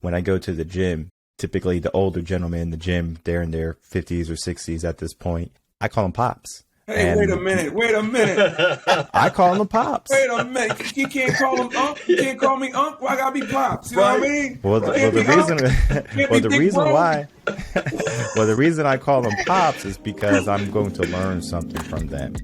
when I go to the gym, typically the older gentlemen in the gym, they're in their 50s or 60s at this point. I call them pops. Hey, and wait a minute. I call them pops. Wait a minute. You can't call him Unc. You can't call me Unc. Why gotta be Pops? You know what I mean? Well, the reason I call them pops is because I'm going to learn something from them.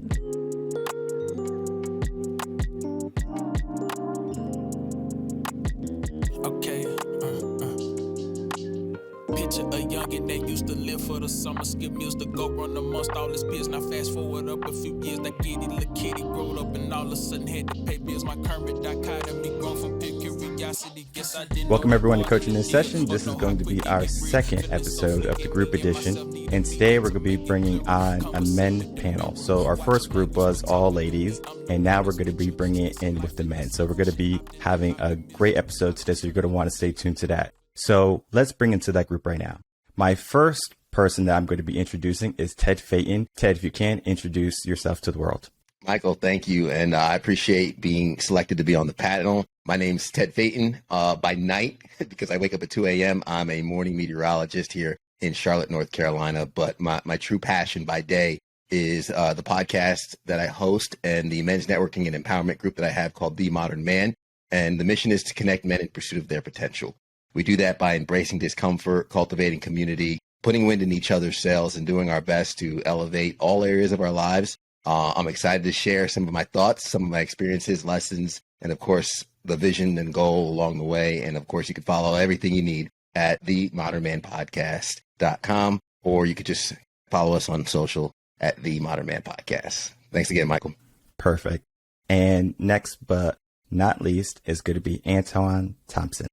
Picture a youngin' that used to live for the summer, skip meals to go run amongst all his peers. Now fast forward up a few years, that giddy little kitty growed up and all of a sudden had to pay bills. My current dichotomy grown from pure curiosity. Guess I didn't. Welcome everyone to Coaching in Session. This is going to be our second episode of the group edition, and today we're going to be bringing on a men panel. So our first group was all ladies, and now we're going to be bringing it in with the men. So we're going to be having a great episode today, so you're going to want to stay tuned to that. So let's bring into that group right now. My first person that I'm going to be introducing is Ted Phaeton. Ted, if you can, introduce yourself to the world. Michael, thank you. And I appreciate being selected to be on the panel. My name's Ted Phaeton. By night, because I wake up at 2 a.m., I'm a morning meteorologist here in Charlotte, North Carolina. But my true passion by day is the podcast that I host and the men's networking and empowerment group that I have called The Modern Man. And the mission is to connect men in pursuit of their potential. We do that by embracing discomfort, cultivating community, putting wind in each other's sails, and doing our best to elevate all areas of our lives. I'm excited to share some of my thoughts, some of my experiences, lessons, and of course, the vision and goal along the way. And of course, you can follow everything you need at themodernmanpodcast.com, or you could just follow us on social at The Modern Man Podcast. Thanks again, Michael. Perfect. And next but not least is going to be Antoine Thompson.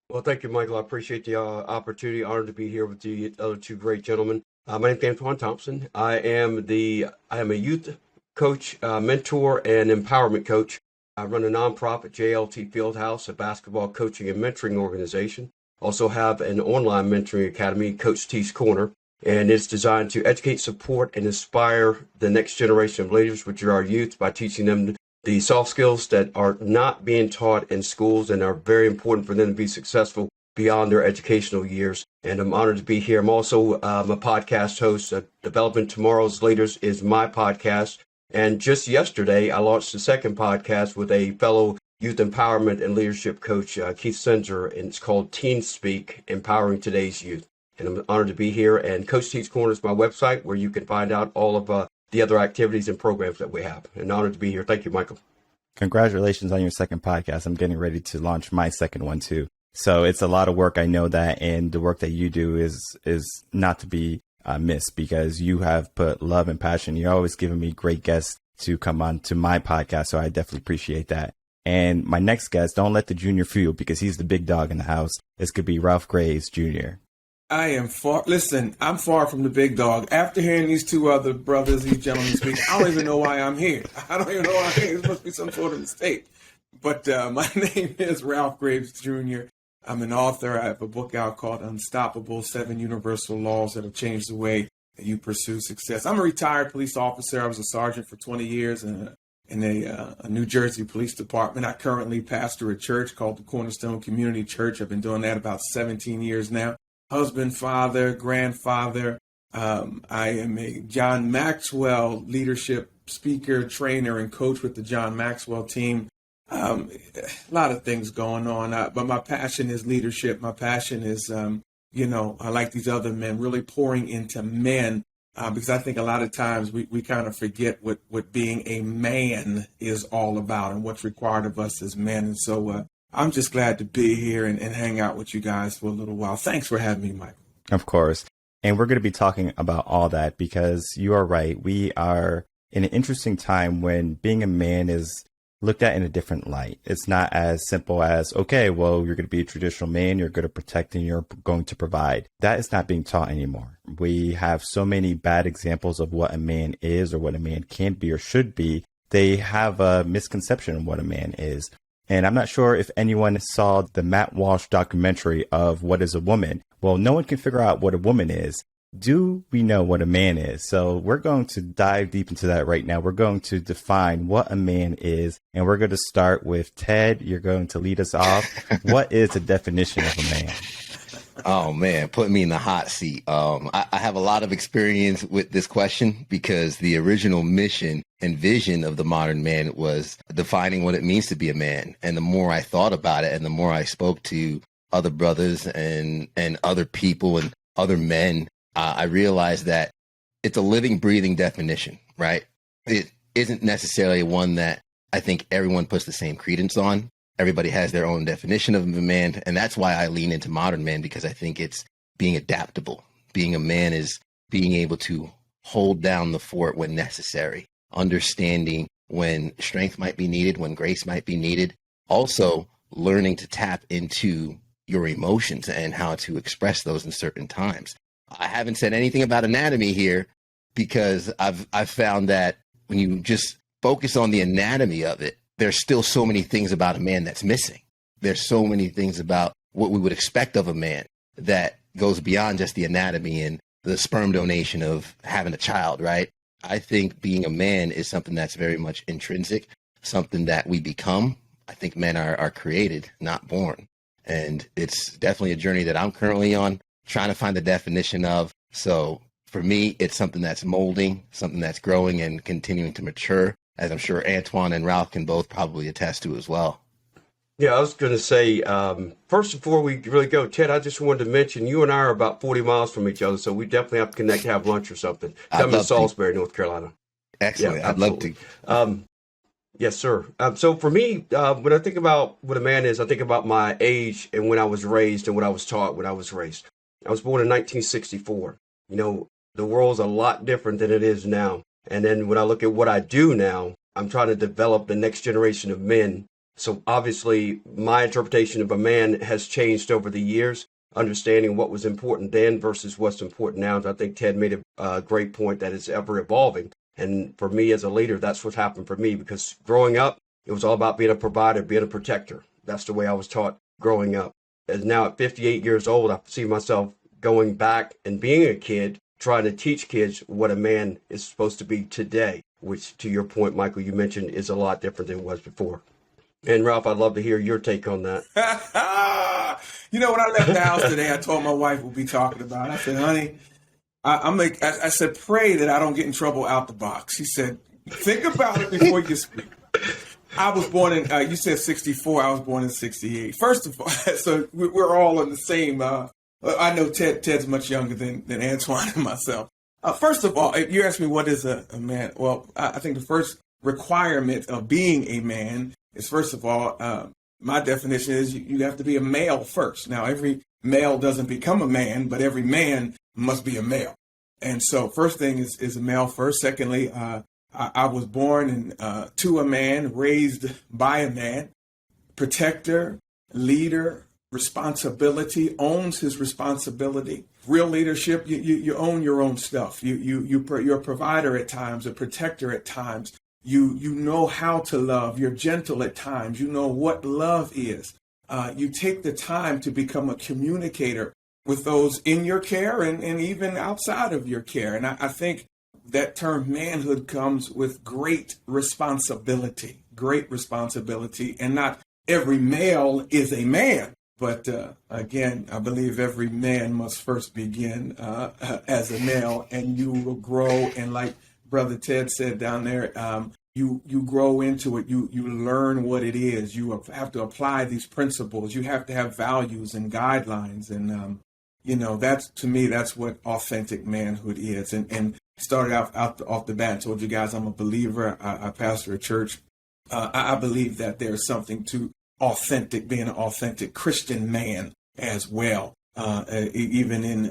Well, thank you, Michael. I appreciate the opportunity. Honored to be here with the other two great gentlemen. My name is Antoine Thompson. I am a youth coach, mentor, and empowerment coach. I run a nonprofit, JLT Fieldhouse, a basketball coaching and mentoring organization. Also have an online mentoring academy, Coach T's Corner, and it's designed to educate, support, and inspire the next generation of leaders, which are our youth, by teaching them the soft skills that are not being taught in schools and are very important for them to be successful beyond their educational years. And I'm honored to be here. I'm also a podcast host. Developing Tomorrow's Leaders is my podcast. And just yesterday, I launched the second podcast with a fellow youth empowerment and leadership coach, Keith Senzer, and it's called Teen Speak, Empowering Today's Youth. And I'm honored to be here. And Coach T's Corner is my website where you can find out all of the other activities and programs that we have. And honored to be here. Thank you, Michael. Congratulations on your second podcast. I'm getting ready to launch my second one too. So it's a lot of work. I know that, and the work that you do is not to be missed, because you have put love and passion. You're always giving me great guests to come on to my podcast. So I definitely appreciate that. And my next guest, don't let the junior fool you, because he's the big dog in the house. This could be Ralph Graves Jr. I'm far from the big dog. After hearing these two other brothers, these gentlemen speak, I don't even know why I'm here. I don't even know why I'm here. This must be some sort of mistake. But my name is Ralph Graves Jr. I'm an author. I have a book out called Unstoppable: 7 Universal Laws That Have Changed the Way That You Pursue Success. I'm a retired police officer. I was a sergeant for 20 years in a New Jersey police department. I currently pastor a church called the Cornerstone Community Church. I've been doing that about 17 years now. Husband, father, grandfather. I am a John Maxwell leadership speaker, trainer, and coach with the John Maxwell team. A lot of things going on, but my passion is leadership. My passion is, I like these other men, really pouring into men, because I think a lot of times we kind of forget what being a man is all about and what's required of us as men. And so I'm just glad to be here and hang out with you guys for a little while. Thanks for having me, Michael. Of course. And we're going to be talking about all that, because you are right. We are in an interesting time when being a man is looked at in a different light. It's not as simple as, okay, well, you're going to be a traditional man, you're going to protect, and you're going to provide. That is not being taught anymore. We have so many bad examples of what a man is, or what a man can be or should be. They have a misconception of what a man is. And I'm not sure if anyone saw the Matt Walsh documentary of What is a Woman. Well, no one can figure out what a woman is. do we know what a man is? So we're going to dive deep into that right now. We're going to define what a man is, and we're going to start with Ted. You're going to lead us off. What is the definition of a man? Oh man, put me in the hot seat. I have a lot of experience with this question because the original mission and vision of the modern man was defining what it means to be a man. And the more I thought about it and the more I spoke to other brothers and other people and other men, I realized that it's a living, breathing definition, right? It isn't necessarily one that I think everyone puts the same credence on. Everybody has their own definition of a man. And that's why I lean into modern man, because I think it's being adaptable. Being a man is being able to hold down the fort when necessary, understanding when strength might be needed, when grace might be needed. Also learning to tap into your emotions and how to express those in certain times. I haven't said anything about anatomy here because I've found that when you just focus on the anatomy of it, there's still so many things about a man that's missing. There's so many things about what we would expect of a man that goes beyond just the anatomy and the sperm donation of having a child, right? I think being a man is something that's very much intrinsic, something that we become. I think men are created, not born. And it's definitely a journey that I'm currently on, trying to find the definition of. So for me, it's something that's molding, something that's growing and continuing to mature, as I'm sure Antoine and Ralph can both probably attest to as well. Yeah, I was going to say, first, before we really go, Ted, I just wanted to mention you and I are about 40 miles from each other, so we definitely have to connect, have lunch or something. Come to Salisbury, North Carolina. Excellent. Yeah, I'd love to. Yes, sir. So for me, when I think about what a man is, I think about my age and when I was raised and what I was taught when I was raised. I was born in 1964. You know, the world's a lot different than it is now. And then when I look at what I do now, I'm trying to develop the next generation of men. So obviously, my interpretation of a man has changed over the years, understanding what was important then versus what's important now. And I think Ted made a great point that it's ever evolving. And for me as a leader, that's what happened for me, because growing up, it was all about being a provider, being a protector. That's the way I was taught growing up. And now at 58 years old, I see myself going back and being a kid, trying to teach kids what a man is supposed to be today, which to your point, Michael, you mentioned is a lot different than it was before. And Ralph, I'd love to hear your take on that. You know, when I left the house today, I told my wife we'll be talking about it. I said, honey, I said, pray that I don't get in trouble out the box. She said, think about it before you speak. I was born in, you said 64, I was born in 68. First of all, so we're all in the same, I know Ted's much younger than Antoine and myself. First of all, if you ask me what is a man, well, I think the first requirement of being a man is, first of all, my definition is you have to be a male first. Now, every male doesn't become a man, but every man must be a male. And so first thing is a male first. Secondly, I was born to a man, raised by a man, protector, leader, responsibility, owns his responsibility. Real leadership, you own your own stuff. You're a provider at times, a protector at times. You know how to love. You're gentle at times. You know what love is. You take the time to become a communicator with those in your care and even outside of your care. And I think that term manhood comes with great responsibility, and not every male is a man. But again, I believe every man must first begin as a male, and you will grow. And like Brother Ted said down there, you grow into it. You learn what it is. You have to apply these principles. You have to have values and guidelines. And, that's, to me, that's what authentic manhood is. And started out off the bat, I told you guys I'm a believer. I pastor a church. I believe that there's something to being an authentic Christian man as well. Even in,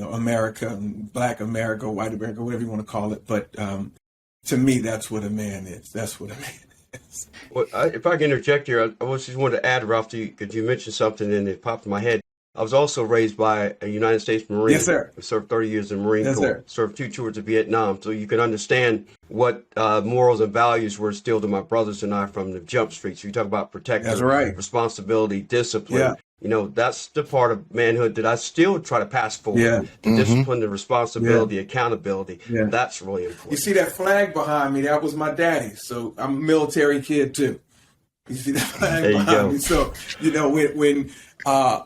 America, Black America, white America, whatever you want to call it. But to me, that's what a man is. That's what a man is. Well, if I can interject here, I just wanted to add, Ralph, because you mentioned something and it popped in my head. I was also raised by a United States Marine. Yes, sir. I served 30 years in the Marine Yes, Corps. sir. Served 2 tours of Vietnam. So you can understand what morals and values were instilled in my brothers and I from the jump street. So you talk about protector, That's right. responsibility, discipline. Yeah. You know, that's the part of manhood that I still try to pass forward. Yeah. The discipline, the responsibility, accountability. Yeah. That's really important. You see that flag behind me? That was my daddy. So I'm a military kid too. You see that flag There you behind go. me? So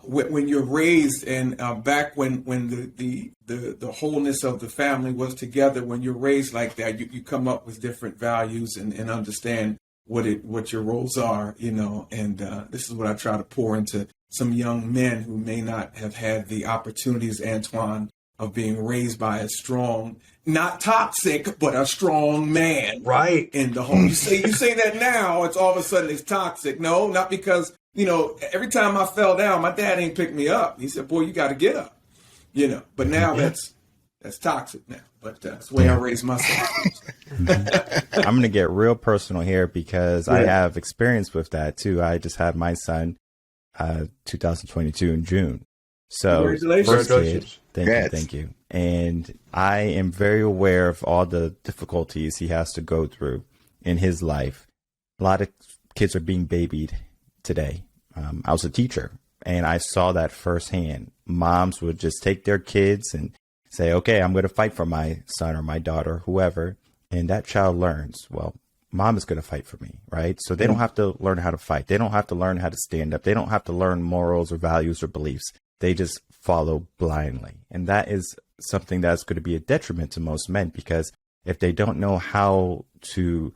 when you're raised, and back when the wholeness of the family was together, when you're raised like that, you come up with different values and understand what your roles are, and this is what I try to pour into some young men who may not have had the opportunities, Antoine, of being raised by a strong, not toxic, but a strong man. Right. In the home. You say that now, it's all of a sudden it's toxic. No, not because, every time I fell down, my dad ain't picked me up. He said, boy, you got to get up, but now that's toxic now. But that's the way I raised myself. I'm going to get real personal here because I have experience with that too. I just had my son 2022 in June. So Congratulations. first kid, Congratulations. thank you. And I am very aware of all the difficulties he has to go through in his life. A lot of kids are being babied today. I was a teacher and I saw that firsthand. Moms would just take their kids and say, okay, I'm going to fight for my son or my daughter, whoever. And that child learns, well, mom is going to fight for me, right? So they don't have to learn how to fight. They don't have to learn how to stand up. They don't have to learn morals or values or beliefs. They just follow blindly. And that is something that's going to be a detriment to most men, because if they don't know how to,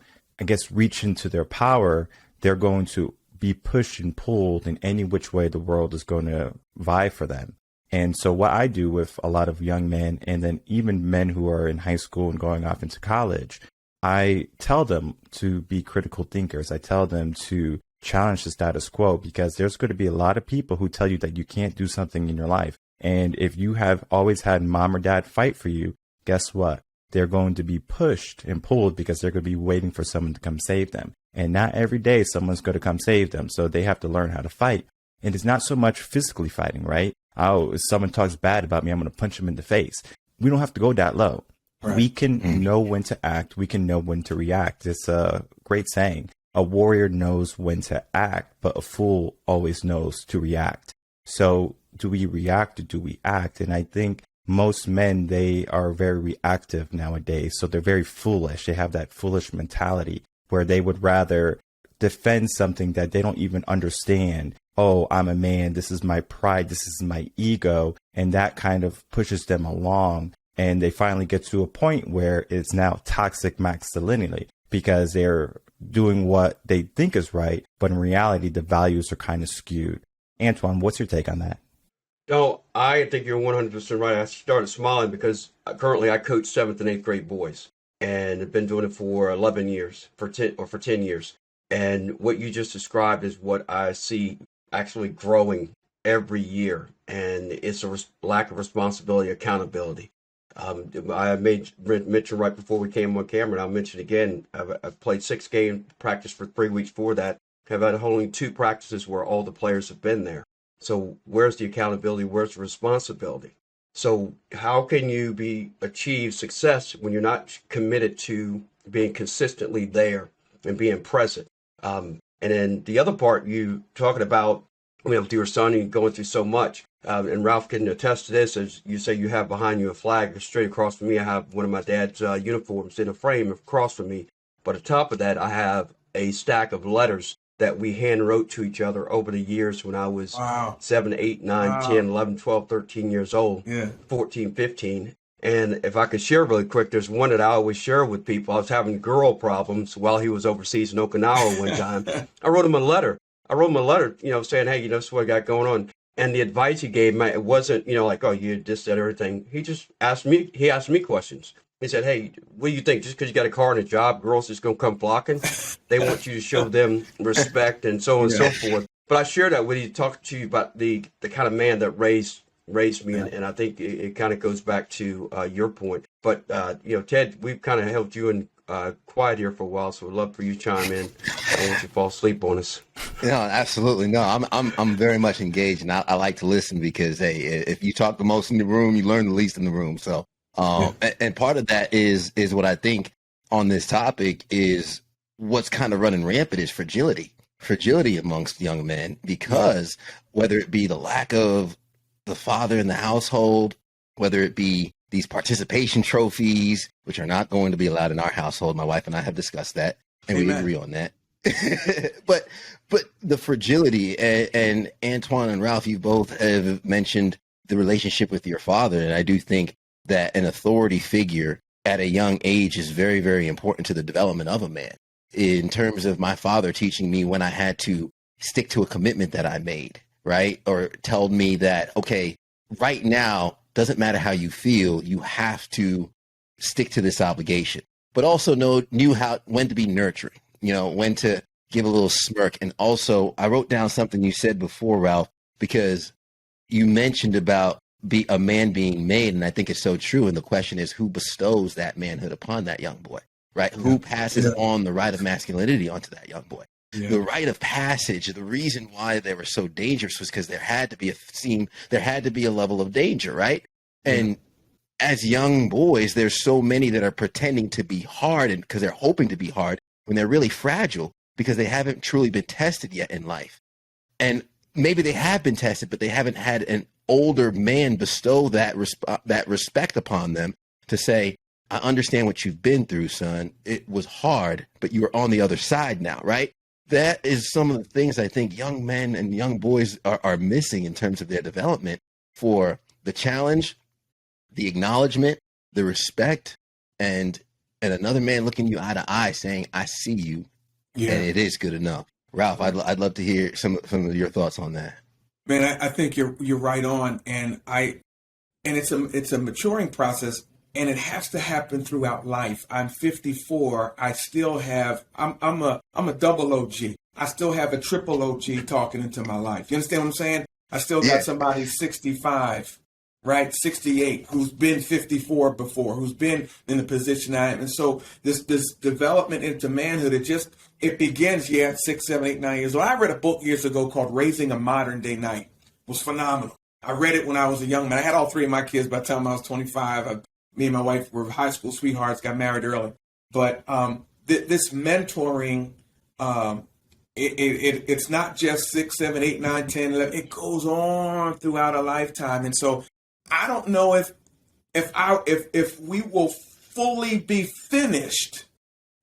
reach into their power, they're going to be pushed and pulled in any which way the world is going to vie for them. And so what I do with a lot of young men, and then even men who are in high school and going off into college, I tell them to be critical thinkers. I tell them to challenge the status quo, because there's going to be a lot of people who tell you that you can't do something in your life. And if you have always had mom or dad fight for you, guess what? They're going to be pushed and pulled because they're going to be waiting for someone to come save them. And not every day someone's going to come save them. So they have to learn how to fight. And it's not so much physically fighting, right? Oh, if someone talks bad about me, I'm going to punch them in the face. We don't have to go that low. Right. We can know when to act. We can know when to react. It's a great saying. A warrior knows when to act, but a fool always knows to react. So do we react or do we act? And I think most men, they are very reactive nowadays. So they're very foolish. They have that foolish mentality where they would rather defend something that they don't even understand. Oh, I'm a man. This is my pride. This is my ego. And that kind of pushes them along. And they finally get to a point where it's now toxic masculinity, because they're doing what they think is right. But in reality, the values are kind of skewed. Antoine, what's your take on that? No, I think you're 100% right. I started smiling because currently I coach 7th and 8th grade boys, and have been doing it for 11 years, for 10 years. And what you just described is what I see actually growing every year. And it's a lack of responsibility, accountability. I made mention right before we came on camera, and I'll mention again, I've played 6 games, practiced for 3 weeks for that. I've had only 2 practices where all the players have been there. So where's the accountability? Where's the responsibility? So how can you achieve success when you're not committed to being consistently there and being present? And then the other part, you talking about, with your son, and going through so much, and Ralph can attest to this, as you say, you have behind you a flag straight across from me. I have one of my dad's uniforms in a frame across from me. But on top of that, I have a stack of letters that we hand wrote to each other over the years when I was 7, 8, 9, 10, 11, 12, 13 years old, 14, 15. And if I could share really quick, there's one that I always share with people. I was having girl problems while he was overseas in Okinawa one time. I wrote him a letter. Saying, hey, this is what I got going on. And the advice he gave me, it wasn't, like, oh, you this, that, everything. He just asked me questions. He said, hey, what do you think? Just because you got a car and a job, girls just going to come flocking? They want you to show them respect and so on and so forth. But I share that with you, talk to you about the kind of man that raised me. And I think it kind of goes back to your point. But, Ted, we've kind of held you in quiet here for a while, so we'd love for you to chime in Don't want you to fall asleep on us. No, absolutely. No, I'm very much engaged, and I like to listen because, hey, if you talk the most in the room, you learn the least in the room. So, and part of that is what I think on this topic is what's kind of running rampant is fragility amongst young men, because whether it be the lack of the father in the household, whether it be these participation trophies, which are not going to be allowed in our household. My wife and I have discussed that, and we agree on that. but the fragility, and Antoine and Ralph, you both have mentioned the relationship with your father, and I do think that an authority figure at a young age is very, very important to the development of a man. In terms of my father teaching me when I had to stick to a commitment that I made, right? Or told me that, okay, right now, doesn't matter how you feel, you have to stick to this obligation. But also knew when to be nurturing, when to give a little smirk. And also, I wrote down something you said before, Ralph, because you mentioned about a man being made, and I think it's so true. And the question is, who bestows that manhood upon that young boy, right? Yeah. Who passes on the right of masculinity onto that young boy? Yeah. The rite of passage, the reason why they were so dangerous was because there had to be a level of danger, right? And as young boys, there's so many that are pretending to be hard, and because they're hoping to be hard when they're really fragile because they haven't truly been tested yet in life. And maybe they have been tested, but they haven't had an older man bestow that respect upon them to say, I understand what you've been through, son. It was hard, but you are on the other side now, right? That is some of the things I think young men and young boys are missing in terms of their development for the challenge, the acknowledgement, the respect, and another man looking you eye to eye saying, I see you, and it is good enough. Ralph, I'd love to hear some of your thoughts on that. Man, I think you're right on, and it's a maturing process. And it has to happen throughout life. I'm 54. I still have, I'm a double OG. I still have a triple OG talking into my life. You understand what I'm saying? I still got somebody 65, right? 68, who's been 54 before, who's been in the position I am. And so this development into manhood, it begins, at 6, 7, 8, 9 years old. I read a book years ago called Raising a Modern Day Knight. It was phenomenal. I read it when I was a young man. I had all three of my kids by the time I was 25. Me and my wife were high school sweethearts, got married early. But this mentoring, it's not just 6, 7, 8, 9, 10, 11. It goes on throughout a lifetime. And so I don't know if we will fully be finished,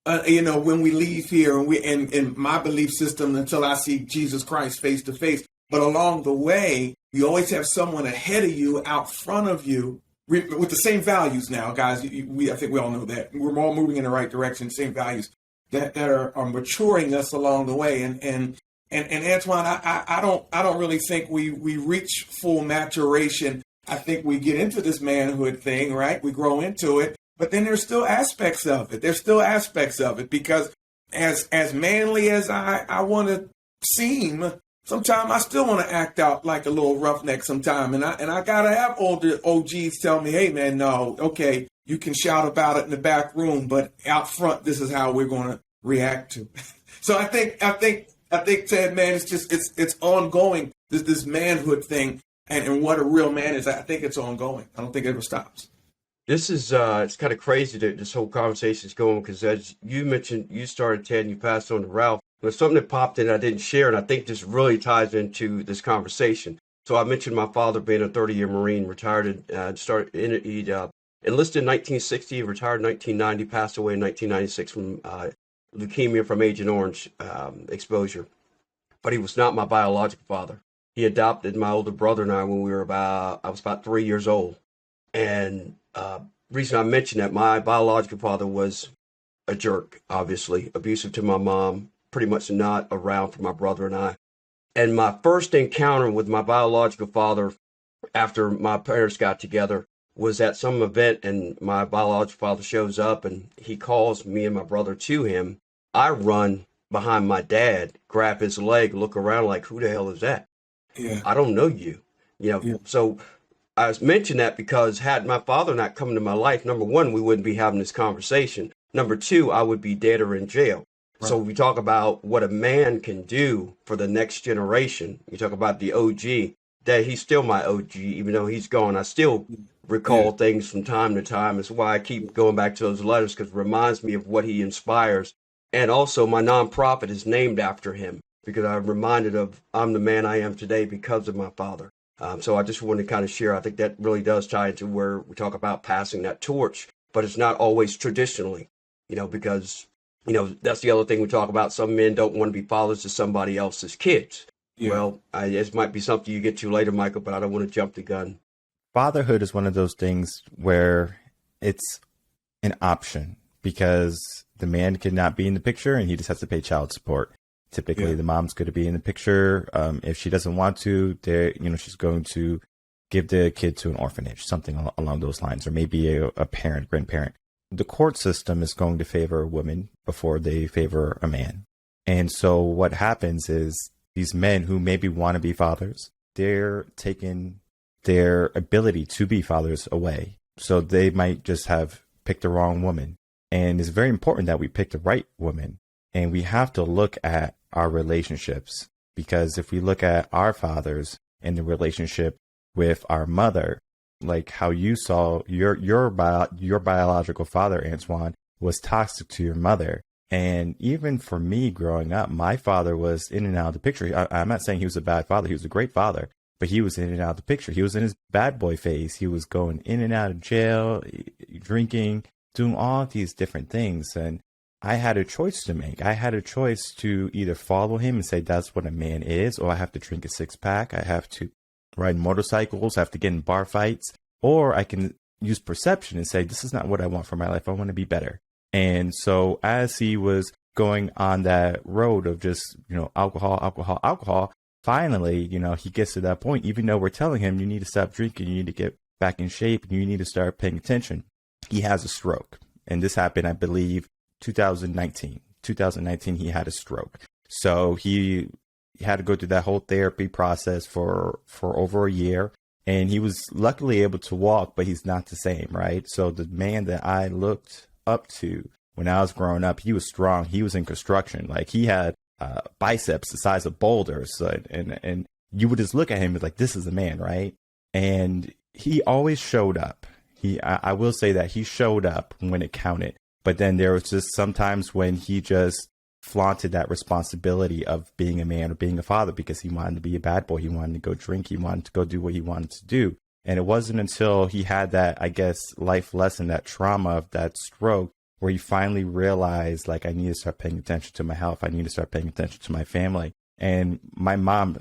when we leave here and in my belief system until I see Jesus Christ face to face. But along the way, you always have someone ahead of you, out front of you, with the same values now, guys. I think we all know that we're all moving in the right direction. Same values that are maturing us along the way. And Antoine, I don't really think we reach full maturation. I think we get into this manhood thing, right? We grow into it, but then there's still aspects of it. Because as manly as I want to seem, sometimes I still want to act out like a little roughneck sometime. And I got to have older OGs tell me, hey, man, no, okay, you can shout about it in the back room, but out front, this is how we're going to react to. So I think, Ted, man, it's ongoing, this manhood thing and what a real man is. I think it's ongoing. I don't think it ever stops. This is, it's kind of crazy that this whole conversation is going, because as you mentioned, you started, Ted, and you passed on to Ralph. There's something that popped in I didn't share, and I think this really ties into this conversation. So I mentioned my father being a 30-year Marine, retired, he enlisted in 1960, retired in 1990, passed away in 1996 from leukemia from Agent Orange exposure. But he was not my biological father. He adopted my older brother and I when I was about 3 years old. And reason I mentioned that, my biological father was a jerk, obviously, abusive to my mom, pretty much not around for my brother and I. And my first encounter with my biological father after my parents got together was at some event, and my biological father shows up and he calls me and my brother to him. I run behind my dad, grab his leg, look around like, who the hell is that? Yeah. I don't know you. So I mentioned that because had my father not come into my life, number one, we wouldn't be having this conversation. Number two, I would be dead or in jail. So we talk about what a man can do for the next generation. You talk about the OG, that he's still my OG, even though he's gone. I still recall things from time to time. It's why I keep going back to those letters, because it reminds me of what he inspires. And also my nonprofit is named after him, because I'm reminded of I'm the man I am today because of my father. So I just want to kind of share. I think that really does tie into where we talk about passing that torch, but it's not always traditionally, because, that's the other thing we talk about. Some men don't want to be fathers to somebody else's kids. Yeah. Well, this might be something you get to later, Michael, but I don't want to jump the gun. Fatherhood is one of those things where it's an option because the man cannot be in the picture and he just has to pay child support. Typically, the mom's going to be in the picture. If she doesn't want to, she's going to give the kid to an orphanage, something along those lines, or maybe a parent, grandparent. The court system is going to favor a woman before they favor a man. And so what happens is these men who maybe want to be fathers, they're taking their ability to be fathers away. So they might just have picked the wrong woman. And it's very important that we pick the right woman. And we have to look at our relationships, because if we look at our fathers and the relationship with our mother, like how you saw your biological father, Antoine, was toxic to your mother. And even for me growing up, my father was in and out of the picture. I'm not saying he was a bad father. He was a great father, but he was in and out of the picture. He was in his bad boy phase. He was going in and out of jail, drinking, doing all these different things. And I had a choice to make. I had a choice to either follow him and say that's what a man is, or I have to drink a 6-pack. I have to ride motorcycles. I have to get in bar fights, or I can use perception and say, this is not what I want for my life. I want to be better. And so as he was going on that road of just, alcohol, finally, he gets to that point, even though we're telling him, you need to stop drinking, you need to get back in shape, and you need to start paying attention. He has a stroke. And this happened, I believe, 2019, he had a stroke. So he had to go through that whole therapy process for over a year. And he was luckily able to walk, but he's not the same, right? So the man that I looked up to when I was growing up, he was strong. He was in construction. Like he had biceps the size of boulders. And you would just look at him and like, this is a man, right? And he always showed up. I will say that he showed up when it counted. But then there was just sometimes when he just flaunted that responsibility of being a man or being a father because he wanted to be a bad boy. He wanted to go drink. He wanted to go do what he wanted to do. And it wasn't until he had that, I guess, life lesson, that trauma of that stroke, where he finally realized, like, I need to start paying attention to my health. I need to start paying attention to my family. And my mom,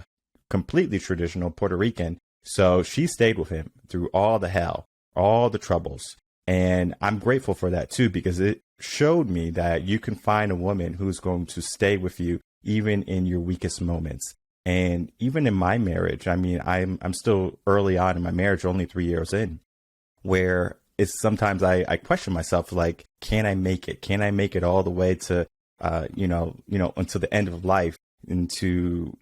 completely traditional Puerto Rican, so she stayed with him through all the hell, all the troubles. And I'm grateful for that, too, because it showed me that you can find a woman who's going to stay with you even in your weakest moments. And even in my marriage, I mean, I'm still early on in my marriage, only 3 years in, where it's sometimes I question myself, like, can I make it? Can I make it all the way to, until the end of life, into,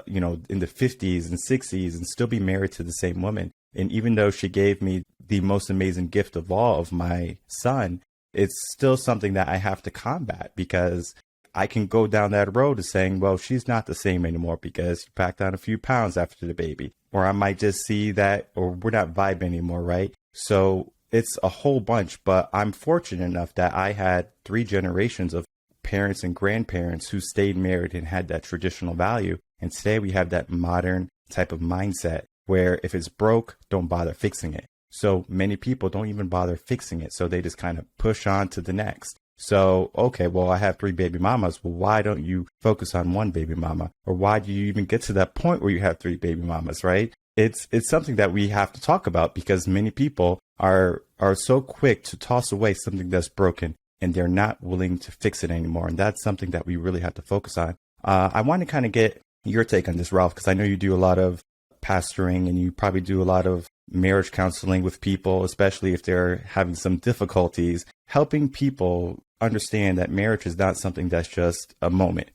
in the 50s and 60s and still be married to the same woman? And even though she gave me the most amazing gift of all of my son, it's still something that I have to combat, because I can go down that road of saying, well, she's not the same anymore because she packed on a few pounds after the baby. Or I might just see that, or we're not vibing anymore, right? So it's a whole bunch, but I'm fortunate enough that I had 3 generations of parents and grandparents who stayed married and had that traditional value. And today we have that modern type of mindset where if it's broke, don't bother fixing it. So many people don't even bother fixing it. So they just kind of push on to the next. So, okay, well, I have 3 baby mamas. Well, why don't you focus on 1 baby mama? Or why do you even get to that point where you have 3 baby mamas, right? It's something that we have to talk about, because many people are so quick to toss away something that's broken and they're not willing to fix it anymore. And that's something that we really have to focus on. I want to kind of get your take on this, Ralph, because I know you do a lot of pastoring and you probably do a lot of marriage counseling with people, especially if they're having some difficulties, helping people understand that marriage is not something that's just a moment.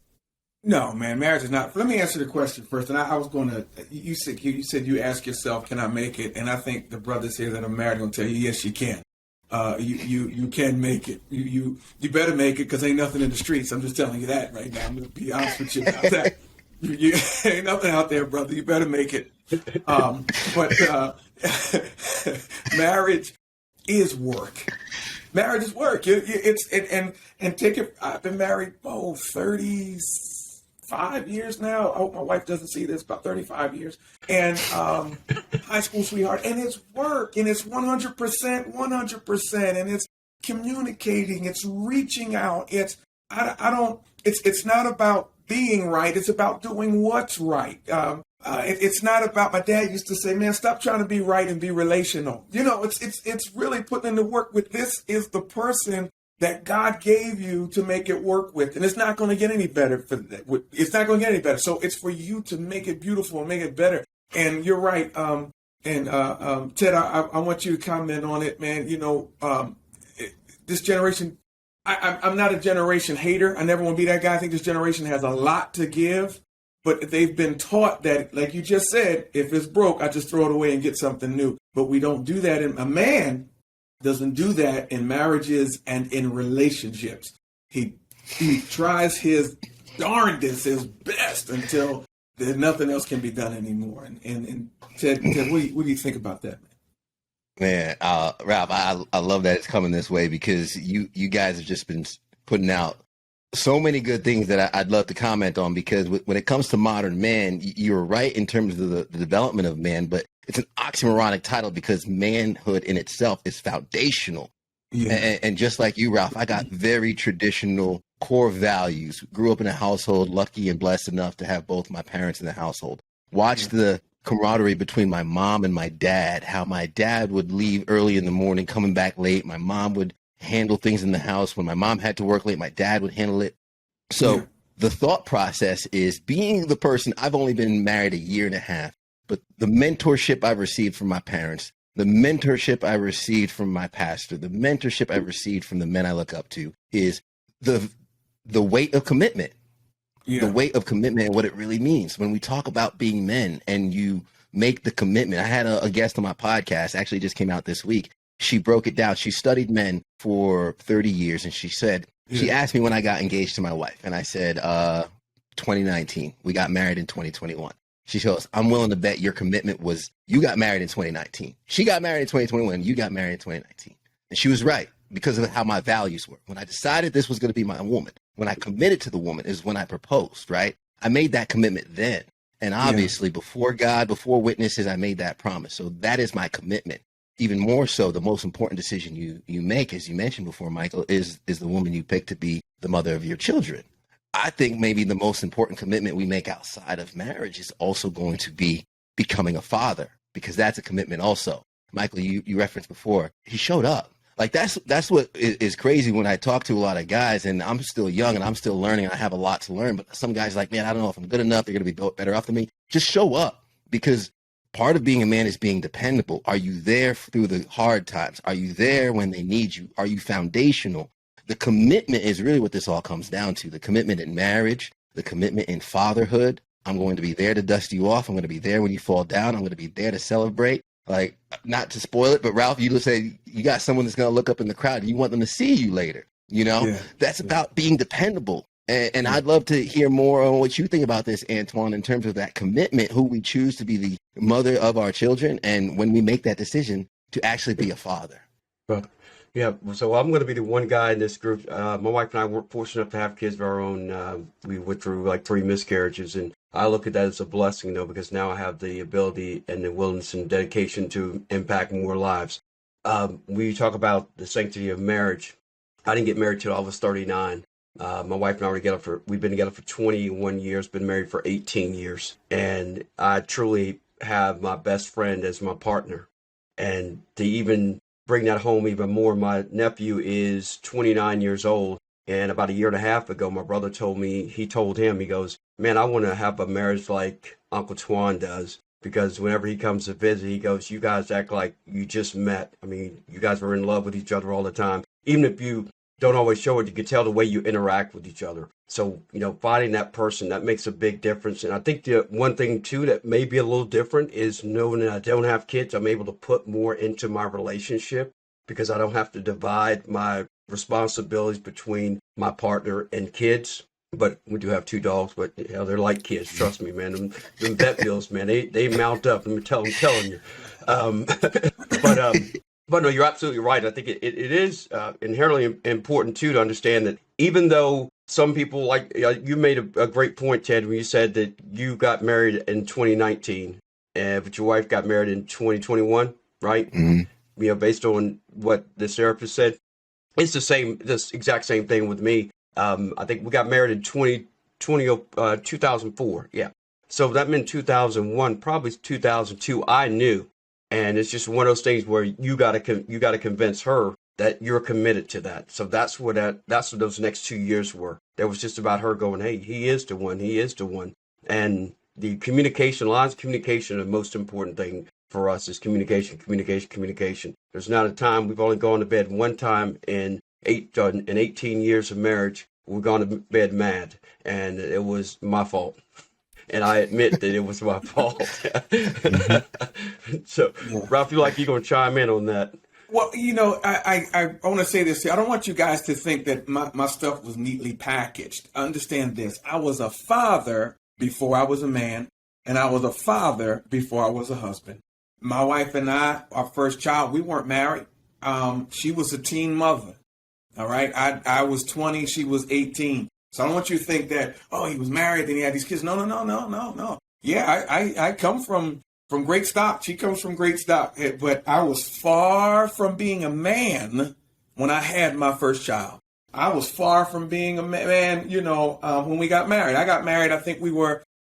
No, man, marriage is not. Let me answer the question first. And I was going to, you said you ask yourself, can I make it? And I think the brothers here that are married are going to tell you, yes, you can. you can make it. You better make it, because ain't nothing in the streets. I'm just telling you that right now. I'm going to be honest with you about that. You ain't nothing out there, brother. You better make it. But marriage is work. Marriage is work. And take it. I've been married 35 years now. I hope my wife doesn't see this. About 35 years. And high school sweetheart. And it's work. And it's 100%. And it's communicating. It's reaching out. It's not about being right. It's about doing what's right. It's not about, my dad used to say, man, stop trying to be right and be relational. It's really putting in the work with, this is the person that God gave you to make it work with. And it's not going to get any better it's not going to get any better. So it's for you to make it beautiful and make it better. And you're right. Ted, I want you to comment on it, man. This generation, I'm not a generation hater. I never want to be that guy. I think this generation has a lot to give. But they've been taught that, like you just said, if it's broke, I just throw it away and get something new. But we don't do that. A man doesn't do that in marriages and in relationships. He tries his darndest, his best, until nothing else can be done anymore. And Ted, what do you think about that, man? Man, Ralph, I love that it's coming this way, because you guys have just been putting out so many good things that I'd love to comment on, because when it comes to modern man, you're right in terms of the development of man, but it's an oxymoronic title, because manhood in itself is foundational. Yeah. And just like you, Ralph, I got very traditional core values. Grew up in a household, lucky and blessed enough to have both my parents in the household. Watched the camaraderie between my mom and my dad, how my dad would leave early in the morning, coming back late. My mom would handle things in the house. When my mom had to work late, my dad would handle it. So the thought process is, being the person, I've only been married a year and a half, but the mentorship I've received from my parents, the mentorship I received from my pastor, the mentorship I received from the men I look up to, is the weight of commitment. The weight of commitment and what it really means. When we talk about being men and you make the commitment, I had a guest on my podcast, actually just came out this week. She broke it down. She studied men for 30 years. And she said, she asked me when I got engaged to my wife. And I said, 2019, we got married in 2021. She goes, I'm willing to bet your commitment was, you got married in 2019. She got married in 2021. You got married in 2019. And she was right, because of how my values were. When I decided this was going to be my woman, when I committed to the woman, is when I proposed, right? I made that commitment then. And obviously before God, before witnesses, I made that promise. So that is my commitment. Even more so, the most important decision you make, as you mentioned before, Michael, is the woman you pick to be the mother of your children. I think maybe the most important commitment we make outside of marriage is also going to be becoming a father, because that's a commitment also. Michael, you referenced before, he showed up. Like that's what is crazy when I talk to a lot of guys, and I'm still young and I'm still learning. I have a lot to learn, but some guys are like, man, I don't know if I'm good enough. They're going to be better off than me. Just show up, because part of being a man is being dependable. Are you there through the hard times? Are you there when they need you? Are you foundational? The commitment is really what this all comes down to. The commitment in marriage, the commitment in fatherhood. I'm going to be there to dust you off. I'm going to be there when you fall down. I'm going to be there to celebrate. Like, not to spoil it, but Ralph, you just say you got someone that's going to look up in the crowd and you want them to see you later. That's about being dependable. And I'd love to hear more on what you think about this, Antoine, in terms of that commitment, who we choose to be the mother of our children, and when we make that decision to actually be a father. Yeah, so I'm going to be the one guy in this group. My wife and I were fortunate enough to have kids of our own. We went through like 3 miscarriages, and I look at that as a blessing, though, because now I have the ability and the willingness and dedication to impact more lives. We talk about the sanctity of marriage. I didn't get married till I was 39. My wife and I we've been together for 21 years, been married for 18 years. And I truly have my best friend as my partner. And to even bring that home even more, my nephew is 29 years old. And about a year and a half ago, my brother told me, he goes, man, I want to have a marriage like Uncle Twan does. Because whenever he comes to visit, he goes, you guys act like you just met. I mean, you guys were in love with each other all the time. Even if you don't always show it, you can tell the way you interact with each other. So, finding that person, that makes a big difference. And I think the one thing, too, that may be a little different is knowing that I don't have kids, I'm able to put more into my relationship. because I don't have to divide my responsibilities between my partner and kids. But we do have 2 dogs, but they're like kids. Trust me, man. Them vet bills, man, they mount up. I'm telling you. But no, you're absolutely right. I think it is inherently important too to understand that even though some people, like you made a great point, Ted, when you said that you got married in 2019, but your wife got married in 2021, right? Mm-hmm. Based on what the therapist said, it's this exact same thing with me. I think we got married in 2004. Yeah. So that meant 2001, probably 2002. I knew. And it's just one of those things where you got to convince her that you're committed to that. So that's what those next 2 years were. That was just about her going, hey, he is the one. He is the one. And the lines of communication, the most important thing for us is communication. There's not a time, we've only gone to bed one time in 18 years of marriage. We've gone to bed mad, and it was my fault. And I admit that it was my fault. So, Ralph, you like you're going to chime in on that? Well, I want to say this here. I don't want you guys to think that my stuff was neatly packaged. Understand this. I was a father before I was a man, and I was a father before I was a husband. My wife and I, our first child, we weren't married. She was a teen mother. All right. I was 20. She was 18. So I don't want you to think that, oh, he was married and he had these kids. No. Yeah, I come from great stock. She comes from great stock. But I was far from being a man when I had my first child. I was far from being a man, when we got married. I got married,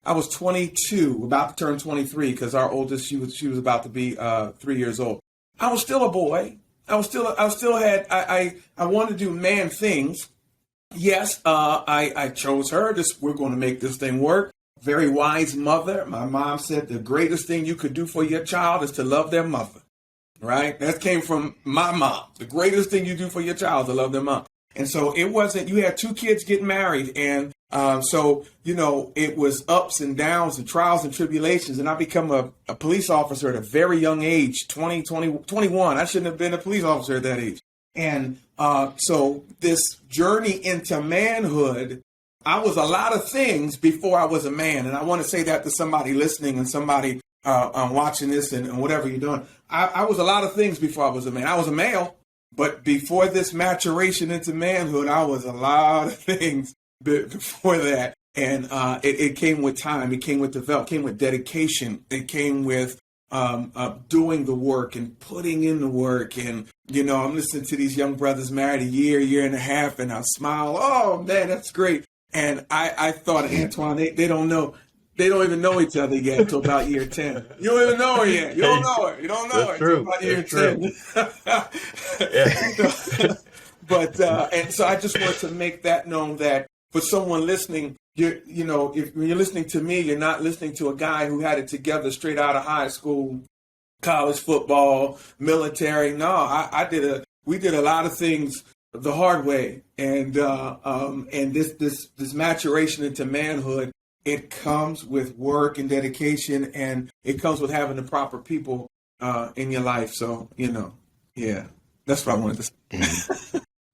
I was 22, about to turn 23, because our oldest, she was about to be 3 years old. I was still a boy. I wanted to do man things. Yes, I chose her. We're going to make this thing work. Very wise mother. My mom said the greatest thing you could do for your child is to love their mother. Right? That came from my mom. The greatest thing you do for your child is to love their mom. And so it wasn't, you had 2 kids getting married. And so, it was ups and downs and trials and tribulations. And I become a police officer at a very young age, 21. I shouldn't have been a police officer at that age. And so this journey into manhood, I was a lot of things before I was a man. And I want to say that to somebody listening and somebody watching this and whatever you're doing. I was a lot of things before I was a man. I was a male, but before this maturation into manhood, I was a lot of things before that. And it came with time. It came with development. It came with dedication. It came with doing the work and putting in the work. And, I'm listening to these young brothers married a year and a half, and I smile. Oh, man, that's great. And I thought, Antoine, they don't know. They don't even know each other yet until about year 10. You don't even know her yet. You don't know her. You don't know her until about year 10. But and so I just want to make that known that for someone listening, if you're listening to me, you're not listening to a guy who had it together straight out of high school, college football, military. No, we did a lot of things the hard way, and this maturation into manhood, it comes with work and dedication, and it comes with having the proper people in your life. So that's what I wanted to say.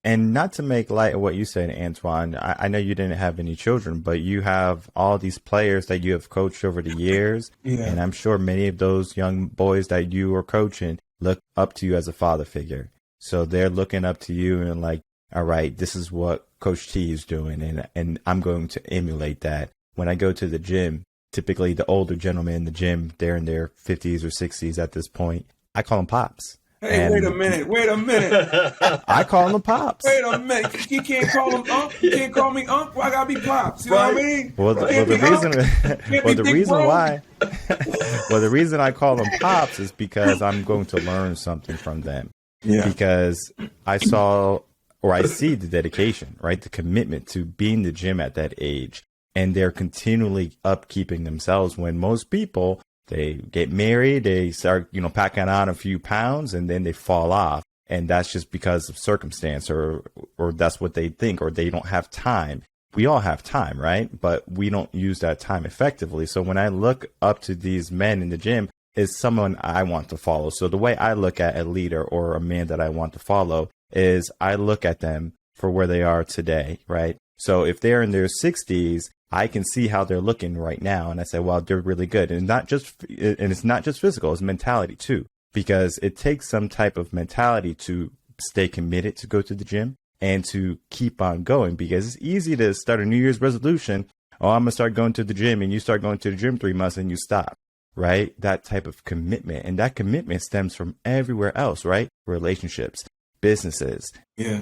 And not to make light of what you said, Antoine, I know you didn't have any children, but you have all these players that you have coached over the years. Yeah. And I'm sure many of those young boys that you were coaching look up to you as a father figure. So they're looking up to you and like, all right, this is what Coach T is doing. And I'm going to emulate that. When I go to the gym, typically the older gentlemen in the gym, they're in their 50s or 60s at this point. I call them pops. Hey, wait a minute. I call them pops. Wait a minute. You can't call them Unc. You can't call me Unc. I gotta be pops. You know what I mean? The reason I call them pops is because I'm going to learn something from them. Yeah. Because I see the dedication, right? The commitment to being in the gym at that age. And they're continually upkeeping themselves when most people, they get married, they start, packing on a few pounds, and then they fall off. And that's just because of circumstance or that's what they think, or they don't have time. We all have time, right? But we don't use that time effectively. So when I look up to these men in the gym, is someone I want to follow. So the way I look at a leader or a man that I want to follow is I look at them for where they are today, right? So if they're in their 60s, I can see how they're looking right now. And I say, well, they're really good. And it's not just physical, it's mentality too, because it takes some type of mentality to stay committed to go to the gym and to keep on going, because it's easy to start a New Year's resolution. Oh, I'm going to start going to the gym, and you start going to the gym 3 months and you stop, right? That type of commitment. And that commitment stems from everywhere else, right? Relationships, businesses,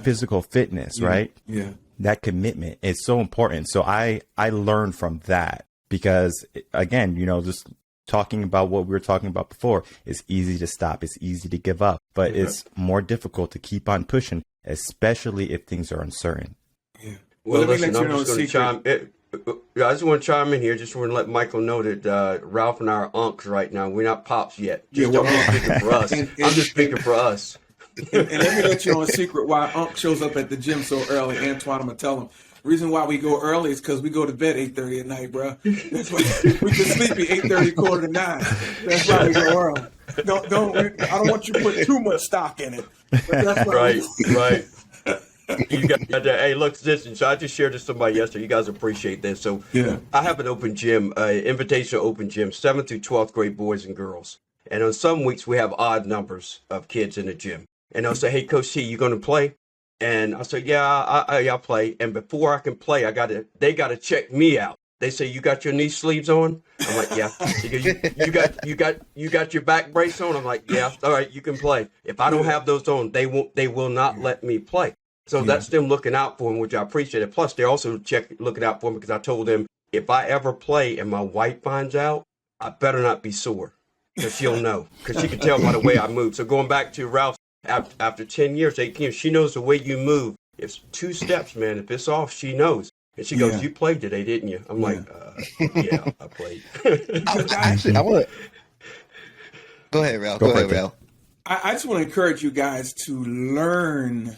physical fitness, right? Yeah. That commitment is so important. So I learned from that, because again, just talking about what we were talking about before, it's easy to stop. It's easy to give up, but it's more difficult to keep on pushing, especially if things are uncertain. Yeah. Well, let me listen, let you I'm know just going to chime. I just want to chime in here. Just want to let Michael know that Ralph and I are unks right now. We're not pops yet. Just I'm just speaking for us. I'm just speaking for us. And let me let you know a secret why Unc shows up at the gym so early. Antoine, I'm going to tell him. The reason why we go early is because we go to bed 8:30 at night, bro. That's why we can sleep at 8:30, 8:45. That's why we go early. I don't want you to put too much stock in it. But that's why Right. You got that. Hey, look, listen. So I just shared this with somebody yesterday. You guys appreciate this. So I have an open gym, invitational open gym, 7th through 12th grade boys and girls. And on some weeks we have odd numbers of kids in the gym. And they'll say, "Hey, Coach T, you going to play?" And I'll say, "Yeah, I'll play." And before I can play, they got to check me out. They say, "You got your knee sleeves on?" I'm like, "Yeah." You got your back brace on? I'm like, "Yeah." All right, you can play. If I don't have those on, they will not let me play. So that's them looking out for him, which I appreciate it. Plus, they're also looking out for him because I told them, if I ever play and my wife finds out, I better not be sore, because she'll know, because she can tell by the way I move. So going back to Ralph, after 10 years, 18 years, she knows the way you move. It's 2 steps, man. If it's off, she knows. And she goes, "You played today, didn't you?" I'm like, "Yeah, I played." I want to go ahead, Ralph. Go ahead, Ralph. I just want to encourage you guys to learn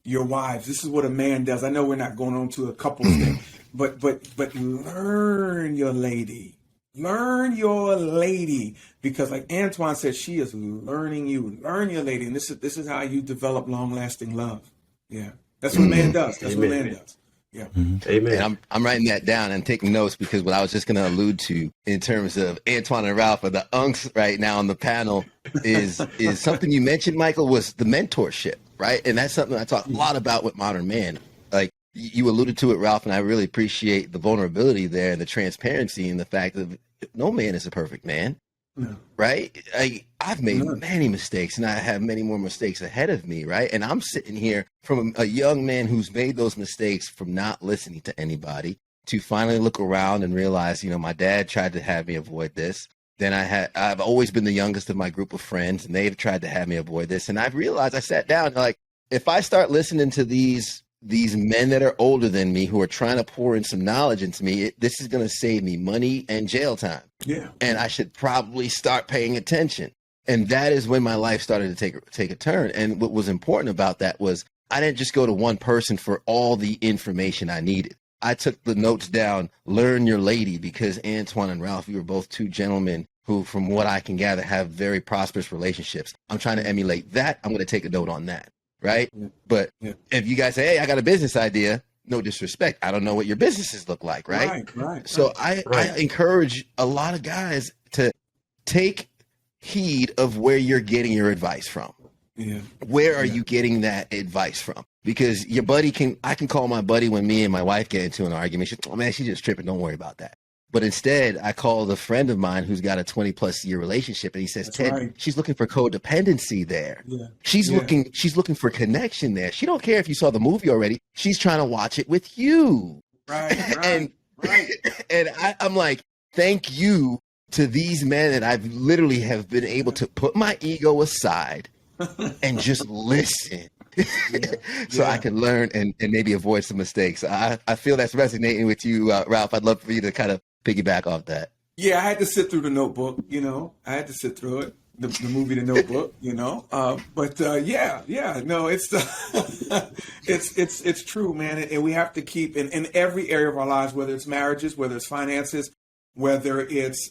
your wives. This is what a man does. I know we're not going on to a couples thing, but learn your lady. Learn your lady, because like Antoine said, she is learning you. Learn your lady, and this is how you develop long-lasting love. Yeah, that's what a man does. That's what a man does. Yeah. Amen. And I'm writing that down and taking notes, because what I was just going to allude to in terms of Antoine and Ralph, or the unks right now on the panel, is something you mentioned, Michael, was the mentorship, right? And that's something I talk a lot about with Modern Man. Like you alluded to it, Ralph, and I really appreciate the vulnerability there and the transparency and the fact that no man is a perfect man. No. Right? I've made many mistakes, and I have many more mistakes ahead of me, right? And I'm sitting here from a young man who's made those mistakes from not listening to anybody, to finally look around and realize, my dad tried to have me avoid this. Then I've always been the youngest of my group of friends, and they've tried to have me avoid this. And I've realized, I sat down, like, if I start listening to these men that are older than me who are trying to pour in some knowledge into me, this is going to save me money and jail time. Yeah. And I should probably start paying attention. And that is when my life started to take a turn. And what was important about that was I didn't just go to one person for all the information I needed. I took the notes down, learn your lady, because Antoine and Ralph, you were both 2 gentlemen who, from what I can gather, have very prosperous relationships. I'm trying to emulate that. I'm going to take a note on that. Right. Yeah. But if you guys say, "Hey, I got a business idea," no disrespect, I don't know what your businesses look like. Right. So I encourage a lot of guys to take heed of where you're getting your advice from. Yeah. Where are you getting that advice from? Because your buddy I can call my buddy when me and my wife get into an argument. "Oh man, she's just tripping. Don't worry about that." But instead, I called a friend of mine who's got a 20+ year relationship, and he says, "Ted, she's looking for codependency there. Yeah. She's looking for connection there. She don't care if you saw the movie already. She's trying to watch it with you." And I'm like, thank you to these men that I've literally have been able to put my ego aside and just listen. So I can learn and maybe avoid some mistakes. I feel that's resonating with you, Ralph. I'd love for you to kind of piggyback off that. Yeah, I had to sit through The Notebook. I had to sit through it, the movie The Notebook. No, it's true, man. And we have to keep in every area of our lives, whether it's marriages, whether it's finances, whether it's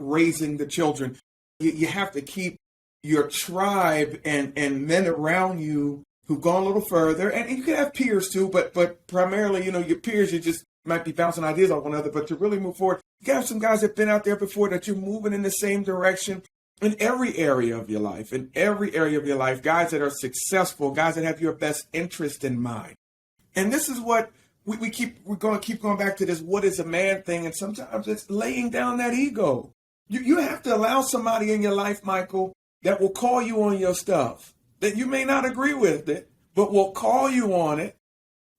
raising the children. You have to keep your tribe and men around you who've gone a little further. And you can have peers too, but primarily, your peers, you just might be bouncing ideas off one another. But to really move forward, you got some guys that have been out there before that you're moving in the same direction in every area of your life. Guys that are successful, guys that have your best interest in mind. And this is what we're going to keep going back to this, what is a man thing? And sometimes it's laying down that ego. You have to allow somebody in your life, Michael, that will call you on your stuff, that you may not agree with it, but will call you on it,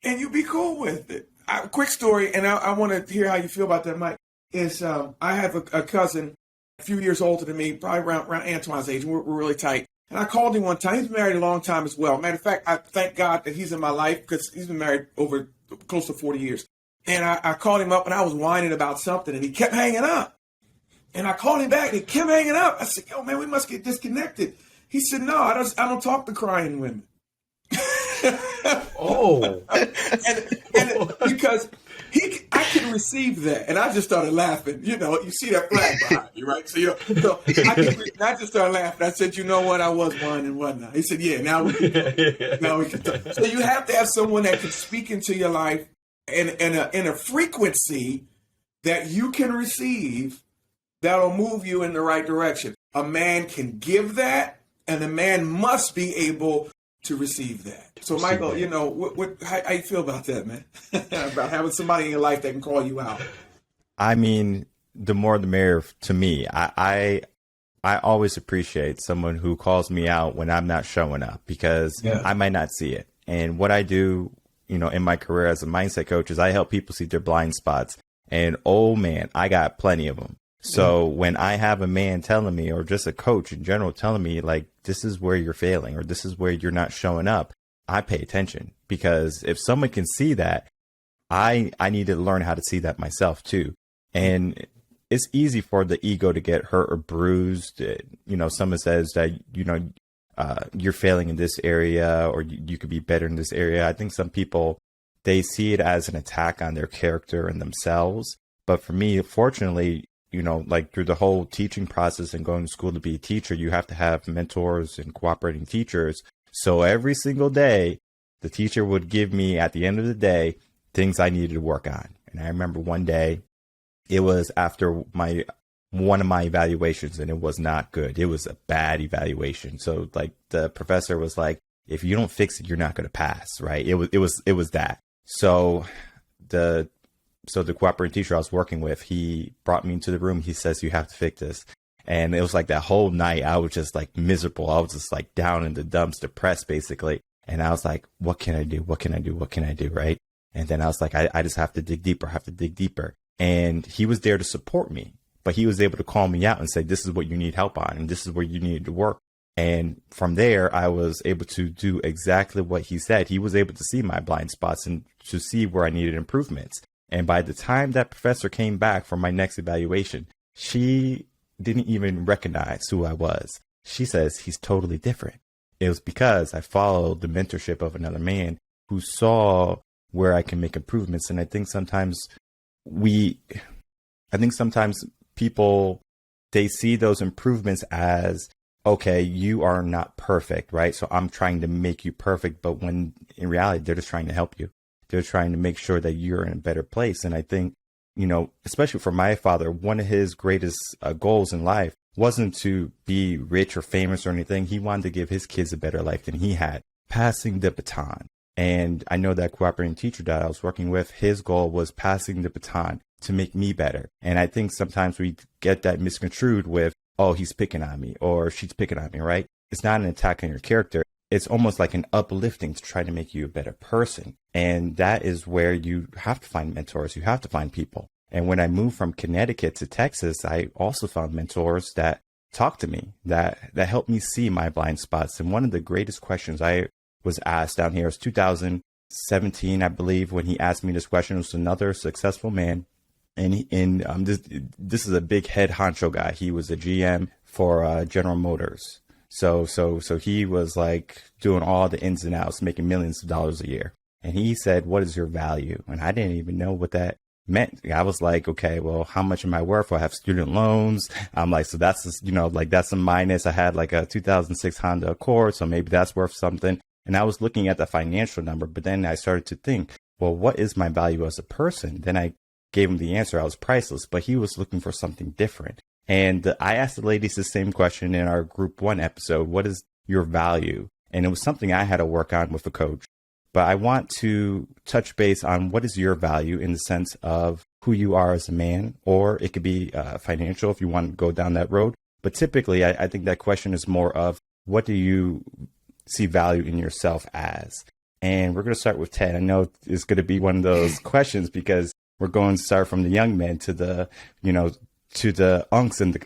and you be cool with it. Quick story, and I want to hear how you feel about that, Mike, is I have a cousin a few years older than me, probably around Antoine's age, and we're really tight. And I called him one time. He's been married a long time as well. Matter of fact, I thank God that he's in my life because he's been married over close to 40 years. And I called him up, and I was whining about something, and he kept hanging up. And I called him back, and he kept hanging up. I said, yo, man, we must get disconnected. He said, no, I don't talk to crying women. Oh. and because I can receive that. And I just started laughing. You see that flag behind you, right? So, I just started laughing. I said, you know what? I was whining, wasn't I? He said, yeah, now we can talk. So you have to have someone that can speak into your life in a frequency that you can receive that'll move you in the right direction. A man can give that, and a man must be able to receive that. So, Michael, how you feel about that, man? About having somebody in your life that can call you out. I mean, the more the merrier to me. I always appreciate someone who calls me out when I'm not showing up, because I might not see it. And what I do, in my career as a mindset coach is I help people see their blind spots. And oh man, I got plenty of them. So when I have a man telling me, or just a coach in general telling me, like, this is where you're failing, or this is where you're not showing up, I pay attention, because if someone can see that, I need to learn how to see that myself too. And it's easy for the ego to get hurt or bruised. Someone says that, you're failing in this area, or you could be better in this area. I think some people, they see it as an attack on their character and themselves. But for me, fortunately, like through the whole teaching process and going to school to be a teacher, you have to have mentors and cooperating teachers. So every single day, the teacher would give me, at the end of the day, things I needed to work on. And I remember one day, it was after one of my evaluations, and it was not good. It was a bad evaluation. So like the professor was like, if you don't fix it, you're not going to pass, right? It was that. So the cooperating teacher I was working with, he brought me into the room. He says, you have to fix this. And it was like that whole night, I was just like miserable. I was just like down in the dumps, depressed, basically. And I was like, what can I do? What can I do? What can I do? Right. And then I was like, I just have to dig deeper. And he was there to support me, but he was able to call me out and say, this is what you need help on, and this is where you need to work. And from there, I was able to do exactly what he said. He was able to see my blind spots and to see where I needed improvements. And by the time that professor came back for my next evaluation, she didn't even recognize who I was. She says, he's totally different. It was because I followed the mentorship of another man who saw where I can make improvements. And I think sometimes people, they see those improvements as, okay, you are not perfect, right? So I'm trying to make you perfect. But when in reality, they're just trying to help you. They're trying to make sure that you're in a better place. And I think, especially for my father, one of his greatest goals in life wasn't to be rich or famous or anything. He wanted to give his kids a better life than he had, passing the baton. And I know that cooperating teacher that I was working with, his goal was passing the baton to make me better. And I think sometimes we get that misconstrued with, oh, he's picking on me or she's picking on me, right? It's not an attack on your character. It's almost like an uplifting to try to make you a better person. And that is where you have to find mentors. You have to find people. And when I moved from Connecticut to Texas, I also found mentors that talked to me, that helped me see my blind spots. And one of the greatest questions I was asked down here was 2017, I believe, when he asked me this question. It was another successful man. And this is a big head honcho guy. He was a GM for General Motors. So he was like doing all the ins and outs, making millions of dollars a year. And he said, what is your value? And I didn't even know what that meant. I was like, okay, well, how much am I worth? Well, I have student loans. I'm like, so that's just, like that's a minus. I had like a 2006 Honda Accord, so maybe that's worth something. And I was looking at the financial number, but then I started to think, well, what is my value as a person? Then I gave him the answer. I was priceless, but he was looking for something different. And I asked the ladies the same question in our group 1 episode. What is your value? And it was something I had to work on with a coach. But I want to touch base on what is your value in the sense of who you are as a man, or it could be financial if you want to go down that road. But typically, I think that question is more of what do you see value in yourself as? And we're going to start with Ted. I know it's going to be one of those questions because we're going to start from the young men to the, to the unks and to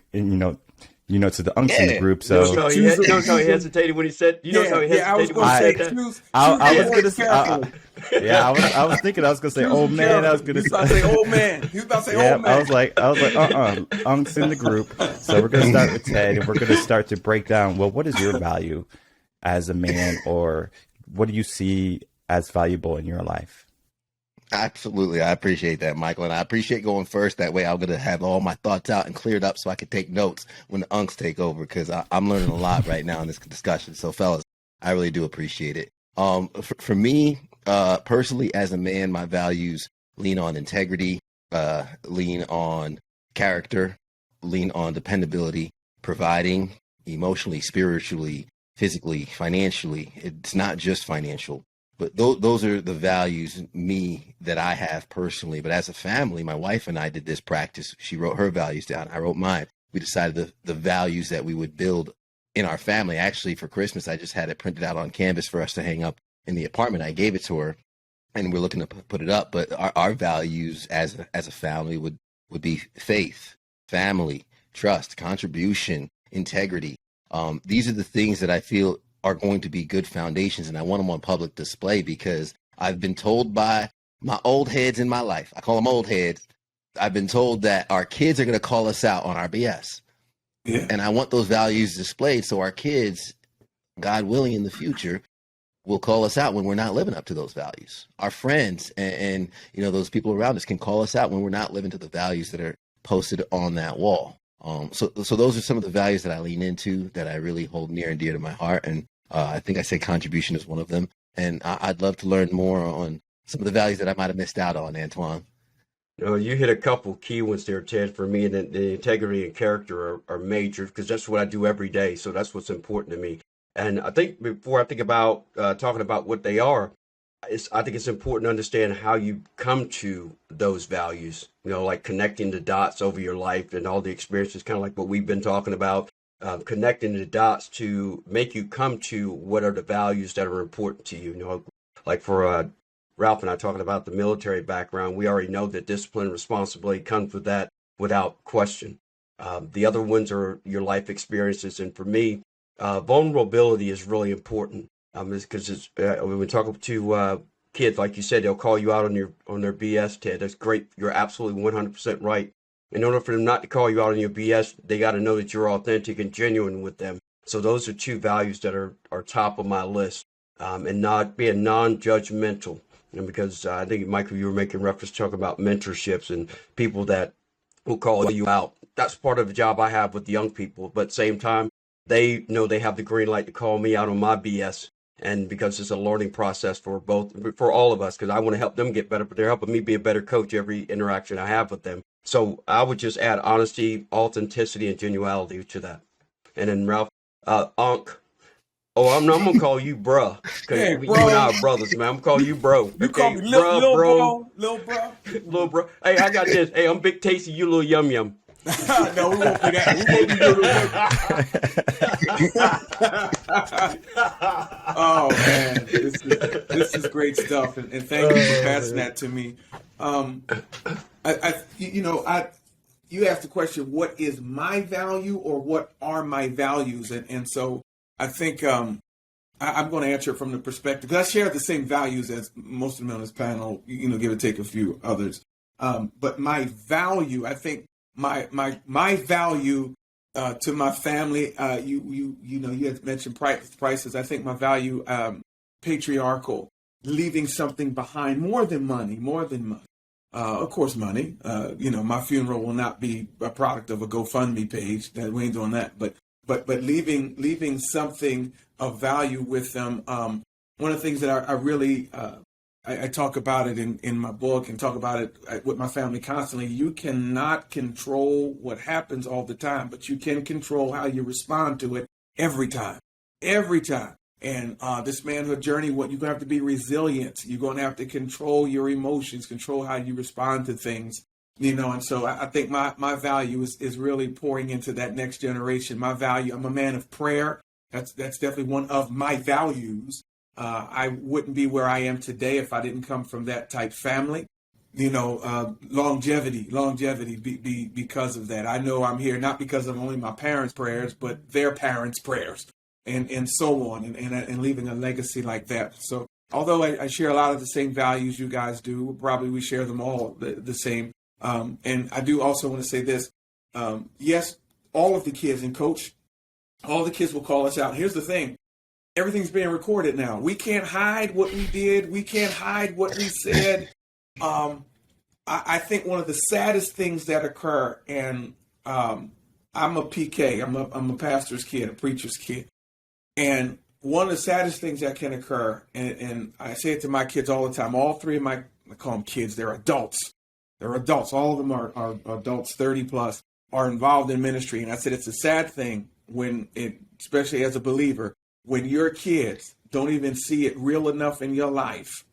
the unks in the group. So you notice how he hesitated when he said. You notice how he hesitated when he said that. I was gonna say. I was thinking I was gonna say old man. I was gonna say old man. He was about to say old man. I was like, unks in the group. So we're gonna start with Ted, and we're gonna start to break down. Well, what is your value as a man, or what do you see as valuable in your life? Absolutely. I appreciate that, Michael. And I appreciate going first. That way I'm going to have all my thoughts out and cleared up so I can take notes when the unks take over, because I'm learning a lot right now in this discussion. So, fellas, I really do appreciate it. For me, personally, as a man, my values lean on integrity, lean on character, lean on dependability, providing emotionally, spiritually, physically, financially. It's not just financial. But those are the values, that I have personally. But as a family, my wife and I did this practice. She wrote her values down. I wrote mine. We decided the values that we would build in our family. Actually, for Christmas, I just had it printed out on canvas for us to hang up in the apartment. I gave it to her, and we're looking to put it up. But our values as a family would be faith, family, trust, contribution, integrity. These are the things that I feel are going to be good foundations, and I want them on public display because I've been told by my old heads in my life, I call them old heads, I've been told that our kids are going to call us out on our BS. Yeah. And I want those values displayed so our kids, God willing, in the future, will call us out when we're not living up to those values. Our friends and those people around us can call us out when we're not living to the values that are posted on that wall. So those are some of the values that I lean into, that I really hold near and dear to my heart. And I think I say contribution is one of them. And I'd love to learn more on some of the values that I might have missed out on, Antoine. You hit a couple key ones there, Ted. For me, and the integrity and character are major, because that's what I do every day. So that's what's important to me. And I think before I think about talking about what they are, I think it's important to understand how you come to those values, like connecting the dots over your life and all the experiences, kind of like what we've been talking about. Connecting the dots to make you come to what are the values that are important to you. Like for Ralph and I talking about the military background, we already know that discipline and responsibility comes with that without question. The other ones are your life experiences. And for me, vulnerability is really important because when we talk to kids, like you said, they'll call you out on their BS, Ted. That's great. You're absolutely 100% right. In order for them not to call you out on your BS, they got to know that you're authentic and genuine with them. So those are two values that are top of my list, and not being non-judgmental. And because I think, Michael, you were making reference talking about mentorships and people that will call you out. That's part of the job I have with the young people. But at the same time, they know they have the green light to call me out on my BS. And because it's a learning process for all of us, because I want to help them get better, but they're helping me be a better coach every interaction I have with them. So I would just add honesty, authenticity, and genuality to that. And then Ralph, Unc. Oh, I'm going to call you bruh. Because you and I are brothers, man. I'm going to call you bro. You call me little bro. Little bro. Hey, I got this. Hey, I'm Big Tasty, you little yum yum. No, we won't do that. Oh, man. This is great stuff. And thank you for passing that to me. You asked the question, what is my value or what are my values? And so I think I'm going to answer it from the perspective, because I share the same values as most of them on this panel, give or take a few others. But my value, I think my value to my family, you had mentioned prices. I think my value, patriarchal, leaving something behind, more than money. Of course, money. My funeral will not be a product of a GoFundMe page. That we ain't doing that. But leaving something of value with them. One of the things that I really I talk about it in my book and talk about it with my family constantly. You cannot control what happens all the time, but you can control how you respond to it every time. Every time. And this manhood journey, you're going to have to be resilient. You're going to have to control your emotions, control how you respond to things, and so I think my value is really pouring into that next generation. My value, I'm a man of prayer. That's definitely one of my values. I wouldn't be where I am today if I didn't come from that type family. Longevity because of that. I know I'm here not because of only my parents' prayers, but their parents' prayers. And so on, and leaving a legacy like that. So although I share a lot of the same values you guys do, probably we share them all the same. And I do also want to say this. Yes, all of the kids, and Coach, all the kids will call us out. Here's the thing. Everything's being recorded now. We can't hide what we did. We can't hide what we said. I think one of the saddest things that occur, and I'm a PK. I'm a pastor's kid, a preacher's kid. And one of the saddest things that can occur, and I say it to my kids all the time, all three of I call them kids, they're adults. They're adults. All of them are adults, 30 plus, are involved in ministry. And I said it's a sad thing especially as a believer, when your kids don't even see it real enough in your life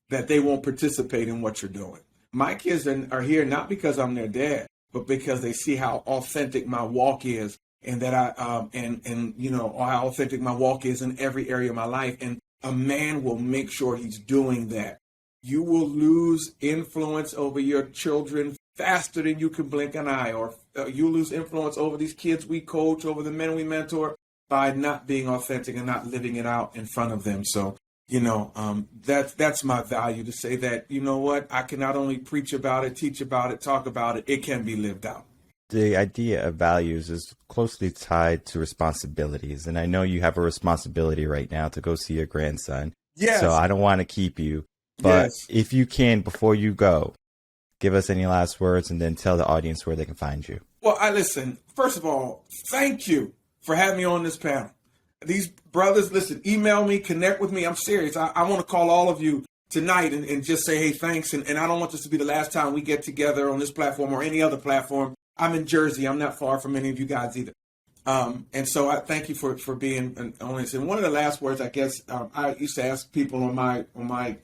that they won't participate in what you're doing. My kids are here not because I'm their dad, but because they see how authentic my walk is. And that how authentic my walk is in every area of my life. And a man will make sure he's doing that. You will lose influence over your children faster than you can blink an eye, or you lose influence over these kids we coach, over the men we mentor, by not being authentic and not living it out in front of them. So, that's my value, to say that, you know what, I can not only preach about it, teach about it, talk about it, it can be lived out. The idea of values is closely tied to responsibilities. And I know you have a responsibility right now to go see your grandson. Yes. So I don't want to keep you. But yes. If you can, before you go, give us any last words and then tell the audience where they can find you. Well, listen, first of all, thank you for having me on this panel. These brothers, listen, email me, connect with me. I'm serious. I want to call all of you tonight and just say, hey, thanks. And I don't want this to be the last time we get together on this platform or any other platform. I'm in Jersey. I'm not far from any of you guys either. And so I thank you for being on this. And one of the last words, I guess, I used to ask people on my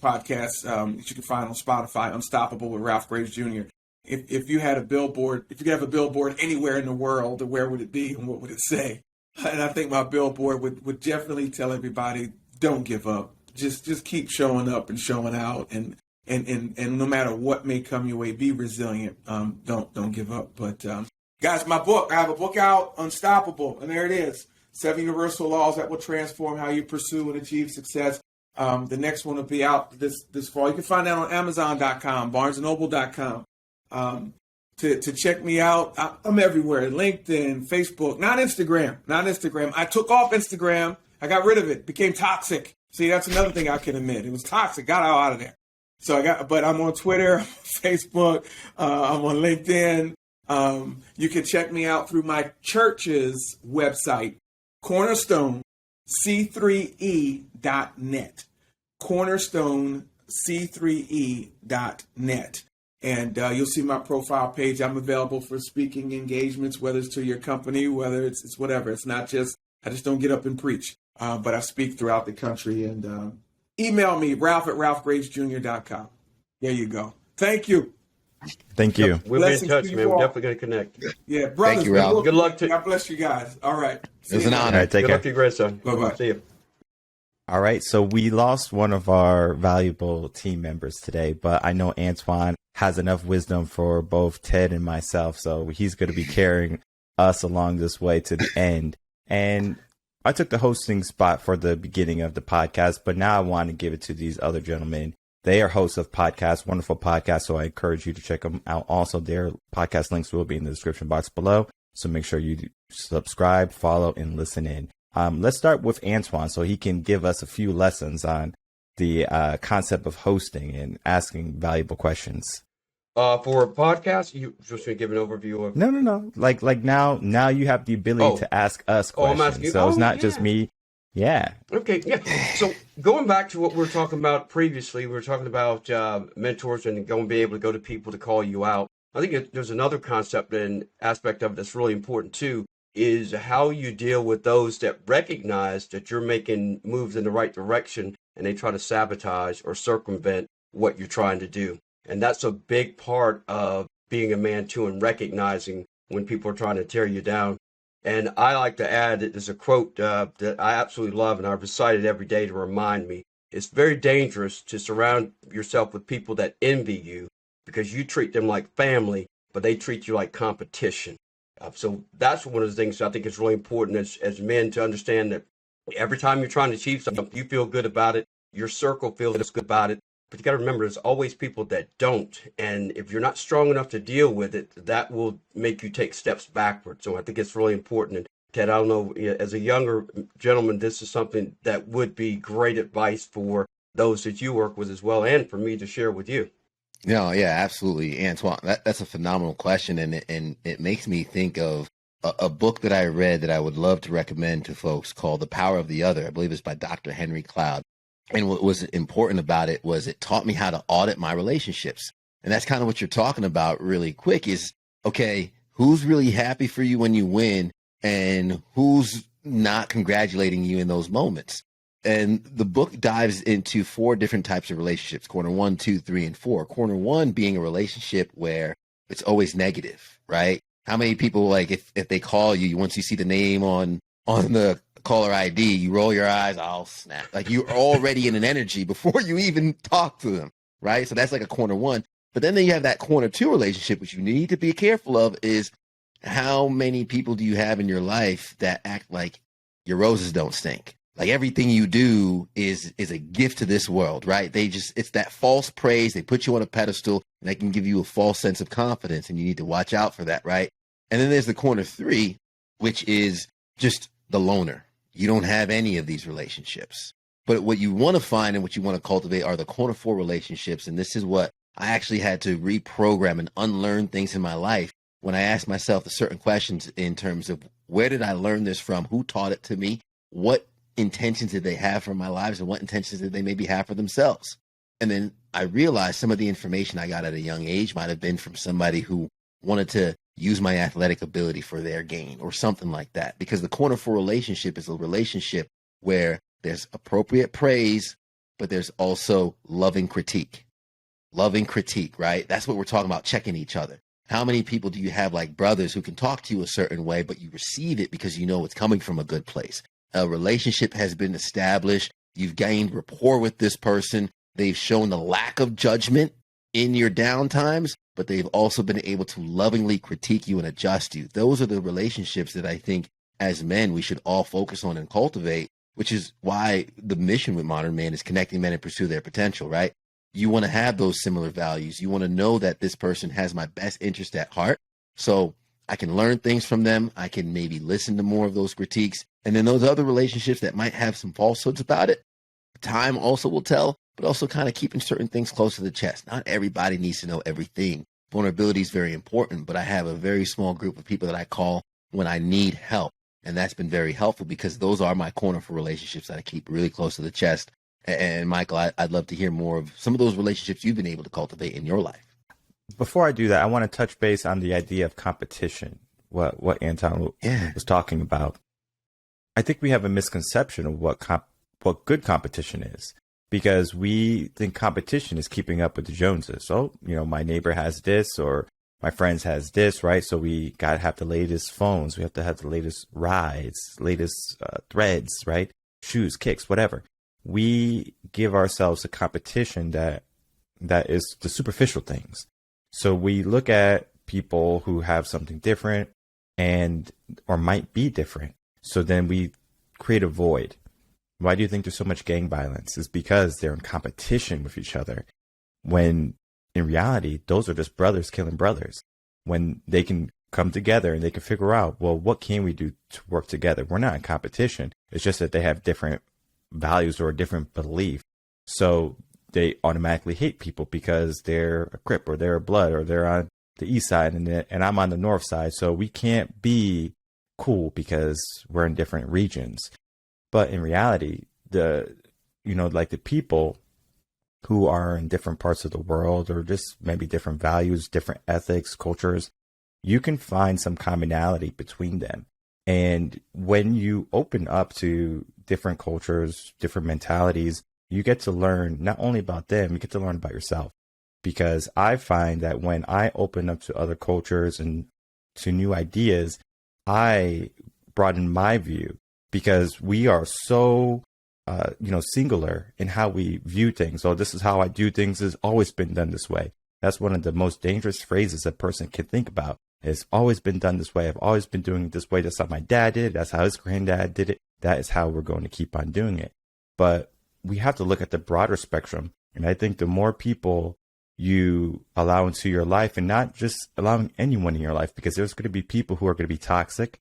podcast that you can find on Spotify, Unstoppable with Ralph Graves Jr. If you had a billboard, if you could have a billboard anywhere in the world, where would it be and what would it say? And I think my billboard would definitely tell everybody, don't give up. Just keep showing up and showing out, and no matter what may come your way, be resilient. Don't give up. But guys, my book, I have a book out, Unstoppable, and there it is. 7 universal laws that will transform how you pursue and achieve success. The next one will be out this fall. You can find that on Amazon.com, BarnesandNoble.com. To check me out, I'm everywhere. LinkedIn, Facebook, not Instagram. I took off Instagram. I got rid of it. Became toxic. See, that's another thing I can admit. It was toxic. Got out of there. But I'm on Twitter, Facebook, I'm on LinkedIn. You can check me out through my church's website, CornerstoneC3E.net. CornerstoneC3E.net. And you'll see my profile page. I'm available for speaking engagements, whether it's to your company, whether it's whatever. It's not just, I just don't get up and preach, but I speak throughout the country. And email me, Ralph@RalphGravesJr.com. There you go. Thank you. Thank you. We'll be in touch, man. We're definitely going to connect. Yeah, brothers. Thank you, Ralph. Good luck to you. God bless you guys. All right. It was an honor. All right, take Good care. luck to your grandson. Bye-bye. See you. All right, so we lost one of our valuable team members today, but I know Antoine has enough wisdom for both Ted and myself, so he's going to be carrying us along this way to the end. And I took the hosting spot for the beginning of the podcast, but now I want to give it to these other gentlemen. They are hosts of podcasts, wonderful podcasts, so I encourage you to check them out. Also, their podcast links will be in the description box below, so make sure you subscribe, follow, and listen in. Let's start with Antoine so he can give us a few lessons on the concept of hosting and asking valuable questions. For a podcast, you just want to give an overview of. No. Like now you have the ability to ask us questions. I'm asking. So it's not just me. Yeah. Okay. Yeah. So going back to what we were talking about previously, we were talking about mentors and going to be able to go to people to call you out. I think there's another concept and aspect of it that's really important too, is how you deal with those that recognize that you're making moves in the right direction and they try to sabotage or circumvent what you're trying to do. And that's a big part of being a man too, and recognizing when people are trying to tear you down. And I like to add that there's a quote that I absolutely love, and I recite it every day to remind me. It's very dangerous to surround yourself with people that envy you because you treat them like family, but they treat you like competition. So that's one of the things I think is really important as men to understand, that every time you're trying to achieve something, you feel good about it. Your circle feels good about it. But you got to remember, there's always people that don't. And if you're not strong enough to deal with it, that will make you take steps backward. So I think it's really important. And Ted, I don't know, as a younger gentleman, this is something that would be great advice for those that you work with as well, and for me to share with you. No, yeah, absolutely, Antoine. That's a phenomenal question, and it makes me think of a book that I read that I would love to recommend to folks called The Power of the Other. I believe it's by Dr. Henry Cloud. And what was important about it was it taught me how to audit my relationships. And that's kind of what you're talking about really quick is, okay, who's really happy for you when you win and who's not congratulating you in those moments? And the book dives into 4 different types of relationships: corner 1, 2, 3, and 4. Corner 1 being a relationship where it's always negative, right? How many people, like, if they call you, once you see the name on the caller ID, you roll your eyes, oh snap. Like, you're already in an energy before you even talk to them, right? So that's like a corner 1. But then you have that corner 2 relationship, which you need to be careful of, is how many people do you have in your life that act like your roses don't stink? Like, everything you do is a gift to this world, right? It's that false praise. They put you on a pedestal and they can give you a false sense of confidence, and you need to watch out for that, right? And then there's the corner 3, which is just the loner. You don't have any of these relationships. But what you want to find and what you want to cultivate are the corner 4 relationships. And this is what I actually had to reprogram and unlearn things in my life when I asked myself the certain questions in terms of, where did I learn this from? Who taught it to me? What intentions did they have for my lives, and what intentions did they maybe have for themselves? And then I realized some of the information I got at a young age might have been from somebody who wanted to use my athletic ability for their gain or something like that. Because the corner 4 relationship is a relationship where there's appropriate praise, but there's also loving critique. Loving critique, right? That's what we're talking about, checking each other. How many people do you have, like brothers, who can talk to you a certain way, but you receive it because you know it's coming from a good place? A relationship has been established. You've gained rapport with this person. They've shown the lack of judgment in your downtimes, but they've also been able to lovingly critique you and adjust you. Those are the relationships that I think as men we should all focus on and cultivate, which is why the mission with Modern Man is connecting men and pursue their potential, right? You want to have those similar values. You want to know that this person has my best interest at heart. So I can learn things from them. I can maybe listen to more of those critiques. And then those other relationships that might have some falsehoods about it, time also will tell, but also kind of keeping certain things close to the chest. Not everybody needs to know everything. Vulnerability is very important, but I have a very small group of people that I call when I need help. And that's been very helpful because those are my corner for relationships that I keep really close to the chest. And Michael, I'd love to hear more of some of those relationships you've been able to cultivate in your life. Before I do that, I want to touch base on the idea of competition, what Anton was talking about. I think we have a misconception of what good competition is, because we think competition is keeping up with the Joneses. So, my neighbor has this or my friends has this, right? So we got to have the latest phones. We have to have the latest rides, latest threads, right? Shoes, kicks, whatever. We give ourselves a competition that is the superficial things. So we look at people who have something different or might be different. So then we create a void. Why do you think there's so much gang violence? It's because they're in competition with each other. When in reality, those are just brothers killing brothers. When they can come together and they can figure out, well, what can we do to work together? We're not in competition. It's just that they have different values or a different belief. So they automatically hate people because they're a Crip or they're a Blood or they're on the east side and I'm on the north side. So we can't be cool because we're in different regions. But in reality, the people who are in different parts of the world or just maybe different values, different ethics, cultures, you can find some commonality between them. And when you open up to different cultures, different mentalities, you get to learn not only about them, you get to learn about yourself. Because I find that when I open up to other cultures and to new ideas, I broaden my view because we are so, singular in how we view things. So this is how I do things. Has always been done this way. That's one of the most dangerous phrases a person can think about. It's always been done this way. I've always been doing it this way. That's how my dad did it. That's how his granddad did it. That is how we're going to keep on doing it. But we have to look at the broader spectrum. And I think the more people you allow into your life, and not just allowing anyone in your life, because there's going to be people who are going to be toxic.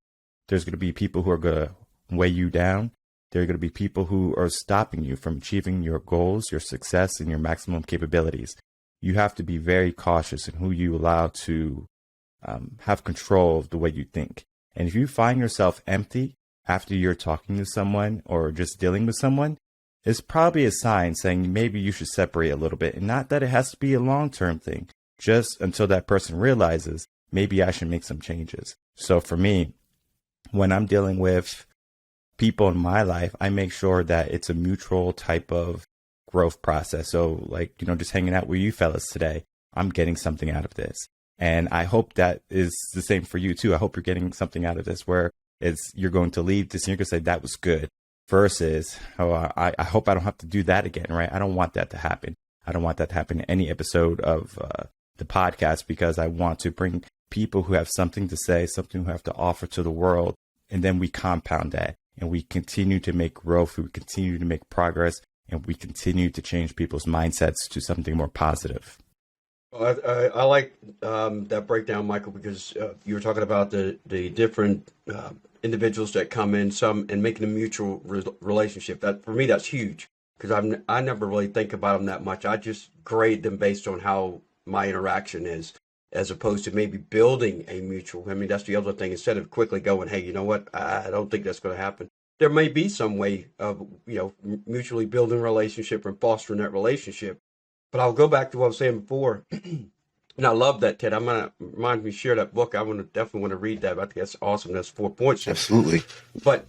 There's going to be people who are going to weigh you down. There are going to be people who are stopping you from achieving your goals, your success, and your maximum capabilities. You have to be very cautious in who you allow to have control of the way you think. And if you find yourself empty after you're talking to someone or just dealing with someone, it's probably a sign saying maybe you should separate a little bit. And not that it has to be a long-term thing, just until that person realizes maybe I should make some changes. So for me, when I'm dealing with people in my life, I make sure that it's a mutual type of growth process. So just hanging out with you fellas today, I'm getting something out of this. And I hope that is the same for you too. I hope you're getting something out of this where you're going to leave this and you're going to say that was good versus, I hope I don't have to do that again, right? I don't want that to happen. I don't want that to happen in any episode of the podcast, because I want to bring people who have something to say, something who have to offer to the world. And then we compound that and we continue to make growth. We continue to make progress and we continue to change people's mindsets to something more positive. I like that breakdown, Michael, because you were talking about the different individuals that come in, some and making a mutual relationship. That for me, that's huge because I never really think about them that much. I just grade them based on how my interaction is, as opposed to maybe building a mutual. I mean, that's the other thing. Instead of quickly going, hey, you know what? I don't think that's going to happen. There may be some way of mutually building a relationship and fostering that relationship. But I'll go back to what I was saying before, and I love that, Ted. I'm gonna remind me share that book. I definitely want to read that. I think that's awesome. That's 4 points. Absolutely. But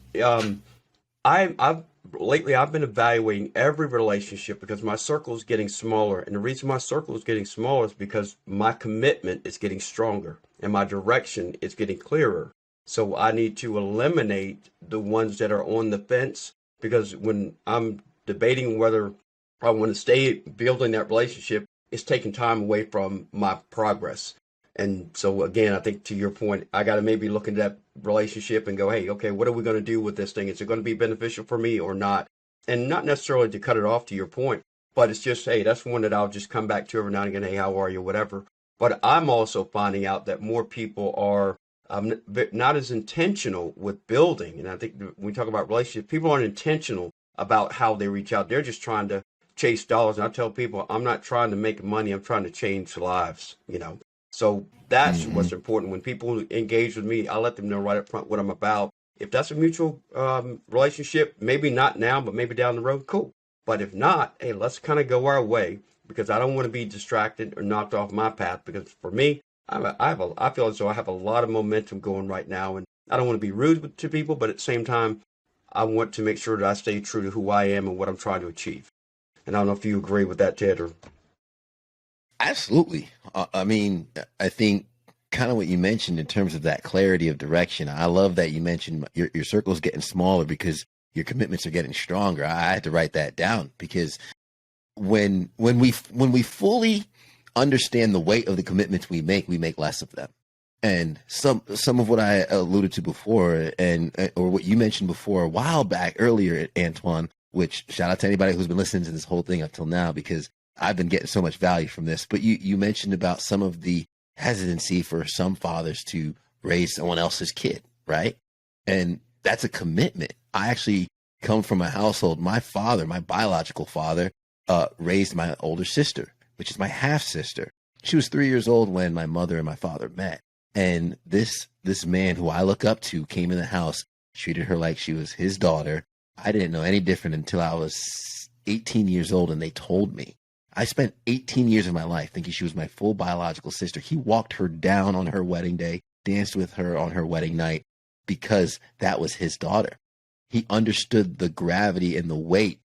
I've lately been evaluating every relationship because my circle is getting smaller, and the reason my circle is getting smaller is because my commitment is getting stronger and my direction is getting clearer. So I need to eliminate the ones that are on the fence, because when I'm debating whether I want to stay building that relationship, it's taking time away from my progress. And so again, I think to your point, I got to maybe look into that relationship and go, hey, okay, what are we going to do with this thing? Is it going to be beneficial for me or not? And not necessarily to cut it off, to your point, but it's just, hey, that's one that I'll just come back to every now and again. Hey, how are you? Whatever. But I'm also finding out that more people are not as intentional with building. And I think when we talk about relationships, people aren't intentional about how they reach out. They're just trying to chase dollars. And I tell people, I'm not trying to make money. I'm trying to change lives, So that's what's important. When people engage with me, I let them know right up front what I'm about. If that's a mutual relationship, maybe not now, but maybe down the road, cool. But if not, hey, let's kind of go our way, because I don't want to be distracted or knocked off my path. Because for me, I feel as though I have a lot of momentum going right now, and I don't want to be rude to people, but at the same time, I want to make sure that I stay true to who I am and what I'm trying to achieve. And I don't know if you agree with that, Ted. Or Absolutely. I mean, I think kind of what you mentioned in terms of that clarity of direction. I love that you mentioned your circle's getting smaller because your commitments are getting stronger. I had to write that down, because when we fully understand the weight of the commitments we make less of them. And some of what I alluded to before, or what you mentioned before a while back earlier, Antoine, which shout out to anybody who's been listening to this whole thing until now, because I've been getting so much value from this. But you mentioned about some of the hesitancy for some fathers to raise someone else's kid, right? And that's a commitment. I actually come from a household, my father, my biological father, raised my older sister, which is my half sister. She was 3 years old when my mother and my father met. And this man who I look up to came in the house, treated her like she was his daughter. I didn't know any different until I was 18 years old, and they told me. I spent 18 years of my life thinking she was my full biological sister. He walked her down on her wedding day, danced with her on her wedding night, because that was his daughter. He understood the gravity and the weight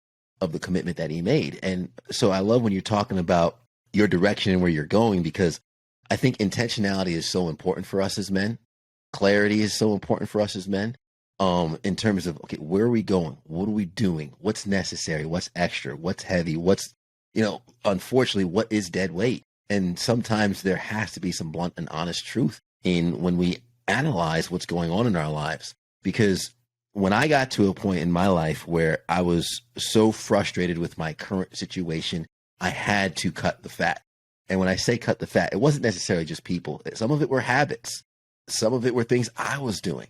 of the commitment that he made. And so I love when you're talking about your direction and where you're going, because I think intentionality is so important for us as men. Clarity is so important for us as men. In terms of, okay, where are we going? What are we doing? What's necessary? What's extra? What's heavy? What's, unfortunately, what is dead weight? And sometimes there has to be some blunt and honest truth in when we analyze what's going on in our lives. Because when I got to a point in my life where I was so frustrated with my current situation, I had to cut the fat. And when I say cut the fat, it wasn't necessarily just people. Some of it were habits. Some of it were things I was doing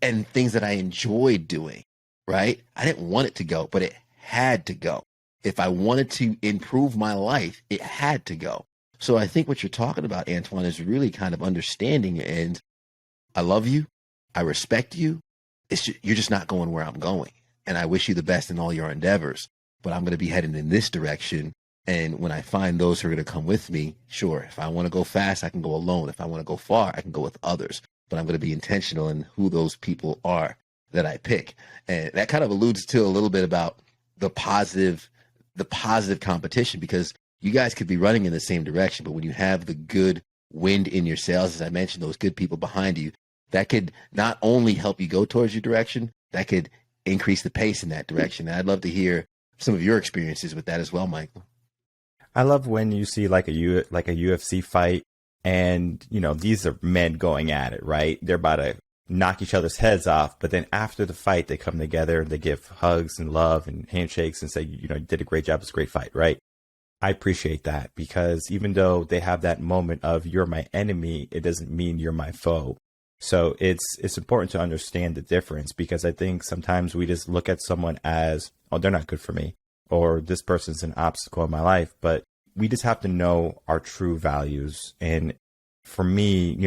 and things that I enjoyed doing, right? I didn't want it to go, but it had to go. If I wanted to improve my life, it had to go. So I think what you're talking about, Antoine, is really kind of understanding. And I love you. I respect you. You're just not going where I'm going. And I wish you the best in all your endeavors. But I'm going to be heading in this direction. And when I find those who are going to come with me, sure, if I want to go fast, I can go alone. If I want to go far, I can go with others. But I'm going to be intentional in who those people are that I pick. And that kind of alludes to a little bit about the positive competition, because you guys could be running in the same direction, but when you have the good wind in your sails, as I mentioned, those good people behind you, that could not only help you go towards your direction, that could increase the pace in that direction. And I'd love to hear some of your experiences with that as well, Michael. I love when you see like a UFC fight, and these are men going at it, right? They're about to knock each other's heads off, but then after the fight, they come together and they give hugs and love and handshakes and say, you did a great job. It's a great fight, right? I appreciate that, because even though they have that moment of you're my enemy, it doesn't mean you're my foe. So it's important to understand the difference, because I think sometimes we just look at someone as, oh, they're not good for me, or this person's an obstacle in my life. But we just have to know our true values. And for me,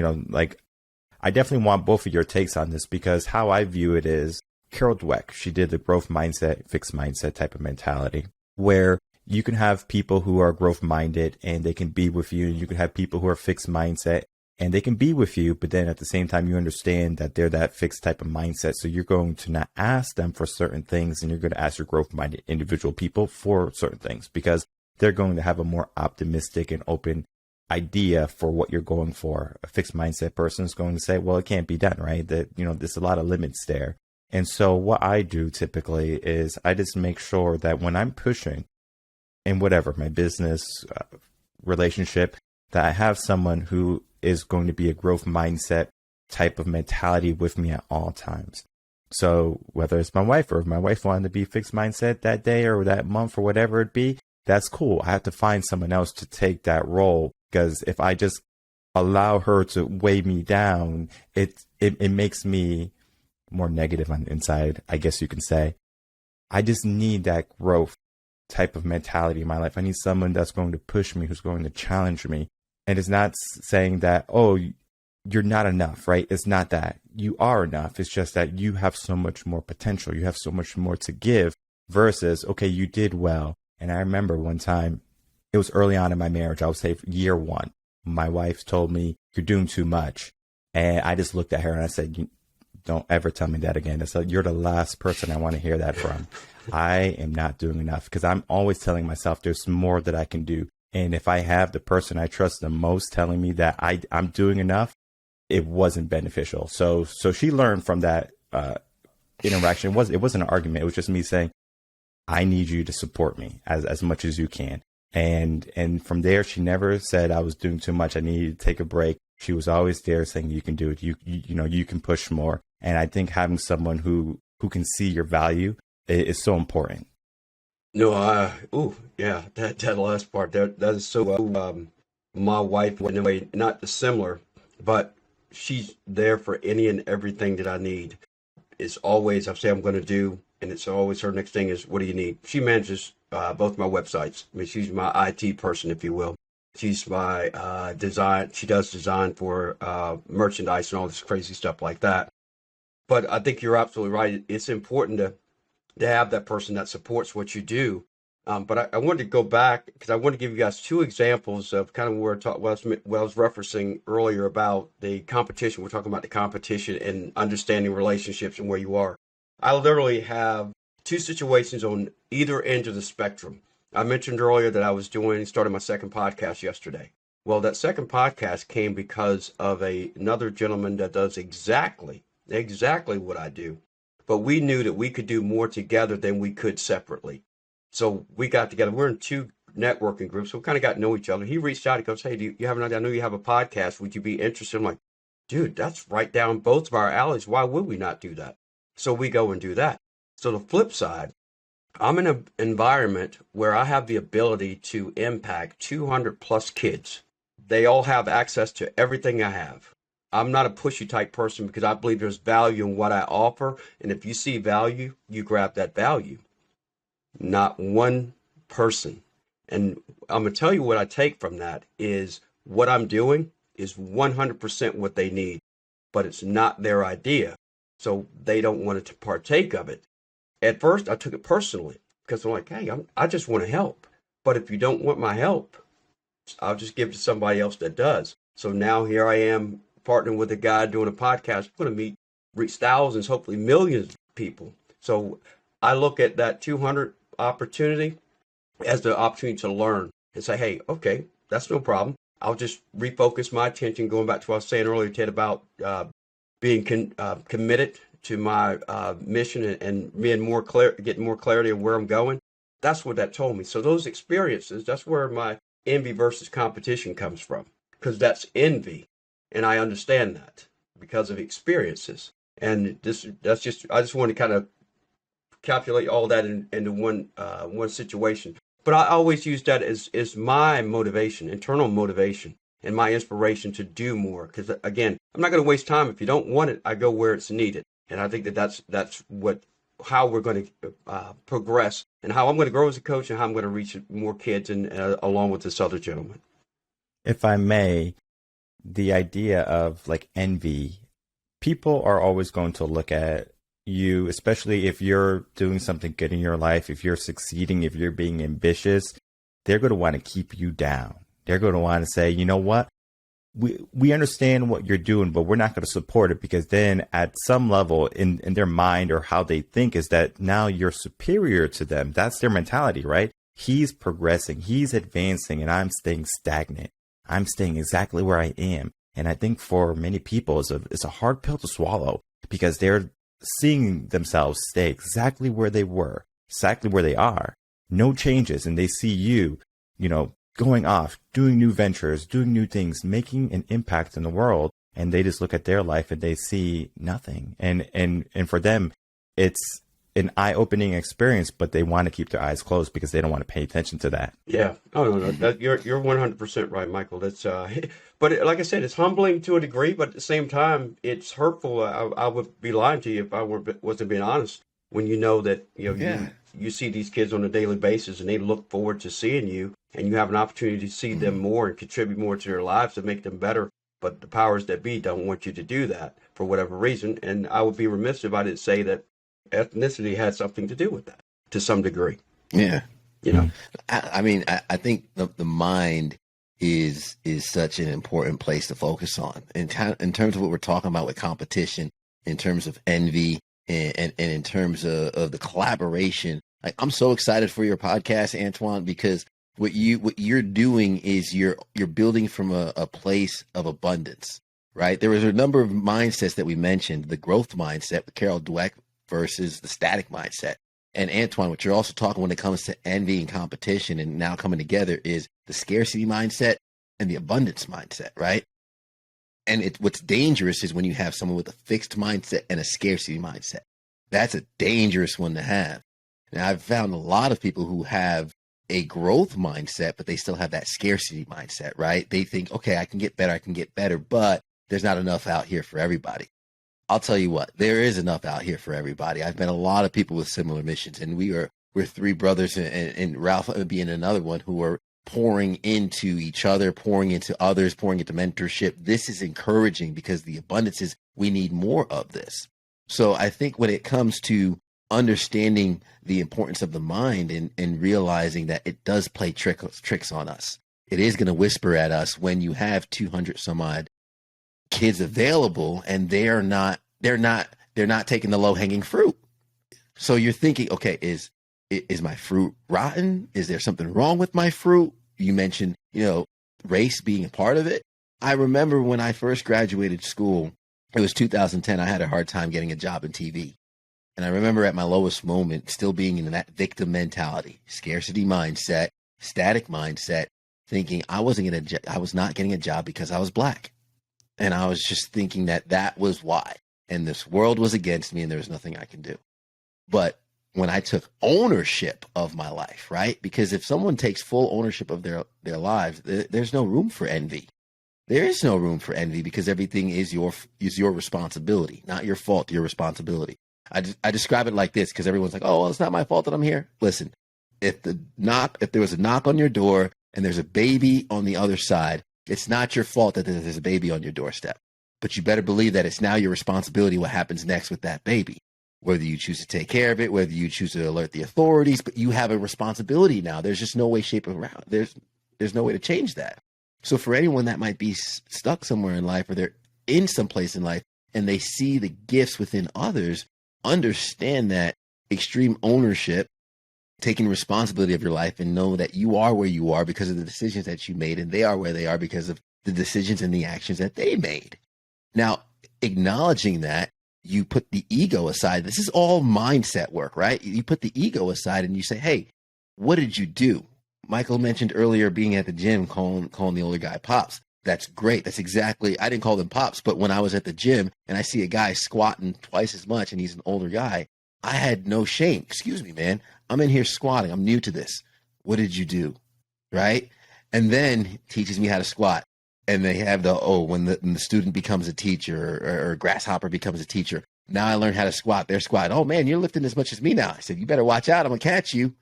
I definitely want both of your takes on this, because how I view it is Carol Dweck, she did the growth mindset, fixed mindset type of mentality, where you can have people who are growth minded and they can be with you. And you can have people who are fixed mindset and they can be with you. But then at the same time, you understand that they're that fixed type of mindset. So you're going to not ask them for certain things, and you're going to ask your growth minded individual people for certain things, because they're going to have a more optimistic and open idea for what you're going for. A fixed mindset person is going to say, well, it can't be done, right? That, there's a lot of limits there. And so what I do typically is I just make sure that when I'm pushing in whatever, my business, relationship, that I have someone who is going to be a growth mindset type of mentality with me at all times. So whether it's my wife, or if my wife wanted to be fixed mindset that day or that month or whatever it be, that's cool. I have to find someone else to take that role, because if I just allow her to weigh me down, it makes me more negative on the inside, I guess you can say. I just need that growth type of mentality in my life. I need someone that's going to push me, who's going to challenge me. And it's not saying that, oh, you're not enough, right? It's not that. You are enough. It's just that you have so much more potential. You have so much more to give, versus, okay, you did well. And I remember one time, it was early on in my marriage, I would say year one, my wife told me, you're doing too much. And I just looked at her and I said, don't ever tell me that again. I said, you're the last person I want to hear that from. I am not doing enough, because I'm always telling myself there's more that I can do. And if I have the person I trust the most telling me that I'm doing enough, it wasn't beneficial. So she learned from that interaction. It wasn't an argument. It was just me saying, I need you to support me as much as you can. And from there, she never said I was doing too much. I needed to take a break. She was always there saying, you can do it. You can push more. And I think having someone who can see your value is so important. No, that last part, that is so, my wife, in a way, not dissimilar, but she's there for any and everything that I need. It's always, I say I'm going to do, and it's always her next thing is, what do you need? She manages both my websites. I mean, she's my IT person, if you will. She's my design. She does design for merchandise and all this crazy stuff like that. But I think you're absolutely right. It's important to have that person that supports what you do. But I wanted to go back because I want to give you guys two examples of kind of what I was referencing earlier about the competition. We're talking about the competition and understanding relationships and where you are. I literally have two situations on either end of the spectrum. I mentioned earlier that I was started my second podcast yesterday. Well, that second podcast came because of another gentleman that does exactly what I do. But we knew that we could do more together than we could separately. So we got together. We're in two networking groups. So we kind of got to know each other. He reached out. He goes, hey, do you have an idea? I know you have a podcast. Would you be interested? I'm like, dude, that's right down both of our alleys. Why would we not do that? So we go and do that. So the flip side, I'm in an environment where I have the ability to impact 200 plus kids. They all have access to everything I have. I'm not a pushy type person because I believe there's value in what I offer. And if you see value, you grab that value. Not one person. And I'm going to tell you what I take from that is what I'm doing is 100% what they need, but it's not their idea. So they don't want to partake of it. At first, I took it personally because I'm like, hey, I just want to help. But if you don't want my help, I'll just give it to somebody else that does. So now here I am partnering with a guy doing a podcast. I'm going to reach thousands, hopefully millions of people. So I look at that 200 opportunity as the opportunity to learn and say, hey, okay, that's no problem. I'll just refocus my attention, going back to what I was saying earlier, Ted, about being committed to my mission and being getting more clarity of where I'm going. That's what that told me. So those experiences, that's where my envy versus competition comes from, because that's envy. And I understand that because of experiences. And I just want to kind of calculate all that into one situation. But I always use that as my motivation, internal motivation, and my inspiration to do more. Because again, I'm not going to waste time. If you don't want it, I go where it's needed. And I think that's how we're going to progress, and how I'm going to grow as a coach, and how I'm going to reach more kids, and along with this other gentleman. If I may, the idea of like envy, people are always going to look at you, especially if you're doing something good in your life, if you're succeeding, if you're being ambitious, they're going to want to keep you down. They're going to want to say, you know what? We understand what you're doing, but we're not going to support it, because then at some level in their mind, or how they think, is that now you're superior to them. That's their mentality, right? He's progressing, he's advancing, and I'm staying stagnant. I'm staying exactly where I am. And I think for many people, it's a hard pill to swallow, because they're seeing themselves stay exactly where they were, exactly where they are, no changes. And they see you, going off, doing new ventures, doing new things, making an impact in the world. And they just look at their life and they see nothing. And for them, it's an eye-opening experience, but they want to keep their eyes closed because they don't want to pay attention to that. Yeah. Oh, no. You're 100% right, Michael. That's, but like I said, it's humbling to a degree, but at the same time, it's hurtful. I would be lying to you if I wasn't being honest. When you know that, you see these kids on a daily basis and they look forward to seeing you, and you have an opportunity to see them more and contribute more to their lives to make them better. But the powers that be don't want you to do that for whatever reason. And I would be remiss if I didn't say that ethnicity had something to do with that to some degree. Yeah. I think the mind is such an important place to focus on in terms of what we're talking about with competition, in terms of envy, and in terms of the collaboration. Like, I'm so excited for your podcast, Antoine, because what you're doing is you're building from a place of abundance, right? There was a number of mindsets that we mentioned: the growth mindset with Carol Dweck versus the static mindset. And Antoine, what you're also talking when it comes to envy and competition and now coming together is the scarcity mindset and the abundance mindset, right? And what's dangerous is when you have someone with a fixed mindset and a scarcity mindset. That's a dangerous one to have. And I've found a lot of people who have a growth mindset, but they still have that scarcity mindset, right? They think, okay, I can get better, but there's not enough out here for everybody. I'll tell you what, there is enough out here for everybody. I've met a lot of people with similar missions, and we're we're three brothers, and Ralph being another one, who are pouring into each other, pouring into others, pouring into mentorship. This is encouraging because the abundance is, we need more of this. So I think when it comes to understanding the importance of the mind and realizing that it does play tricks on us, it is going to whisper at us when you have 200 some odd kids available and they're not taking the low hanging fruit. So you're thinking, okay, is my fruit rotten? Is there something wrong with my fruit? You mentioned, race being a part of it. I remember when I first graduated school, it was 2010. I had a hard time getting a job in TV. And I remember at my lowest moment, still being in that victim mentality, scarcity mindset, static mindset, thinking I was not getting a job because I was Black. And I was just thinking that was why. And this world was against me and there was nothing I can do. But when I took ownership of my life, right? Because if someone takes full ownership of their lives, there's no room for envy. There is no room for envy because everything is your responsibility, not your fault, your responsibility. I describe it like this because everyone's like, oh, well, it's not my fault that I'm here. Listen, if there was a knock on your door and there's a baby on the other side, it's not your fault that there's a baby on your doorstep. But you better believe that it's now your responsibility what happens next with that baby. Whether you choose to take care of it, whether you choose to alert the authorities, but you have a responsibility now. There's just no way, shape, or around. There's no way to change that. So for anyone that might be stuck somewhere in life or they're in some place in life and they see the gifts within others, understand that extreme ownership, taking responsibility of your life and know that you are where you are because of the decisions that you made and they are where they are because of the decisions and the actions that they made. Now, acknowledging that, you put the ego aside. This is all mindset work, right? You put the ego aside and you say, hey, what did you do? Michael mentioned earlier being at the gym, calling the older guy Pops. That's great. That's exactly, I didn't call them Pops, but when I was at the gym and I see a guy squatting twice as much and he's an older guy, I had no shame. Excuse me, man. I'm in here squatting. I'm new to this. What did you do? Right? And then teaches me how to squat. And they have when the student becomes a teacher or grasshopper becomes a teacher. Now I learned how to squat. They're squatting. Oh man, you're lifting as much as me now. I said, you better watch out. I'm gonna catch you.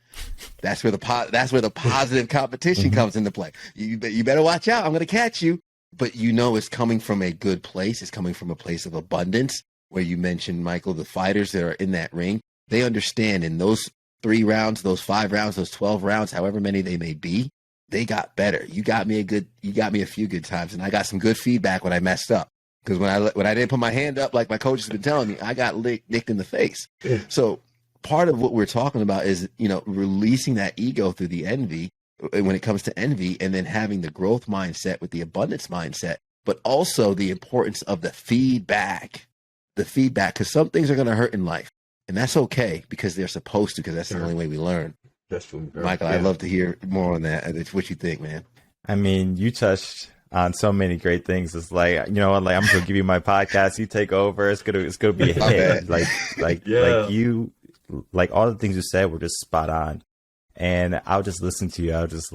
That's where the positive competition comes into play. You better watch out. I'm gonna catch you. But it's coming from a good place. It's coming from a place of abundance. Where you mentioned, Michael, the fighters that are in that ring, they understand in those 3 rounds, those 5 rounds, those 12 rounds, however many they may be, they got better. You got me a few good times, and I got some good feedback when I messed up. Because when I didn't put my hand up, like my coach has been telling me, I got nicked in the face. Yeah. So part of what we're talking about is, releasing that ego through the envy when it comes to envy, and then having the growth mindset with the abundance mindset, but also the importance of the feedback, because some things are going to hurt in life, and that's okay because they're supposed to, because that's the only way we learn. That's Michael, yeah. I'd love to hear more on that. It's what you think, man. I mean, you touched on so many great things. It's like, I'm going to give you my podcast. You take over. It's going to be a hit. Like all the things you said were just spot on. And I'll just listen to you. I'll just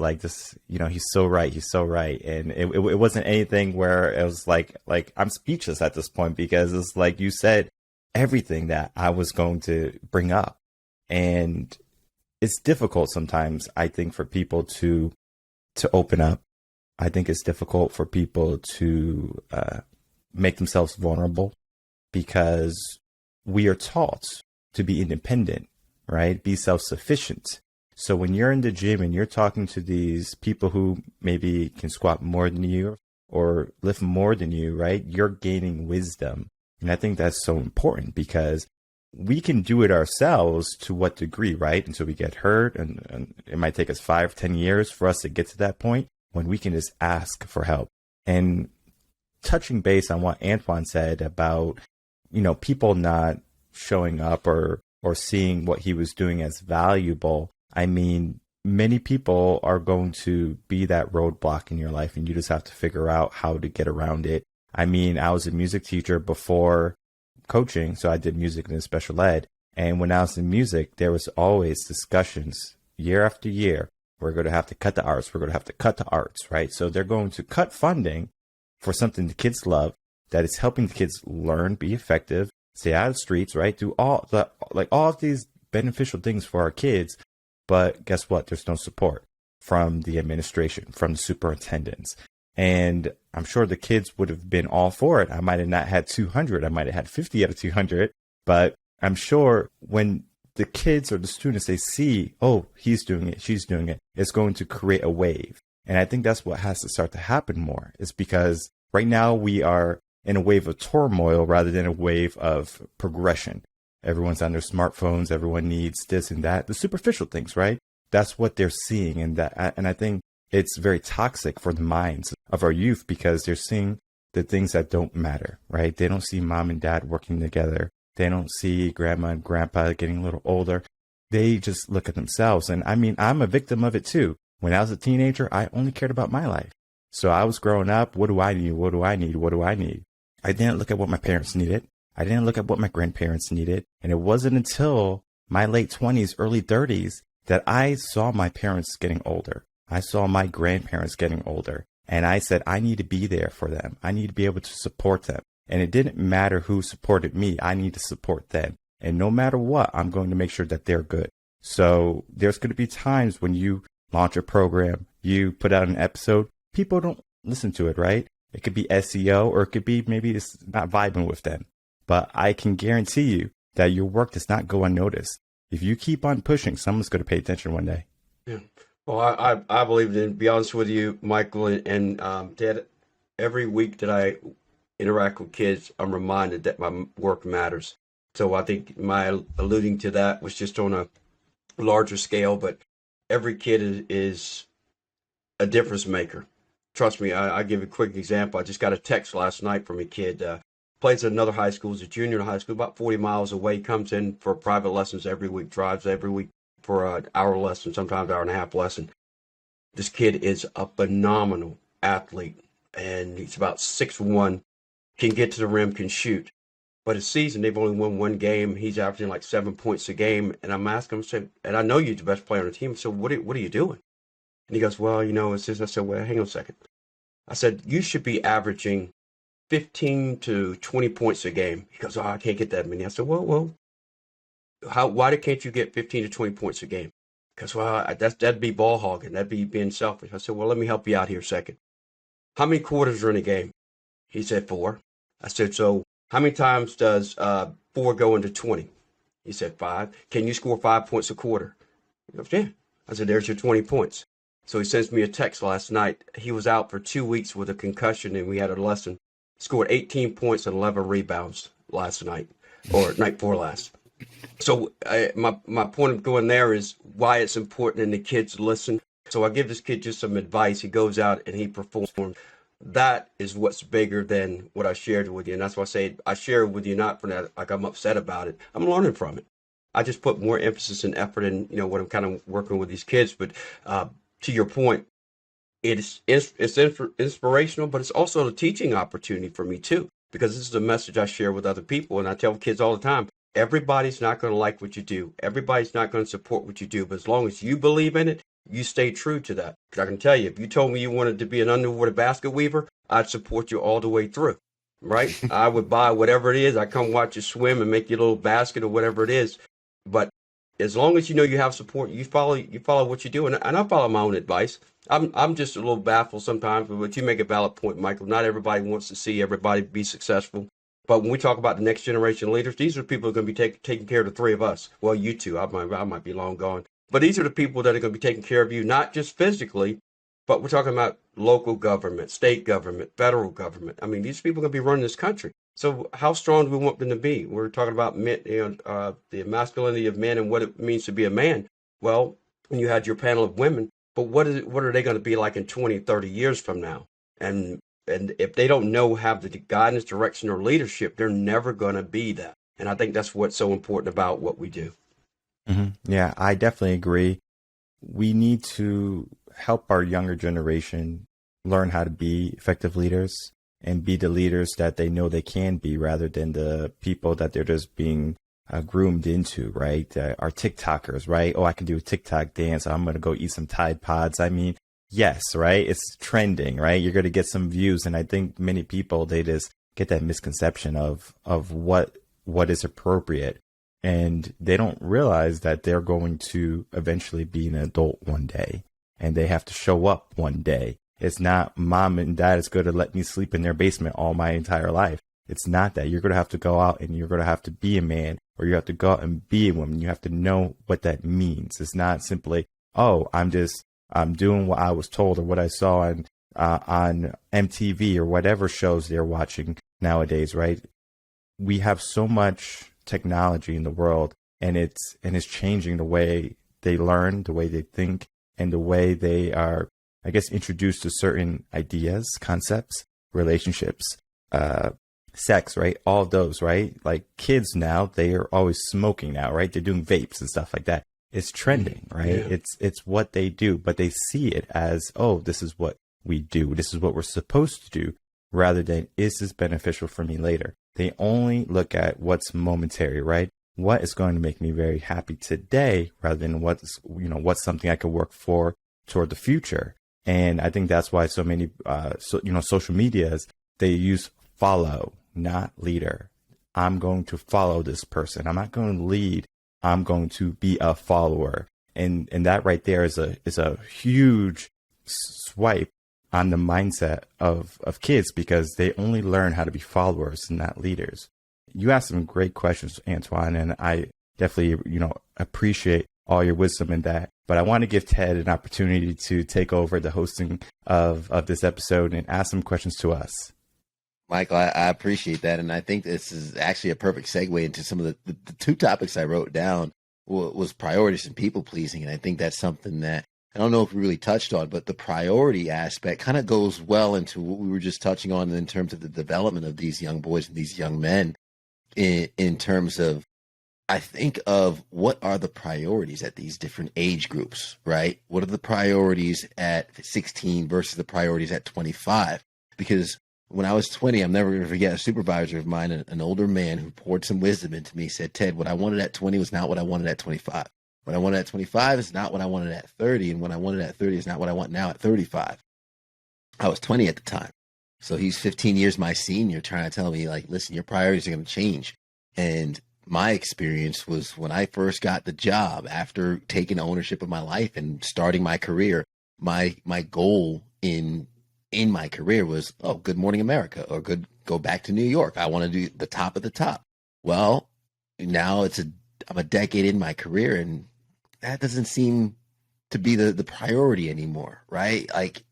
he's so right. He's so right. And it wasn't anything where it was like I'm speechless at this point, because it's like you said everything that I was going to bring up. And it's difficult sometimes, I think, for people to open up. I think it's difficult for people to make themselves vulnerable, because we are taught to be independent, right? Be self-sufficient. So when you're in the gym and you're talking to these people who maybe can squat more than you or lift more than you, right? You're gaining wisdom. And I think that's so important, because we can do it ourselves to what degree, right? Until we get hurt. And it might take us 5-10 years for us to get to that point when we can just ask for help. And touching base on what Antoine said about, people not showing up or seeing what he was doing as valuable. I mean, many people are going to be that roadblock in your life, and you just have to figure out how to get around it. I mean, I was a music teacher before coaching, so I did music and special ed. And when I was in music, there was always discussions year after year. We're going to have to cut the arts. We're going to have to cut the arts, right? So they're going to cut funding for something the kids love, that is helping the kids learn, be effective, stay out of the streets, right? Do all of these beneficial things for our kids. But guess what? There's no support from the administration, from the superintendents. And I'm sure the kids would have been all for it. I might have not had 200. I might have had 50 out of 200. But I'm sure when the kids or the students, they see, oh, he's doing it, she's doing it, it's going to create a wave. And I think that's what has to start to happen more, is because right now we are in a wave of turmoil rather than a wave of progression. Everyone's on their smartphones. Everyone needs this and that, the superficial things, right? That's what they're seeing. And I think it's very toxic for the minds of our youth, because they're seeing the things that don't matter, right? They don't see mom and dad working together. They don't see grandma and grandpa getting a little older. They just look at themselves. And I mean, I'm a victim of it too. When I was a teenager, I only cared about my life. So I was growing up. What do I need? What do I need? What do I need? I didn't look at what my parents needed. I didn't look at what my grandparents needed. And it wasn't until my late 20s, early 30s that I saw my parents getting older. I saw my grandparents getting older. And I said, I need to be there for them. I need to be able to support them. And it didn't matter who supported me. I need to support them. And no matter what, I'm going to make sure that they're good. So there's going to be times when you launch a program, you put out an episode, people don't listen to it, right? It could be SEO, or it could be maybe it's not vibing with them. But I can guarantee you that your work does not go unnoticed. If you keep on pushing, someone's going to pay attention one day. Yeah. Well, I believe, to be honest with you, Michael and Ted, every week that I interact with kids, I'm reminded that my work matters. So I think my alluding to that was just on a larger scale, but every kid is a difference maker. Trust me, I give a quick example. I just got a text last night from a kid, plays at another high school, is a junior in high school, about 40 miles away, comes in for private lessons every week, drives every week for an hour lesson, sometimes hour and a half lesson. This kid is a phenomenal athlete, and he's about 6'1", can get to the rim, can shoot. But his season, they've only won one game. He's averaging like 7 points a game. And I'm asking him, and I know you're the best player on the team, so what are you doing? And he goes, well, it's this. I said, well, hang on a second. I said, you should be averaging 15 to 20 points a game. He goes, oh, I can't get that many. I said, well, why can't you get 15 to 20 points a game? Because, well, that'd be ball hogging. That'd be being selfish. I said, well, let me help you out here a second. How many quarters are in a game? He said 4. I said, so how many times does 4 go into 20? He said 5. Can you score 5 points a quarter? He goes, yeah. I said, there's your 20 points. So he sends me a text last night. He was out for 2 weeks with a concussion, and we had a lesson. Scored 18 points and 11 rebounds last night, or night before last. So my point of going there is why it's important, and the kids listen. So I give this kid just some advice. He goes out and he performs. That is what's bigger than what I shared with you. And that's why I say I share it with you, not for that, like I'm upset about it. I'm learning from it. I just put more emphasis and effort in, what I'm kind of working with these kids. But to your point, it's inspirational, but it's also a teaching opportunity for me too, because this is a message I share with other people. And I tell kids all the time, everybody's not going to like what you do. Everybody's not going to support what you do. But as long as you believe in it, you stay true to that. Because I can tell you, if you told me you wanted to be an underwater basket weaver, I'd support you all the way through, right? I would buy whatever it is. I come watch you swim and make you a little basket or whatever it is. But as long as you have support, you follow what you do. And I follow my own advice. I'm just a little baffled sometimes, but you make a valid point, Michael. Not everybody wants to see everybody be successful. But when we talk about the next generation leaders, these are people who are going to be taking care of the three of us. Well, you two, I might be long gone. But these are the people that are going to be taking care of you, not just physically, but we're talking about local government, state government, federal government. I mean, these people are going to be running this country. So how strong do we want them to be? We're talking about men, the masculinity of men and what it means to be a man. Well, when you had your panel of women, but what are they going to be like in 20, 30 years from now? And if they don't have the guidance, direction, or leadership, they're never going to be that. And I think that's what's so important about what we do. Mm-hmm. Yeah, I definitely agree. We need to help our younger generation learn how to be effective leaders and be the leaders that they know they can be, rather than the people that they're just being groomed into, right? Our TikTokers, right? Oh, I can do a TikTok dance. I'm going to go eat some Tide Pods. I mean, yes, right? It's trending, right? You're going to get some views. And I think many people, they just get that misconception of what is appropriate. and they don't realize that they're going to eventually be an adult one day, and they have to show up one day. It's not mom and dad is going to let me sleep in their basement all my entire life. It's not that. You're going to have to go out and you're going to have to be a man, or you have to go out and be a woman. You have to know what that means. It's not simply, oh, I'm doing what I was told or what I saw on MTV or whatever shows they're watching nowadays, right? We have so much technology in the world, and it's changing the way they learn, the way they think, and the way they are, I guess, introduced to certain ideas, concepts, relationships, sex, right? All of those, right? Like kids now, they are always smoking now, right? They're doing vapes and stuff like that. It's trending, right? Yeah. It's what they do, but they see it as, oh, this is what we do. This is what we're supposed to do, rather than, is this beneficial for me later? They only look at what's momentary, right? What is going to make me very happy today, rather than what's something I could work for toward the future. And I think that's why so many, social medias, they use follow, not leader. I'm going to follow this person. I'm not going to lead. I'm going to be a follower. And that right there is a huge swipe on the mindset of kids, because they only learn how to be followers and not leaders. You asked some great questions, Antoine, and I definitely, appreciate all your wisdom in that. But I want to give Ted an opportunity to take over the hosting of this episode and ask some questions to us. Michael, I appreciate that. And I think this is actually a perfect segue into some of the two topics I wrote down was priorities and people pleasing. And I think that's something that I don't know if we really touched on, but the priority aspect kind of goes well into what we were just touching on in terms of the development of these young boys and these young men in terms of, I think of what are the priorities at these different age groups, right? What are the priorities at 16 versus the priorities at 25? Because when I was 20, I'm never going to forget a supervisor of mine, an older man who poured some wisdom into me, said, Ted, what I wanted at 20 was not what I wanted at 25. What I wanted at 25 is not what I wanted at 30. And what I wanted at 30 is not what I want now at 35. I was 20 at the time. So he's 15 years my senior, trying to tell me, like, listen, your priorities are going to change. And my experience was when I first got the job, after taking ownership of my life and starting my career, my goal in my career was, oh, Good Morning America, or go back to New York. I want to do the top of the top. Well, now I'm a decade in my career, and that doesn't seem to be the priority anymore, right? Like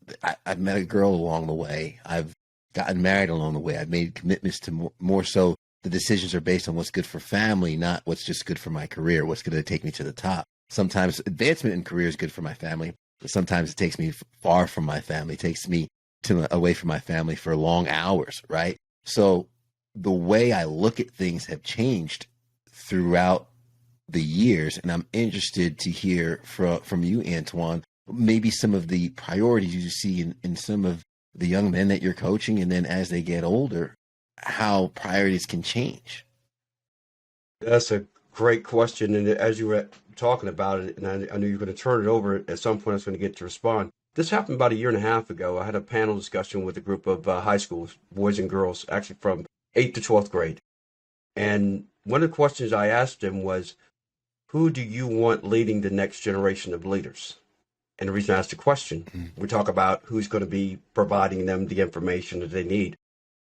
I've met a girl along the way. I've gotten married along the way. I've made commitments to more so the decisions are based on what's good for family, not what's just good for my career, what's going to take me to the top. Sometimes advancement in career is good for my family, but sometimes it takes me far from my family. It takes me away from my family for long hours, right? So the way I look at things have changed throughout the years, and I'm interested to hear from you, Antoine, maybe some of the priorities you see in some of the young men that you're coaching, and then as they get older, how priorities can change. That's a great question. And as you were talking about it, and I knew you were going to turn it over at some point, I was going to get to respond. This happened about a year and a half ago. I had a panel discussion with a group of high school boys and girls, actually from 8th to 12th grade. And one of the questions I asked them was, who do you want leading the next generation of leaders? And the reason I asked the question, we talk about who's going to be providing them the information that they need.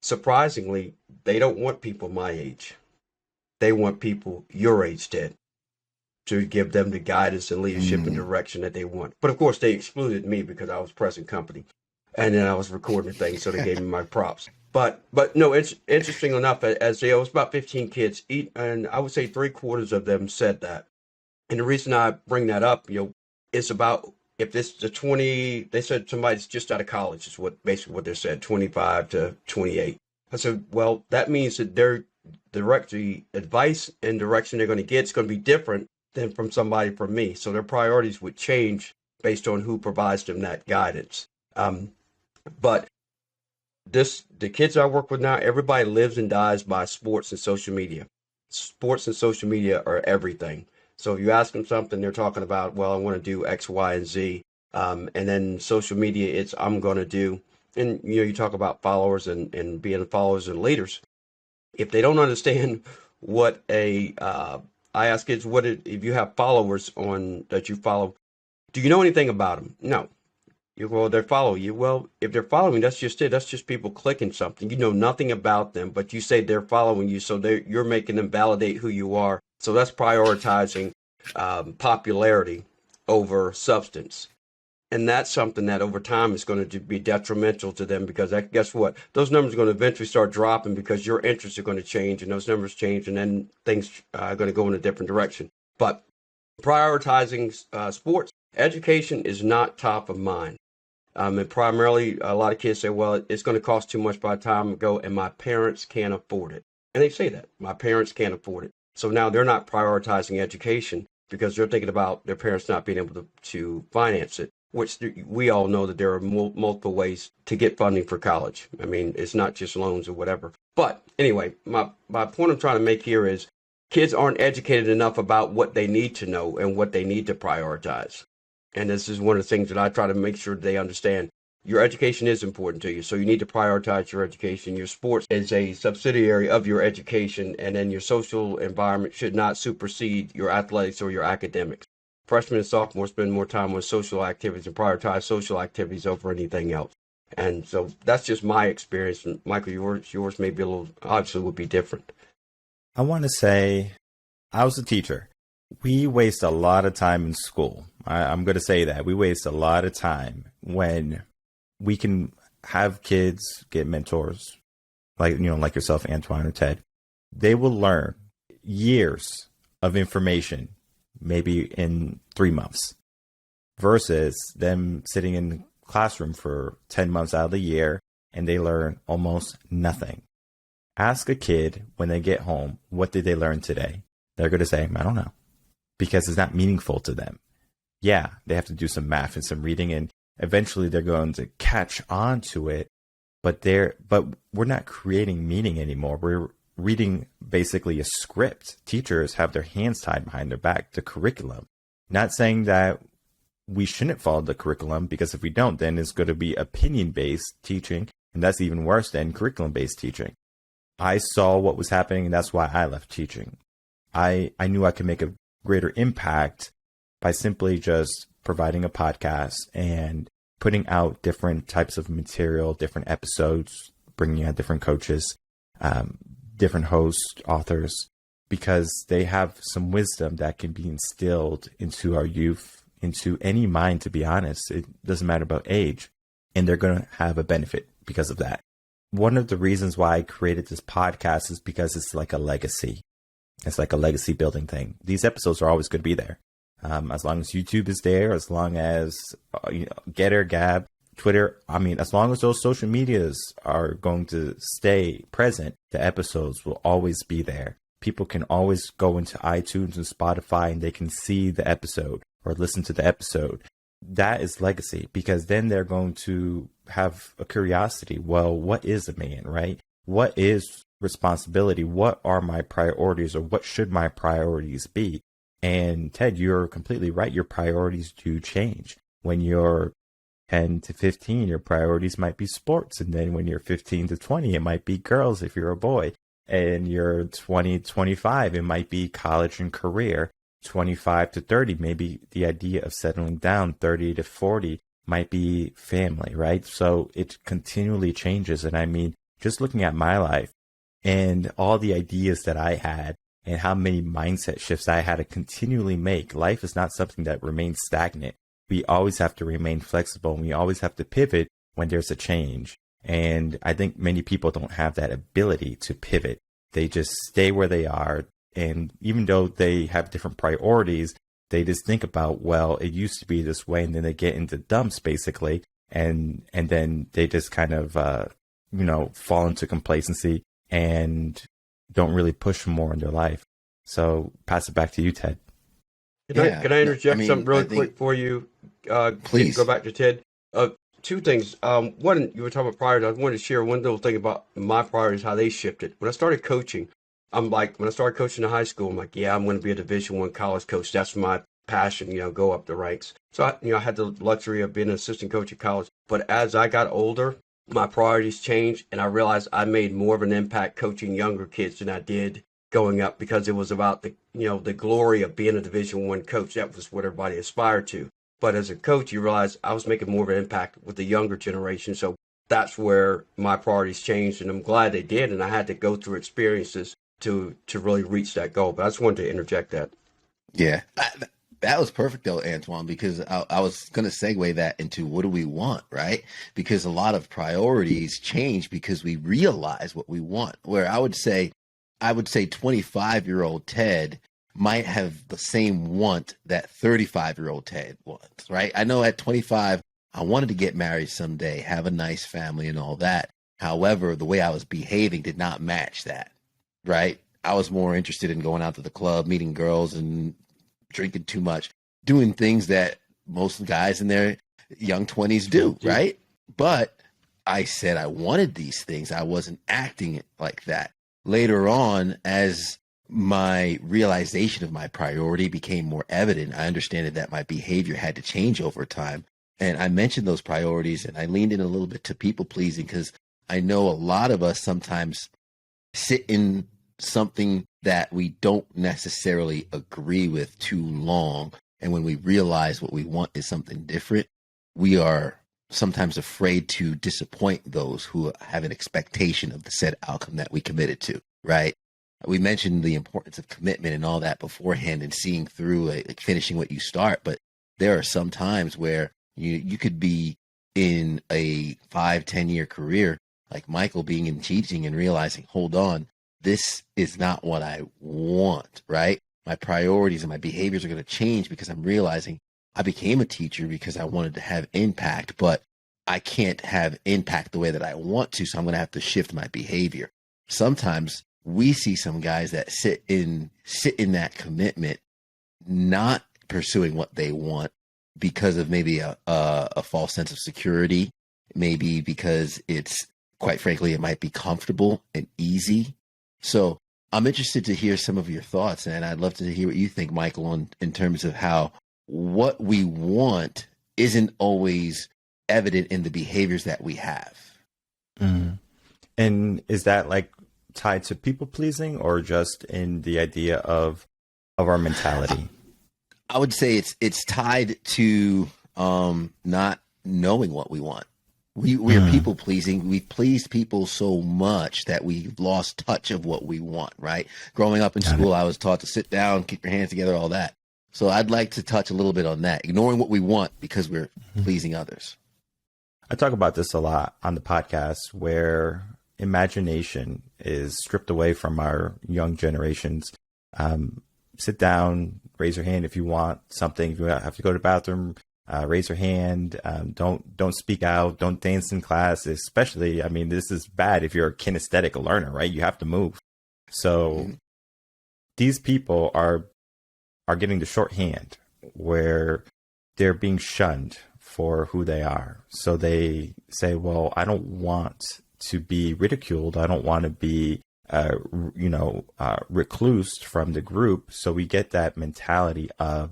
Surprisingly, they don't want people my age. They want people your age, Ted, to give them the guidance and leadership and direction that they want. But of course, they excluded me because I was present company, and then I was recording things, so they gave me my props. But no, it's interesting enough. As it was about 15 kids, and I would say 3/4 of them said that. And the reason I bring that up, it's about if this the 20. They said somebody's just out of college is basically what they said, 25 to 28. I said, well, that means that their the advice and direction they're going to get is going to be different than from somebody from me. So their priorities would change based on who provides them that guidance. But the kids I work with now, everybody lives and dies by sports and social media. Sports and social media are everything. So if you ask them something, they're talking about, well, I want to do X, Y, and Z. And then social media, it's I'm going to do. And, you talk about followers and being followers and leaders. If they don't understand what a I ask kids, if you have followers on that you follow, do you know anything about them? No. Well, they follow you. Well, if they're following, that's just it. That's just people clicking something. You know nothing about them, but you say they're following you, so you're making them validate who you are. So that's prioritizing popularity over substance. And that's something that over time is going to be detrimental to them, because guess what? Those numbers are going to eventually start dropping because your interests are going to change, and those numbers change, and then things are going to go in a different direction. But prioritizing sports, education is not top of mind. And primarily, a lot of kids say, well, it's going to cost too much by the time I go, and my parents can't afford it. And they say that. My parents can't afford it. So now they're not prioritizing education because they're thinking about their parents not being able to finance it, which we all know that there are multiple ways to get funding for college. I mean, it's not just loans or whatever. But anyway, my point I'm trying to make here is kids aren't educated enough about what they need to know and what they need to prioritize. And this is one of the things that I try to make sure they understand. Your education is important to you, so you need to prioritize your education. Your sports is a subsidiary of your education, and then your social environment should not supersede your athletics or your academics. Freshmen and sophomores spend more time on social activities and prioritize social activities over anything else. And so that's just my experience. And Michael, yours may be obviously would be different. I want to say I was a teacher. We waste a lot of time in school. I'm going to say that. We waste a lot of time when we can have kids get mentors like yourself, Antoine, or Ted. They will learn years of information maybe in 3 months versus them sitting in the classroom for 10 months out of the year and they learn almost nothing. Ask a kid when they get home, what did they learn today? They're going to say, I don't know, because it's not meaningful to them. Yeah, they have to do some math and some reading, and eventually they're going to catch on to it, but we're not creating meaning anymore. We're reading basically a script. Teachers have their hands tied behind their back, the curriculum. Not saying that we shouldn't follow the curriculum, because if we don't, then it's going to be opinion-based teaching, and that's even worse than curriculum-based teaching. I saw what was happening, and that's why I left teaching. I knew I could make a greater impact by simply just providing a podcast and putting out different types of material, different episodes, bringing out different coaches, different hosts, authors, because they have some wisdom that can be instilled into our youth, into any mind, to be honest. It doesn't matter about age, and they're going to have a benefit because of that. One of the reasons why I created this podcast is because it's like a legacy. It's like a legacy building thing. These episodes are always going to be there. As long as YouTube is there, as long as Getter, Gab, Twitter, as long as those social medias are going to stay present, the episodes will always be there. People can always go into iTunes and Spotify and they can see the episode or listen to the episode. That is legacy, because then they're going to have a curiosity. Well, what is a man, right? What is responsibility? What are my priorities, or what should my priorities be? And Ted, you're completely right. Your priorities do change. When you're 10 to 15, your priorities might be sports. And then when you're 15 to 20, it might be girls if you're a boy. And you're 20 to 25, it might be college and career. 25 to 30, maybe the idea of settling down. 30 to 40 might be family, right? So it continually changes. And just looking at my life and all the ideas that I had, and how many mindset shifts I had to continually make. Life is not something that remains stagnant. We always have to remain flexible, and we always have to pivot when there's a change. And I think many people don't have that ability to pivot. They just stay where they are. And even though they have different priorities, they just think about, well, it used to be this way. And then they get into dumps, basically. And then they just kind of, fall into complacency and don't really push more in their life. So pass it back to you, Ted. Can I interject something really quick for you? Please. Go back to Ted. Two things. One, you were talking about priorities. I wanted to share one little thing about my priorities, how they shifted. When I started coaching, when I started coaching in high school, I'm like, I'm going to be a Division I college coach. That's my passion, go up the ranks. So, I had the luxury of being an assistant coach at college. But as I got older, my priorities changed, and I realized I made more of an impact coaching younger kids than I did going up because it was about the glory of being a Division I coach. That was what everybody aspired to. But as a coach, you realize I was making more of an impact with the younger generation. So that's where my priorities changed, and I'm glad they did. And I had to go through experiences to really reach that goal. But I just wanted to interject that. Yeah, that was perfect though, Antoine, because I was going to segue that into what do we want, right? Because a lot of priorities change because we realize what we want. Where I would say 25-year-old Ted might have the same want that 35-year-old Ted wants, right? I know at 25, I wanted to get married someday, have a nice family and all that. However, the way I was behaving did not match that, right? I was more interested in going out to the club, meeting girls and drinking too much, doing things that most guys in their young 20s do, right? But I said I wanted these things. I wasn't acting like that. Later on, as my realization of my priority became more evident, I understood that my behavior had to change over time. And I mentioned those priorities, and I leaned in a little bit to people pleasing because I know a lot of us sometimes sit in something that we don't necessarily agree with too long. And when we realize what we want is something different, we are sometimes afraid to disappoint those who have an expectation of the said outcome that we committed to, right? We mentioned the importance of commitment and all that beforehand and seeing through, like finishing what you start. But there are some times where you could be in a 5-10 year career, like Michael being in teaching and realizing, hold on, this is not what I want, right? My priorities and my behaviors are going to change because I'm realizing I became a teacher because I wanted to have impact, but I can't have impact the way that I want to. So I'm going to have to shift my behavior. Sometimes we see some guys that sit in that commitment, not pursuing what they want because of maybe a false sense of security, maybe because it's, quite frankly, it might be comfortable and easy. So I'm interested to hear some of your thoughts, and I'd love to hear what you think, Michael, in terms of how what we want isn't always evident in the behaviors that we have. Mm. And is that like tied to people pleasing or just in the idea of our mentality? I would say it's tied to not knowing what we want. We are people pleasing. We've pleased people so much that we've lost touch of what we want, right? Growing up in school, I was taught to sit down, keep your hands together, all that. So I'd like to touch a little bit on that, ignoring what we want because we're pleasing others. I talk about this a lot on the podcast where imagination is stripped away from our young generations. Sit down, raise your hand if you want something. If you have to go to the bathroom, raise your hand. Don't speak out. Don't dance in class. Especially, I mean, this is bad if you're a kinesthetic learner, right? You have to move. So these people are getting the shorthand where they're being shunned for who they are. So they say, well, I don't want to be ridiculed. I don't want to be, reclused from the group. So we get that mentality of,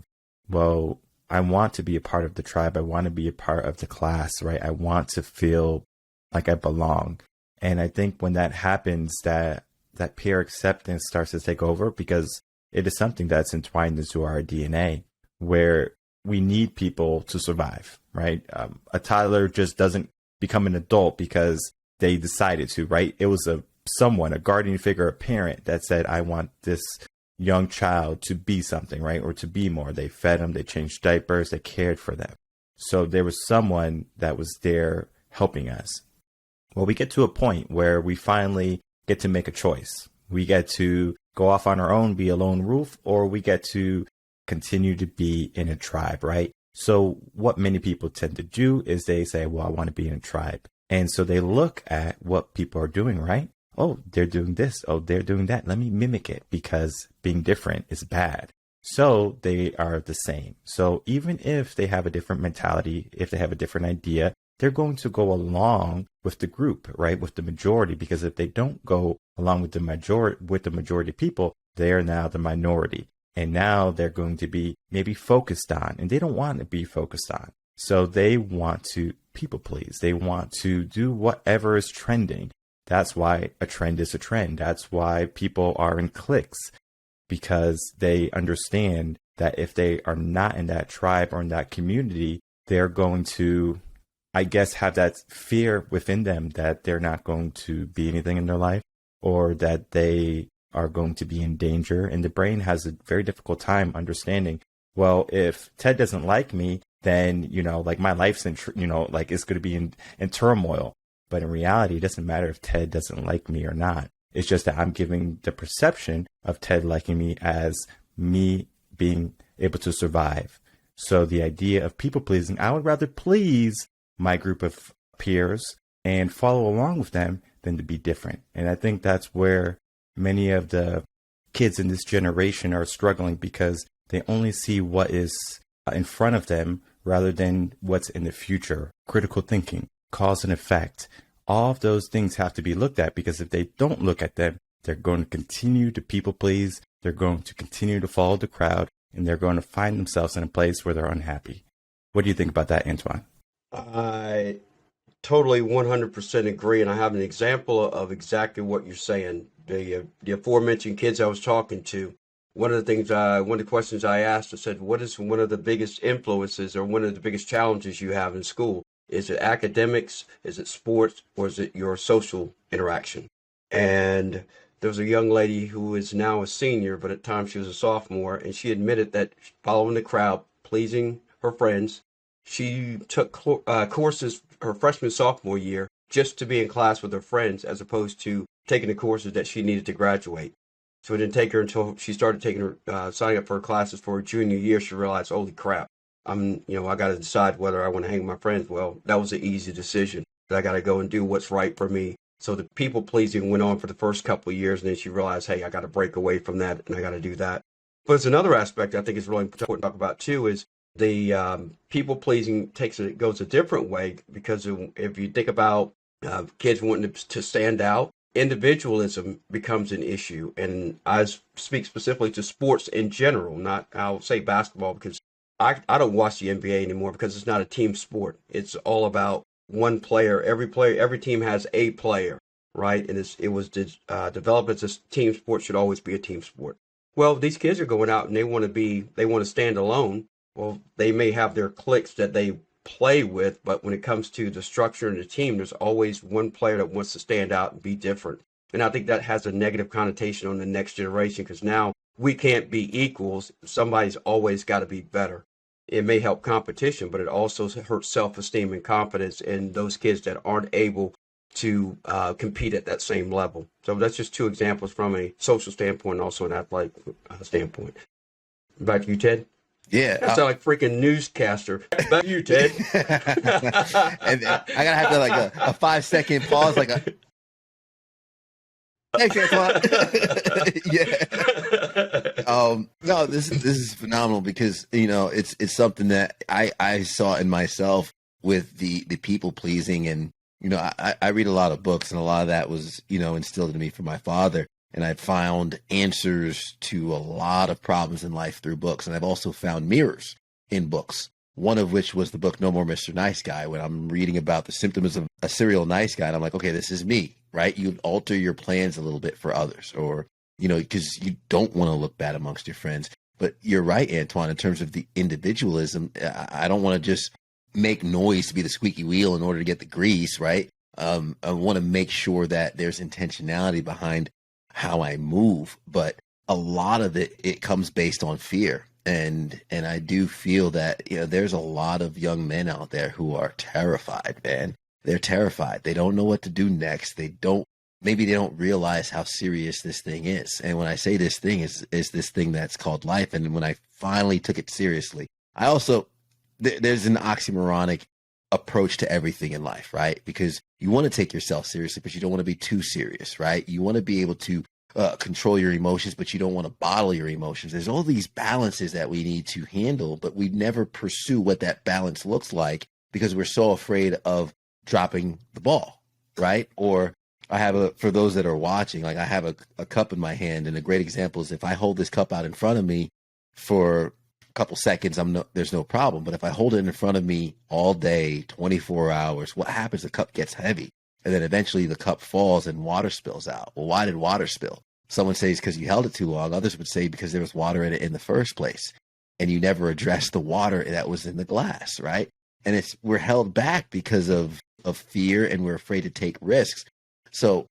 well, I want to be a part of the tribe. I want to be a part of the class, right? I want to feel like I belong. And I think when that happens, that peer acceptance starts to take over because it is something that's entwined into our DNA where we need people to survive, right? A toddler just doesn't become an adult because they decided to, right? It was a guardian figure, a parent that said, I want this young child to be something, right? Or to be more. They fed them, they changed diapers, they cared for them. So there was someone that was there helping us. Well, we get to a point where we finally get to make a choice. We get to go off on our own, be a lone wolf, or we get to continue to be in a tribe, right? So what many people tend to do is they say, well, I want to be in a tribe. And so they look at what people are doing, right? Oh, they're doing this. Oh, they're doing that. Let me mimic it because being different is bad. So they are the same. So even if they have a different mentality, if they have a different idea, they're going to go along with the group, right? With the majority, because if they don't go along with the majority people, they are now the minority. And now they're going to be maybe focused on, and they don't want to be focused on. So they want to people please. They want to do whatever is trending That's why a trend is a trend. That's why people are in cliques, because they understand that if they are not in that tribe or in that community, they're going to, I guess, have that fear within them that they're not going to be anything in their life, or that they are going to be in danger. And the brain has a very difficult time understanding, well, if Ted doesn't like me, then, like my life's like it's going to be in turmoil. But in reality, it doesn't matter if Ted doesn't like me or not. It's just that I'm giving the perception of Ted liking me as me being able to survive. So the idea of people pleasing, I would rather please my group of peers and follow along with them than to be different. And I think that's where many of the kids in this generation are struggling, because they only see what is in front of them rather than what's in the future. Critical thinking, cause and effect, all of those things have to be looked at, because if they don't look at them, they're going to continue to people please. They're going to continue to follow the crowd, and they're going to find themselves in a place where they're unhappy. What do you think about that, Antoine? I totally 100% agree. And I have an example of exactly what you're saying. The aforementioned kids I was talking to, one of the questions I asked, I said, what is one of the biggest influences or one of the biggest challenges you have in school? Is it academics? Is it sports? Or is it your social interaction? And there was a young lady who is now a senior, but at times she was a sophomore, and she admitted that following the crowd, pleasing her friends, she took courses her freshman, sophomore year just to be in class with her friends, as opposed to taking the courses that she needed to graduate. So it didn't take her until she started taking her, signing up for her classes for her junior year, she realized, holy crap, I got to decide whether I want to hang with my friends. Well, that was an easy decision. I got to go and do what's right for me. So the people pleasing went on for the first couple of years, and then she realized, hey, I got to break away from that, and I got to do that. But it's another aspect I think is really important to talk about too, is the people pleasing goes a different way, because if you think about kids wanting to stand out, individualism becomes an issue. And I speak specifically to sports in general, not, I'll say basketball, because I don't watch the NBA anymore, because it's not a team sport. It's all about one player. Every team has a player, right? And it was developed as a team sport, should always be a team sport. Well, these kids are going out and they want to stand alone. Well, they may have their cliques that they play with, but when it comes to the structure and the team, there's always one player that wants to stand out and be different. And I think that has a negative connotation on the next generation, because now we can't be equals. Somebody's always got to be better. It may help competition, but it also hurts self-esteem and confidence in those kids that aren't able to compete at that same level. So that's just two examples from a social standpoint and also an athletic standpoint. Back to you, Ted. Yeah. That sounds like freaking newscaster. Back to you, Ted. And I gotta have like a 5-second pause, like a thanks, Antoine. Yeah. No, this is phenomenal, because it's something that I saw in myself with the people pleasing, and I read a lot of books, and a lot of that was instilled in me from my father. And I've found answers to a lot of problems in life through books. And I've also found mirrors in books, one of which was the book No More Mr. Nice Guy. When I'm reading about the symptoms of a serial nice guy, and I'm like, okay, this is me, right? You alter your plans a little bit for others, or, because you don't want to look bad amongst your friends. But you're right, Antoine, in terms of the individualism. I don't want to just make noise to be the squeaky wheel in order to get the grease, right? I want to make sure that there's intentionality behind how I move, but a lot of it comes based on fear. And I do feel that, there's a lot of young men out there who are terrified, man. They're terrified. They don't know what to do next. Maybe they don't realize how serious this thing is. And when I say this thing is this thing that's called life. And when I finally took it seriously, I also, there's an oxymoronic approach to everything in life, right? Because you want to take yourself seriously, but you don't want to be too serious, right? You want to be able to control your emotions, but you don't want to bottle your emotions. There's all these balances that we need to handle, but we never pursue what that balance looks like, because we're so afraid of dropping the ball, right? Or for those that are watching, like I have a cup in my hand, and a great example is if I hold this cup out in front of me for couple seconds, there's no problem. But if I hold it in front of me all day, 24 hours, what happens? The cup gets heavy. And then eventually the cup falls and water spills out. Well, why did water spill? Someone says because you held it too long. Others would say because there was water in it in the first place. And you never addressed the water that was in the glass, right? And we're held back because of fear, and we're afraid to take risks. So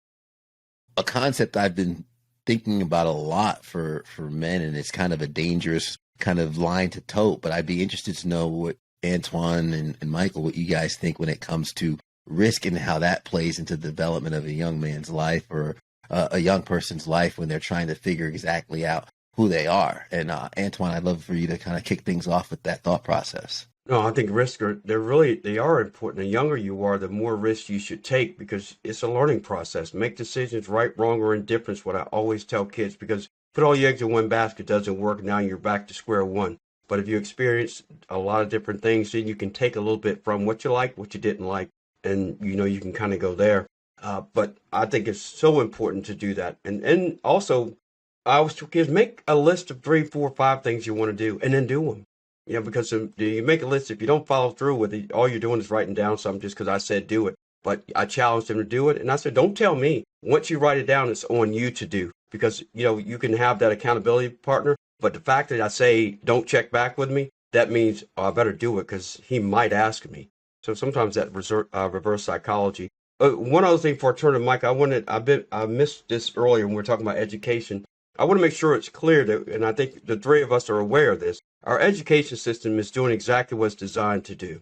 a concept I've been thinking about a lot for men, and it's kind of a dangerous kind of line to tote, but I'd be interested to know what Antoine and Michael, what you guys think when it comes to risk and how that plays into the development of a young man's life or a young person's life when they're trying to figure exactly out who they are. And Antoine, I'd love for you to kind of kick things off with that thought process. No, I think risks they are important. The younger you are, the more risks you should take, because it's a learning process. Make decisions, right, wrong, or indifference, what I always tell kids, because put all your eggs in one basket doesn't work. Now you're back to square one. But if you experience a lot of different things, then you can take a little bit from what you liked, what you didn't like, and you can kind of go there. But I think it's so important to do that. And also, I always tell kids, make a list of 3, 4, 5 things you want to do, and then do them. Because you make a list, if you don't follow through with it, all you're doing is writing down something just because I said do it. But I challenged them to do it, and I said, don't tell me. Once you write it down, it's on you to do, because you can have that accountability partner. But the fact that I say don't check back with me, that means I better do it because he might ask me. So sometimes that reverse psychology. One other thing before I turn to Mike, I missed this earlier when we were talking about education. I want to make sure it's clear that, and I think the three of us are aware of this, our education system is doing exactly what it's designed to do.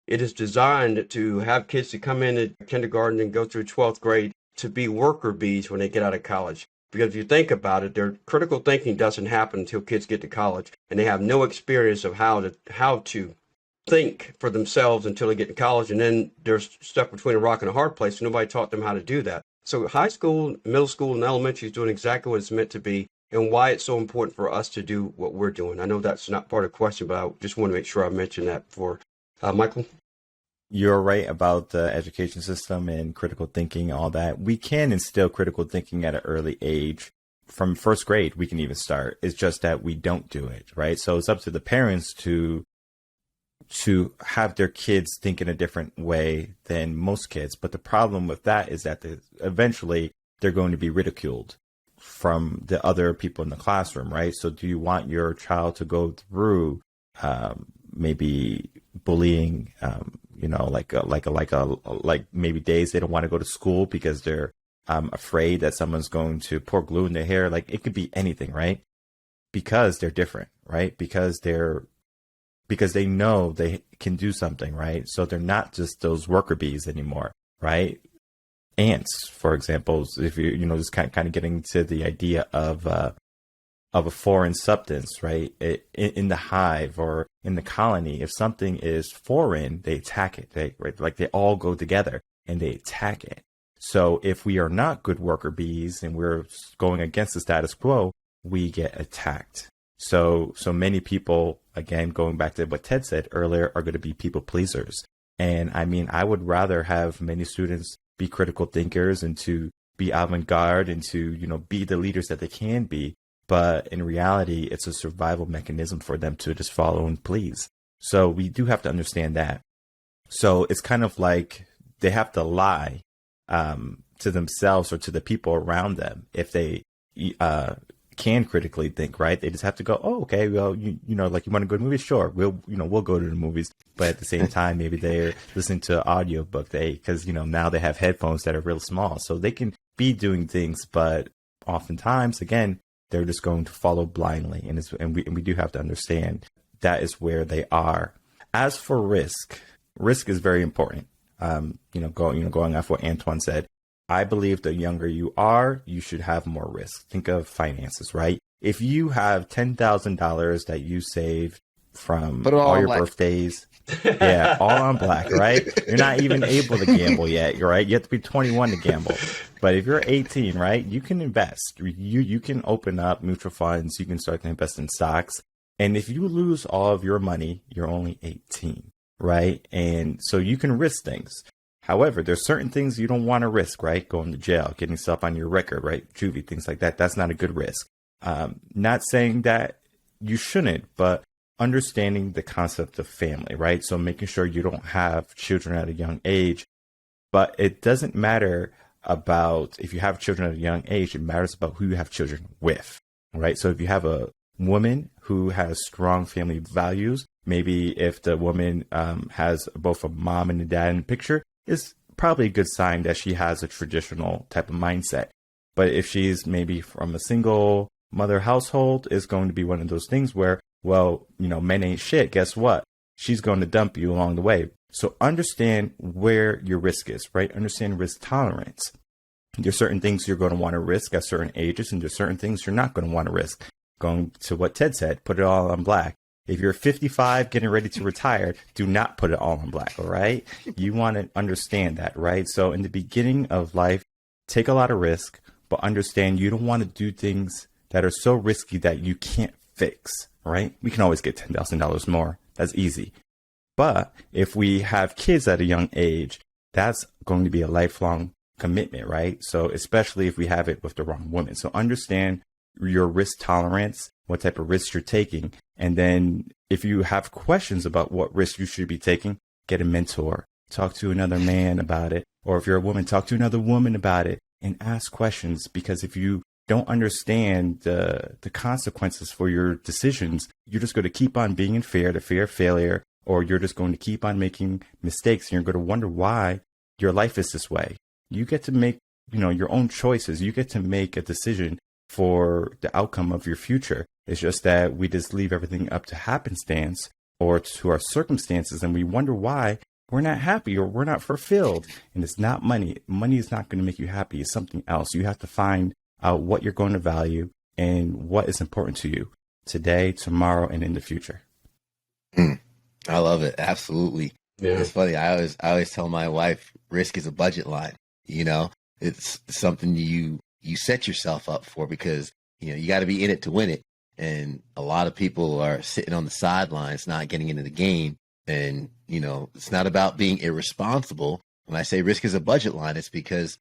It is designed to have kids to come in at kindergarten and go through 12th grade to be worker bees when they get out of college. Because if you think about it, their critical thinking doesn't happen until kids get to college, and they have no experience of how to think for themselves until they get to college, and then they're stuck between a rock and a hard place. Nobody taught them how to do that. So high school, middle school, and elementary is doing exactly what it's meant to be, and why it's so important for us to do what we're doing. I know that's not part of the question, but I just want to make sure I mention that for Michael. You're right about the education system and critical thinking, all that. We can instill critical thinking at an early age. From first grade, we can even start. It's just that we don't do it, right? So it's up to the parents to have their kids think in a different way than most kids. But the problem with that is that eventually they're going to be ridiculed from the other people in the classroom, right? So do you want your child to go through maybe bullying, like maybe days they don't want to go to school because they're afraid that someone's going to pour glue in their hair? Like, it could be anything, right? Because they're different, right? Because they know they can do something, right? So they're not just those worker bees anymore, right? Ants, for example, if just kind of getting to the idea of a foreign substance, right? In the hive or in the colony, if something is foreign, they attack it. They all go together and they attack it. So if we are not good worker bees and we're going against the status quo, we get attacked. So many people, again, going back to what Ted said earlier, are going to be people pleasers. And I mean, I would rather have many students be critical thinkers and to be avant-garde and to, be the leaders that they can be. But in reality, it's a survival mechanism for them to just follow and please. So we do have to understand that. So it's kind of like they have to lie to themselves or to the people around them if they can critically think, right? They just have to go, oh, okay, well, like you want to go to the movies? Sure, we'll go to the movies. But at the same time, maybe they're listening to an audiobook because now they have headphones that are real small, so they can be doing things, but oftentimes, again, they're just going to follow blindly, and we do have to understand that is where they are. As for risk is very important. Going off what Antoine said, I believe the younger you are, you should have more risk. Think of finances, right? If you have $10,000 that you saved from all your birthdays, yeah, all on black, right? You're not even able to gamble yet, right? You have to be 21 to gamble. But if you're 18, right, you can invest. You can open up mutual funds. You can start to invest in stocks. And if you lose all of your money, you're only 18, right? And so you can risk things. However, there's certain things you don't want to risk, right? Going to jail, getting stuff on your record, right? Juvie, things like that. That's not a good risk. Not saying that you shouldn't, but understanding the concept of family, right? So making sure you don't have children at a young age But it doesn't matter about if you have children at a young age, it matters about who you have children with, right? So if you have a woman who has strong family values, maybe if the woman has both a mom and a dad in the picture, it's probably a good sign that she has a traditional type of mindset. But if she's maybe from a single mother household, it's going to be one of those things where, well, men ain't shit. Guess what? She's going to dump you along the way. So understand where your risk is, right? Understand risk tolerance. There's certain things you're going to want to risk at certain ages, and there's certain things you're not going to want to risk. Going to what Ted said, put it all on black. If you're 55 getting ready to retire, do not put it all on black, all right? You want to understand that, right? So in the beginning of life, take a lot of risk, but understand you don't want to do things that are so risky that you can't fix, right? We can always get $10,000 more. That's easy. But if we have kids at a young age, that's going to be a lifelong commitment, right? So especially if we have it with the wrong woman. So understand your risk tolerance, what type of risks you're taking. And then if you have questions about what risks you should be taking, get a mentor, talk to another man about it. Or if you're a woman, talk to another woman about it and ask questions. Because if you don't understand the consequences for your decisions, you're just going to keep on being in fear, the fear of failure, or you're just going to keep on making mistakes and you're going to wonder why your life is this way. You get to make, your own choices. You get to make a decision for the outcome of your future. It's just that we just leave everything up to happenstance or to our circumstances, and we wonder why we're not happy or we're not fulfilled. And it's not money. Money is not going to make you happy. It's something else. You have to find out what you're going to value and what is important to you today, tomorrow, and in the future. I love it. Absolutely. Yeah. It's funny. I always tell my wife, risk is a budget line. It's something you set yourself up for because, you got to be in it to win it. And a lot of people are sitting on the sidelines, not getting into the game. And, it's not about being irresponsible. When I say risk is a budget line, it's because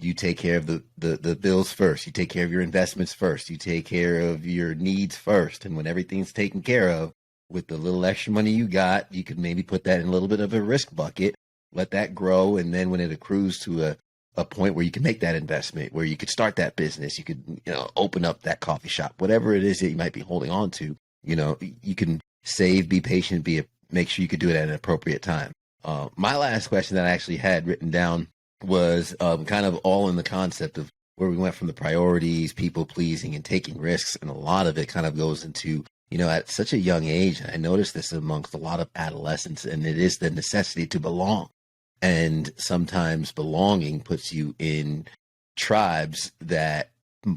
you take care of the bills first. You take care of your investments first. You take care of your needs first. And when everything's taken care of, with the little extra money you got, you could maybe put that in a little bit of a risk bucket, let that grow. And then when it accrues to a point where you can make that investment, where you could start that business, you could, open up that coffee shop, whatever it is that you might be holding on to, you can save, be patient, make sure you could do it at an appropriate time. My last question that I actually had written down was kind of all in the concept of where we went from the priorities, people pleasing and taking risks. And a lot of it kind of goes into, at such a young age, and I noticed this amongst a lot of adolescents, and it is the necessity to belong. And sometimes belonging puts you in tribes that,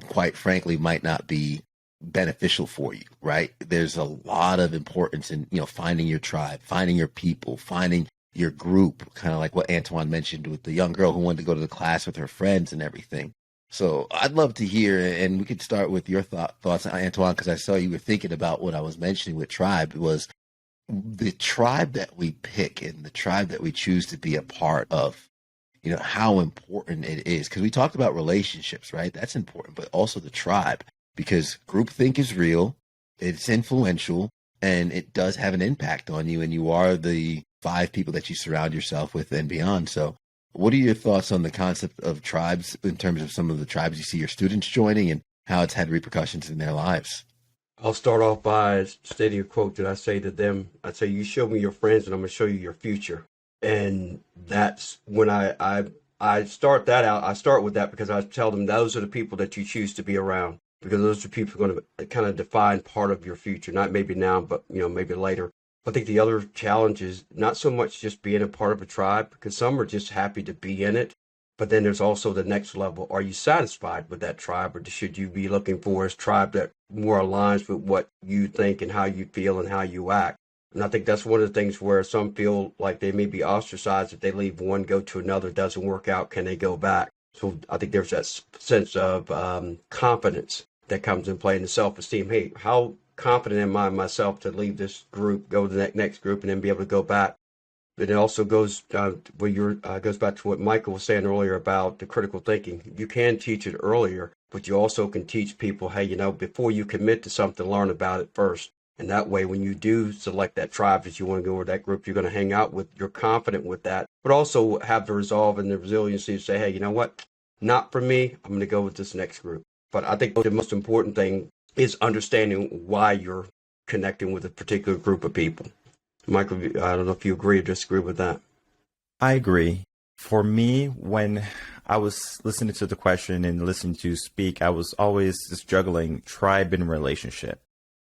quite frankly, might not be beneficial for you, right? There's a lot of importance in, finding your tribe, finding your people, finding your group, kind of like what Antoine mentioned with the young girl who wanted to go to the class with her friends and everything. So I'd love to hear, and we could start with your thoughts, Antoine, because I saw you were thinking about what I was mentioning with tribe. Was the tribe that we pick and the tribe that we choose to be a part of, how important it is. Because we talked about relationships, right? That's important, but also the tribe, because groupthink is real, it's influential, and it does have an impact on you, and you are the 5 people that you surround yourself with and beyond. So what are your thoughts on the concept of tribes in terms of some of the tribes you see your students joining and how it's had repercussions in their lives? I'll start off by stating a quote that I say to them. I say, you show me your friends and I'm going to show you your future. And that's when I start that out. I start with that because I tell them those are the people that you choose to be around, because those are people who are going to kind of define part of your future, not maybe now, but maybe later. I think the other challenge is not so much just being a part of a tribe, because some are just happy to be in it. But then there's also the next level. Are you satisfied with that tribe, or should you be looking for a tribe that more aligns with what you think and how you feel and how you act? And I think that's one of the things where some feel like they may be ostracized if they leave one, go to another, doesn't work out, can they go back? So I think there's that sense of confidence that comes in play, and the self-esteem. Hey, how confident am I in myself to leave this group, go to the next group, and then be able to go back? But it also goes goes back to what Michael was saying earlier about the critical thinking. You can teach it earlier, but you also can teach people, hey, before you commit to something, learn about it first. And that way, when you do select that tribe that you want to go with, that group you're going to hang out with, you're confident with that, but also have the resolve and the resiliency to say, hey, you know what? Not for me. I'm going to go with this next group. But I think the most important thing is understanding why you're connecting with a particular group of people. Michael, I don't know if you agree or disagree with that. I agree. For me, when I was listening to the question and listening to you speak, I was always just juggling tribe and relationship,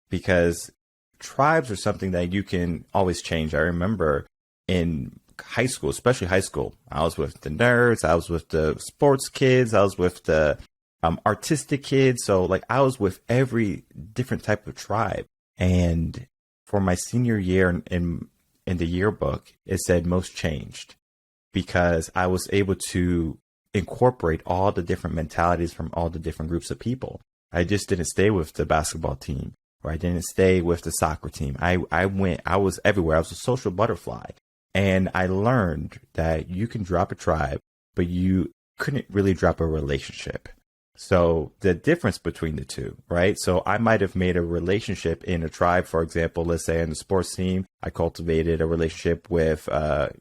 because tribes are something that you can always change. I remember in high school, especially high school, I was with the nerds, I was with the sports kids, I was with the artistic kids. So like I was with every different type of tribe. And for my senior year in the yearbook, it said most changed, because I was able to incorporate all the different mentalities from all the different groups of people. I just didn't stay with the basketball team, or I didn't stay with the soccer team. I was everywhere. I was a social butterfly. And I learned that you can drop a tribe, but you couldn't really drop a relationship. So the difference between the two, right? So I might have made a relationship in a tribe, for example, let's say in the sports team, I cultivated a relationship with, a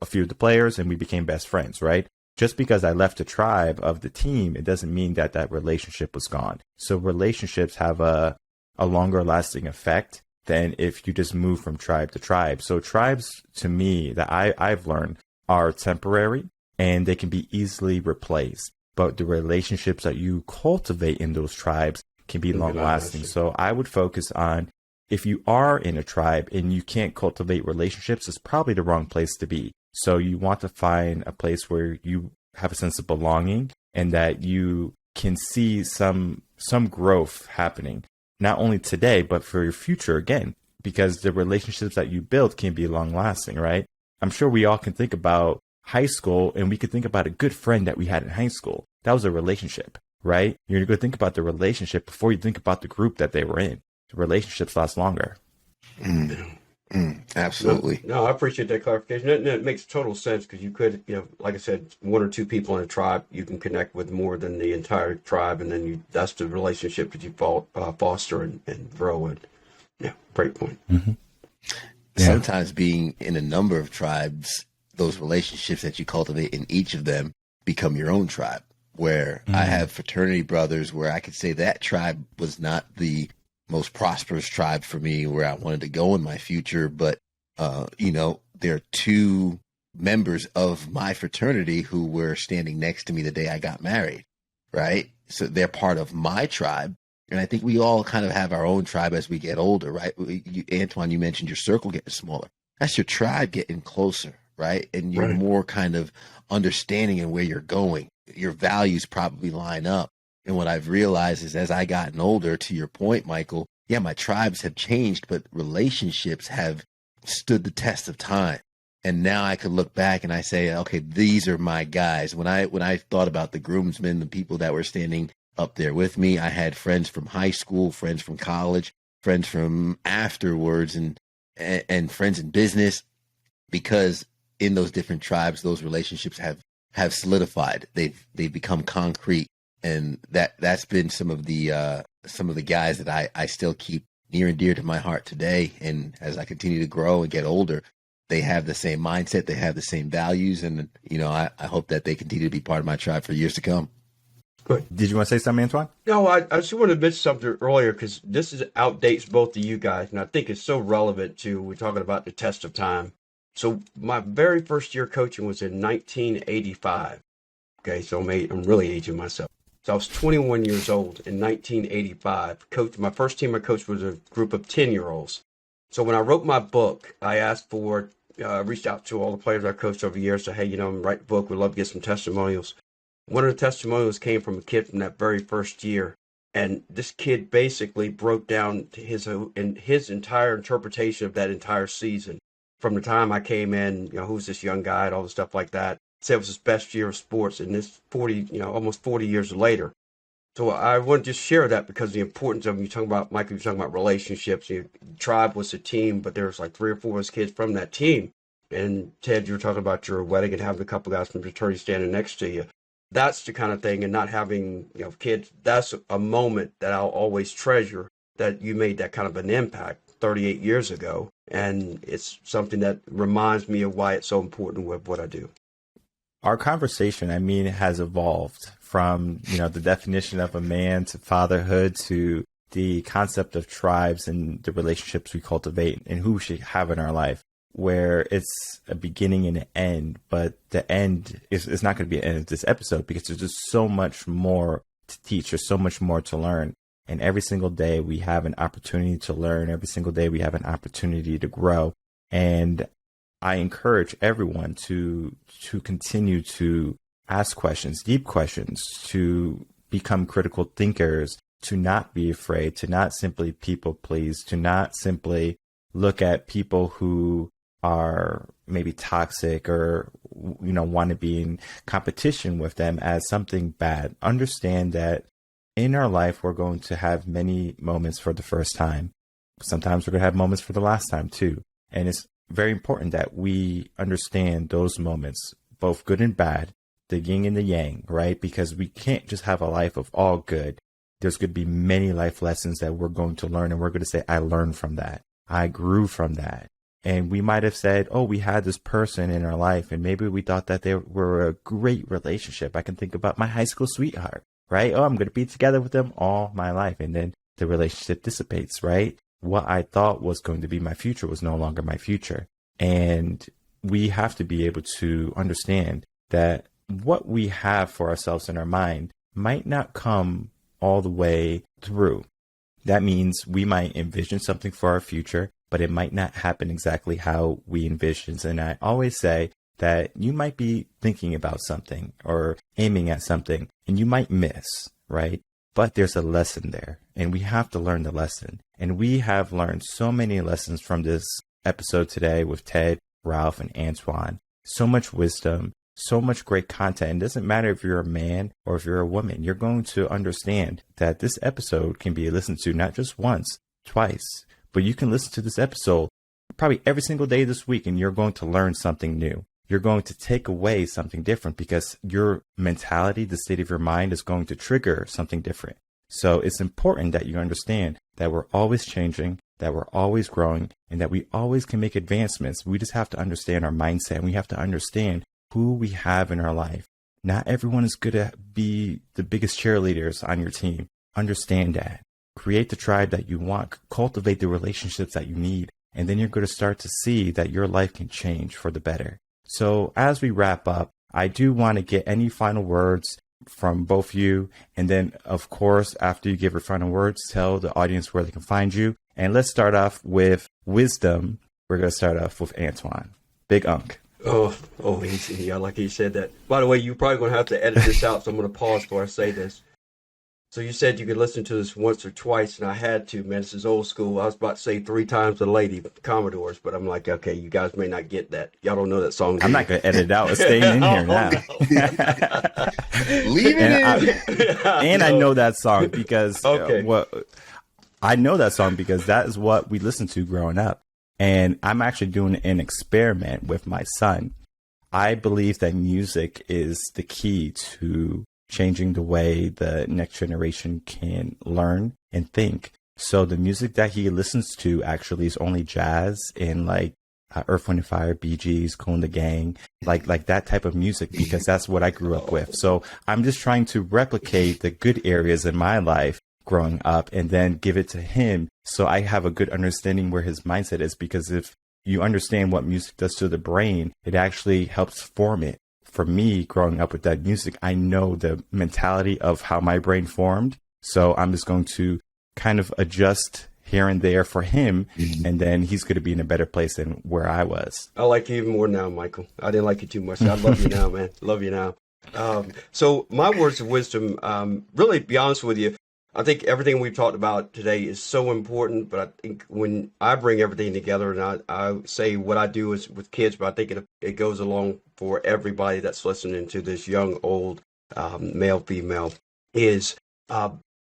few of the players, and we became best friends, right? Just because I left the tribe of the team, it doesn't mean that that relationship was gone. So relationships have a longer lasting effect than if you just move from tribe to tribe. So tribes, to me, that I've learned, are temporary and they can be easily replaced. But the relationships that you cultivate in those tribes can be long lasting. So I would focus on, if you are in a tribe and you can't cultivate relationships, it's probably the wrong place to be. So you want to find a place where you have a sense of belonging and that you can see some growth happening, not only today, but for your future again, because the relationships that you build can be long lasting, right? I'm sure we all can think about high school, and we could think about a good friend that we had in high school. That was a relationship, right? You're going to think about the relationship before you think about the group that they were in. The relationships last longer. Absolutely. No, I appreciate that clarification. It makes total sense, because you could, like I said, one or two people in a tribe, you can connect with more than the entire tribe. And then that's the relationship that you foster and grow. And yeah, great point. Mm-hmm. Yeah. Sometimes being in a number of tribes, those relationships that you cultivate in each of them become your own tribe, where I have fraternity brothers where I could say that tribe was not the most prosperous tribe for me, where I wanted to go in my future. But, there are two members of my fraternity who were standing next to me the day I got married, right? So they're part of my tribe. And I think we all kind of have our own tribe as we get older, right? Antoine, you mentioned your circle getting smaller. That's your tribe getting closer, right? And you're more kind of understanding in where you're going. Your values probably line up. And what I've realized is, as I gotten older, to your point, Michael, yeah, my tribes have changed, but relationships have stood the test of time. And now I could look back and I say, okay, these are my guys. When I thought about the groomsmen, the people that were standing up there with me, I had friends from high school, friends from college, friends from afterwards, and friends in business, because in those different tribes, those relationships have solidified. They've become concrete. And that's been some of the guys that I still keep near and dear to my heart today. And as I continue to grow and get older, they have the same mindset, they have the same values, and I hope that they continue to be part of my tribe for years to come. Good. Did you want to say something, Antoine? No, I just wanted to mention something earlier, because this outdates both of you guys, and I think it's so relevant to, we're talking about the test of time. So my very first year coaching was in 1985. Okay, so I'm really aging myself. So I was 21 years old in 1985. My first team I coached was a group of 10-year-olds. So when I wrote my book, I asked for, reached out to all the players I coached over the years, said, hey, I'm writing a book, we'd love to get some testimonials. One of the testimonials came from a kid from that very first year. And this kid basically broke down his entire interpretation of that entire season. From the time I came in, who's this young guy and all the stuff like that. Said it was his best year of sports, and this almost 40 years later. So I want to just share that, because the importance of, Michael, you're talking about relationships. Your tribe was a team, but there was like 3 or 4 of us kids from that team. And Ted, you were talking about your wedding and having a couple guys from fraternity standing next to you. That's the kind of thing, and not having kids. That's a moment that I'll always treasure, that you made that kind of an impact. 38 years ago. And it's something that reminds me of why it's so important with what I do. Our conversation, I mean, has evolved from, the definition of a man to fatherhood to the concept of tribes and the relationships we cultivate and who we should have in our life, where it's a beginning and an end, but the end is not going to be an end of this episode because there's just so much more to teach. There's so much more to learn. And every single day we have an opportunity to learn. Every single day we have an opportunity to grow. And I encourage everyone to continue to ask questions, deep questions, to become critical thinkers, to not be afraid, to not simply people please, to not simply look at people who are maybe toxic or, want to be in competition with them as something bad. Understand that in our life, we're going to have many moments for the first time. Sometimes we're going to have moments for the last time too. And it's very important that we understand those moments, both good and bad, the yin and the yang, right? Because we can't just have a life of all good. There's going to be many life lessons that we're going to learn. And we're going to say, I learned from that. I grew from that. And we might have said, oh, we had this person in our life and maybe we thought that they were a great relationship. I can think about my high school sweetheart, right? Oh, I'm going to be together with them all my life. And then the relationship dissipates, right? What I thought was going to be my future was no longer my future. And we have to be able to understand that what we have for ourselves in our mind might not come all the way through. That means we might envision something for our future, but it might not happen exactly how we envision. And I always say that you might be thinking about something or aiming at something and you might miss, right? But there's a lesson there and we have to learn the lesson. And we have learned so many lessons from this episode today with Ted, Ralph, and Antoine. So much wisdom, so much great content. It doesn't matter if you're a man or if you're a woman. You're going to understand that this episode can be listened to not just once, twice, but you can listen to this episode probably every single day this week and you're going to learn something new. You're going to take away something different because your mentality, the state of your mind is going to trigger something different. So it's important that you understand that we're always changing, that we're always growing, and that we always can make advancements. We just have to understand our mindset. And we have to understand who we have in our life. Not everyone is going to be the biggest cheerleaders on your team. Understand that. Create the tribe that you want. Cultivate the relationships that you need. And then you're going to start to see that your life can change for the better. So as we wrap up, I do want to get any final words from both you. And then, of course, after you give your final words, tell the audience where they can find you. And let's start off with wisdom. We're going to start off with Antoine. Big Unk. Oh, easy. I like he said that. By the way, you're probably going to have to edit this out, so I'm going to pause before I say this. So you said you could listen to this once or twice, and I had to, man. This is old school. I was about to say 3 times the lady, the Commodores, but I'm like, okay, you guys may not get that. Y'all don't know that song. I'm not going to edit it out. It's staying in here now. Leave it in. And I know that song because Okay. I know that song because that is what we listened to growing up. And I'm actually doing an experiment with my son. I believe that music is the key to changing the way the next generation can learn and think. So the music that he listens to actually is only jazz and like Earth, Wind and Fire, Bee Gees, Kool and the Gang, like that type of music, because that's what I grew up with. So I'm just trying to replicate the good areas in my life growing up and then give it to him so I have a good understanding where his mindset is, because if you understand what music does to the brain, it actually helps form it. For me, growing up with that music, I know the mentality of how my brain formed. So I'm just going to kind of adjust here and there for him. And then he's going to be in a better place than where I was. I like you even more now, Michael. I didn't like you too much. I love you now, man. Love you now. So my words of wisdom, really, to be honest with you, I think everything we've talked about today is so important, but I think when I bring everything together and I say what I do is with kids, but I think it goes along for everybody that's listening to this, young, old, male, female, is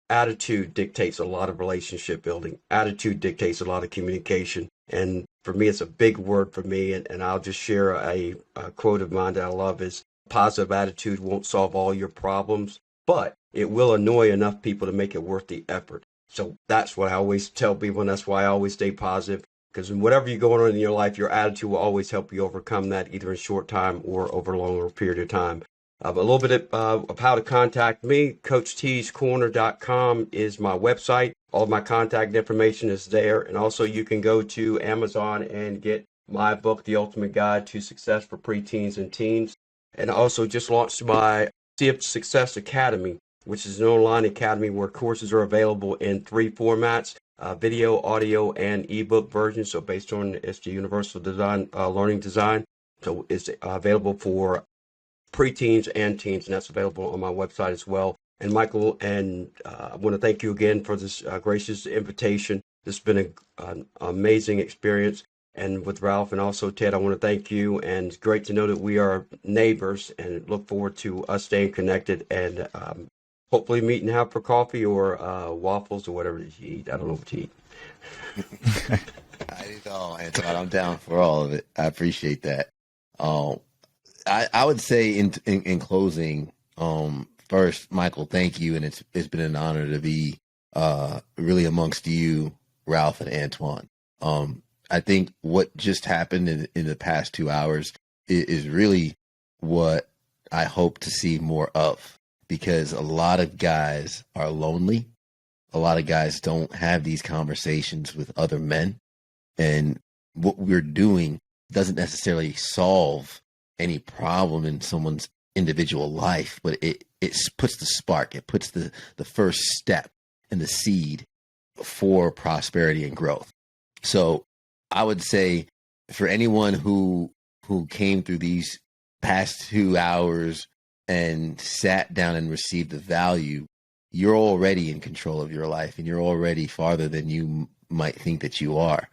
attitude dictates a lot of relationship building. Attitude dictates a lot of communication. And for me, it's a big word for me. And I'll just share a quote of mine that I love is, positive attitude won't solve all your problems, but it will annoy enough people to make it worth the effort. So that's what I always tell people, and that's why I always stay positive. Because whatever you're going on in your life, your attitude will always help you overcome that, either in short time or over a longer period of time. But a little bit of how to contact me. CoachTsCorner.com is my website. All of my contact information is there. And also you can go to Amazon and get my book, The Ultimate Guide to Success for Preteens and Teens. And I also just launched my SIP Success Academy, which is an online academy where courses are available in 3 formats. Video, audio, and ebook version. So based on it's the Universal Design Learning Design. So it's available for preteens and teens, and that's available on my website as well. And Michael, and I want to thank you again for this gracious invitation. This has been an amazing experience. And with Ralph and also Ted, I want to thank you. And it's great to know that we are neighbors, and look forward to us staying connected and hopefully meet and have for coffee or waffles or whatever it is you eat. I don't know what you eat. I know, Antoine. I'm down for all of it. I appreciate that. I would say in closing, first, Michael, thank you, and it's been an honor to be really amongst you, Ralph, and Antoine. I think what just happened in the past 2 hours is really what I hope to see more of, because a lot of guys are lonely. A lot of guys don't have these conversations with other men, and what we're doing doesn't necessarily solve any problem in someone's individual life, but it puts the spark, it puts the first step and the seed for prosperity and growth. So I would say for anyone who came through these past 2 hours and sat down and received the value, you're already in control of your life, and you're already farther than you might think that you are.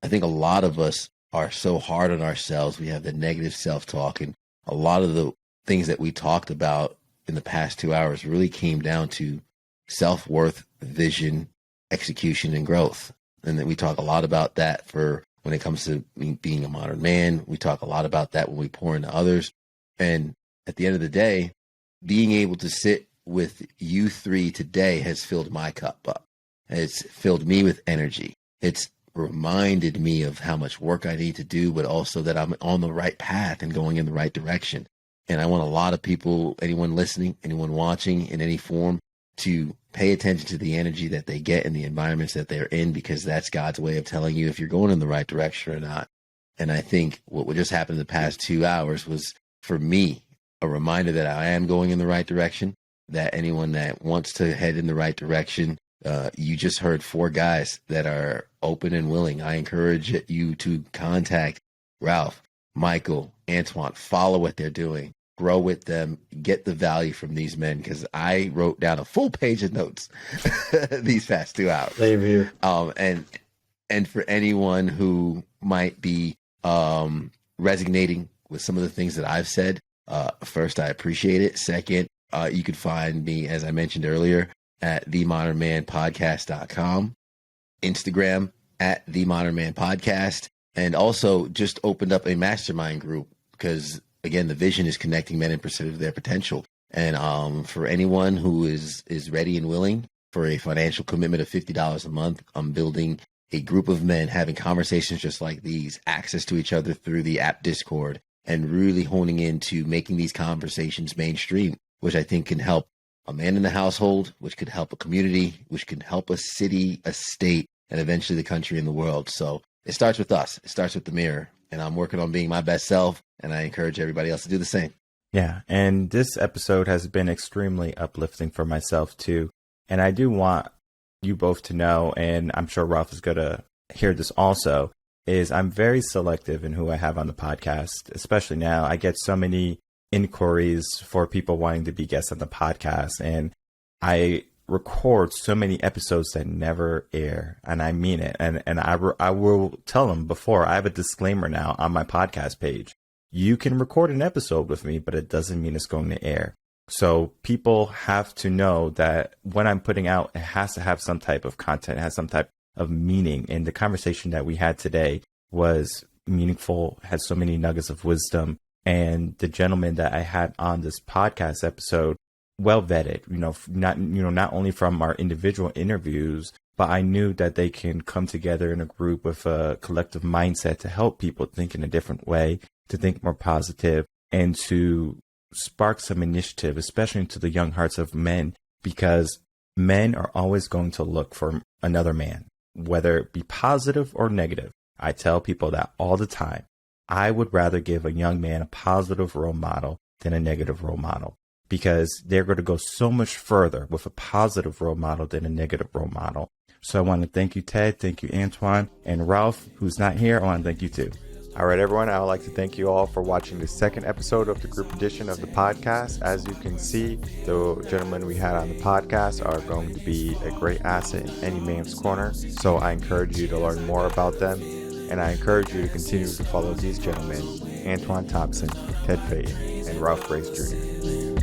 I think a lot of us are so hard on ourselves. We have the negative self-talk, and a lot of the things that we talked about in the past 2 hours really came down to self-worth, vision, execution, and growth. And then we talk a lot about that for when it comes to being a modern man. We talk a lot about that when we pour into others. And at the end of the day, being able to sit with you three today has filled my cup up. It's filled me with energy. It's reminded me of how much work I need to do, but also that I'm on the right path and going in the right direction. And I want a lot of people, anyone listening, anyone watching in any form, to pay attention to the energy that they get in the environments that they're in, because that's God's way of telling you if you're going in the right direction or not. And I think what just happened in the past 2 hours was, for me, a reminder that I am going in the right direction, that anyone that wants to head in the right direction, you just heard 4 guys that are open and willing. I encourage you to contact Ralph, Michael, Antoine, follow what they're doing, grow with them, get the value from these men, because I wrote down a full page of notes these past 2 hours. Same here. And for anyone who might be resonating with some of the things that I've said, first, I appreciate it. Second, you could find me, as I mentioned earlier, at themodernmanpodcast.com, Instagram at themodernmanpodcast, and also just opened up a mastermind group because, again, the vision is connecting men in pursuit of their potential. And for anyone who is ready and willing for a financial commitment of $50 a month, I'm building a group of men having conversations just like these, access to each other through the app Discord, and really honing into making these conversations mainstream, which I think can help a man in the household, which could help a community, which can help a city, a state, and eventually the country and the world. So it starts with us. It starts with the mirror. And I'm working on being my best self, and I encourage everybody else to do the same. Yeah, and this episode has been extremely uplifting for myself too. And I do want you both to know, and I'm sure Ralph is going to hear this also, is I'm very selective in who I have on the podcast, especially now. I get so many inquiries for people wanting to be guests on the podcast, and I record so many episodes that never air, and I mean it. And I will tell them before, I have a disclaimer now on my podcast page. You can record an episode with me, but it doesn't mean it's going to air. So people have to know that when I'm putting out, it has to have some type of content, it has some type of meaning. And the conversation that we had today was meaningful, had so many nuggets of wisdom. And the gentleman that I had on this podcast episode well vetted, not only from our individual interviews, but I knew that they can come together in a group with a collective mindset to help people think in a different way, to think more positive, and to spark some initiative, especially into the young hearts of men, because men are always going to look for another man, whether it be positive or negative. I tell people that all the time. I would rather give a young man a positive role model than a negative role model, because they're going to go so much further with a positive role model than a negative role model. So I want to thank you, Ted. Thank you, Antoine. And Ralph, who's not here, I want to thank you too. All right, everyone, I would like to thank you all for watching the second episode of the group edition of the podcast. As you can see, the gentlemen we had on the podcast are going to be a great asset in any man's corner. So I encourage you to learn more about them. And I encourage you to continue to follow these gentlemen, Antoine Thompson, Ted Fayton, and Ralph Grace Jr.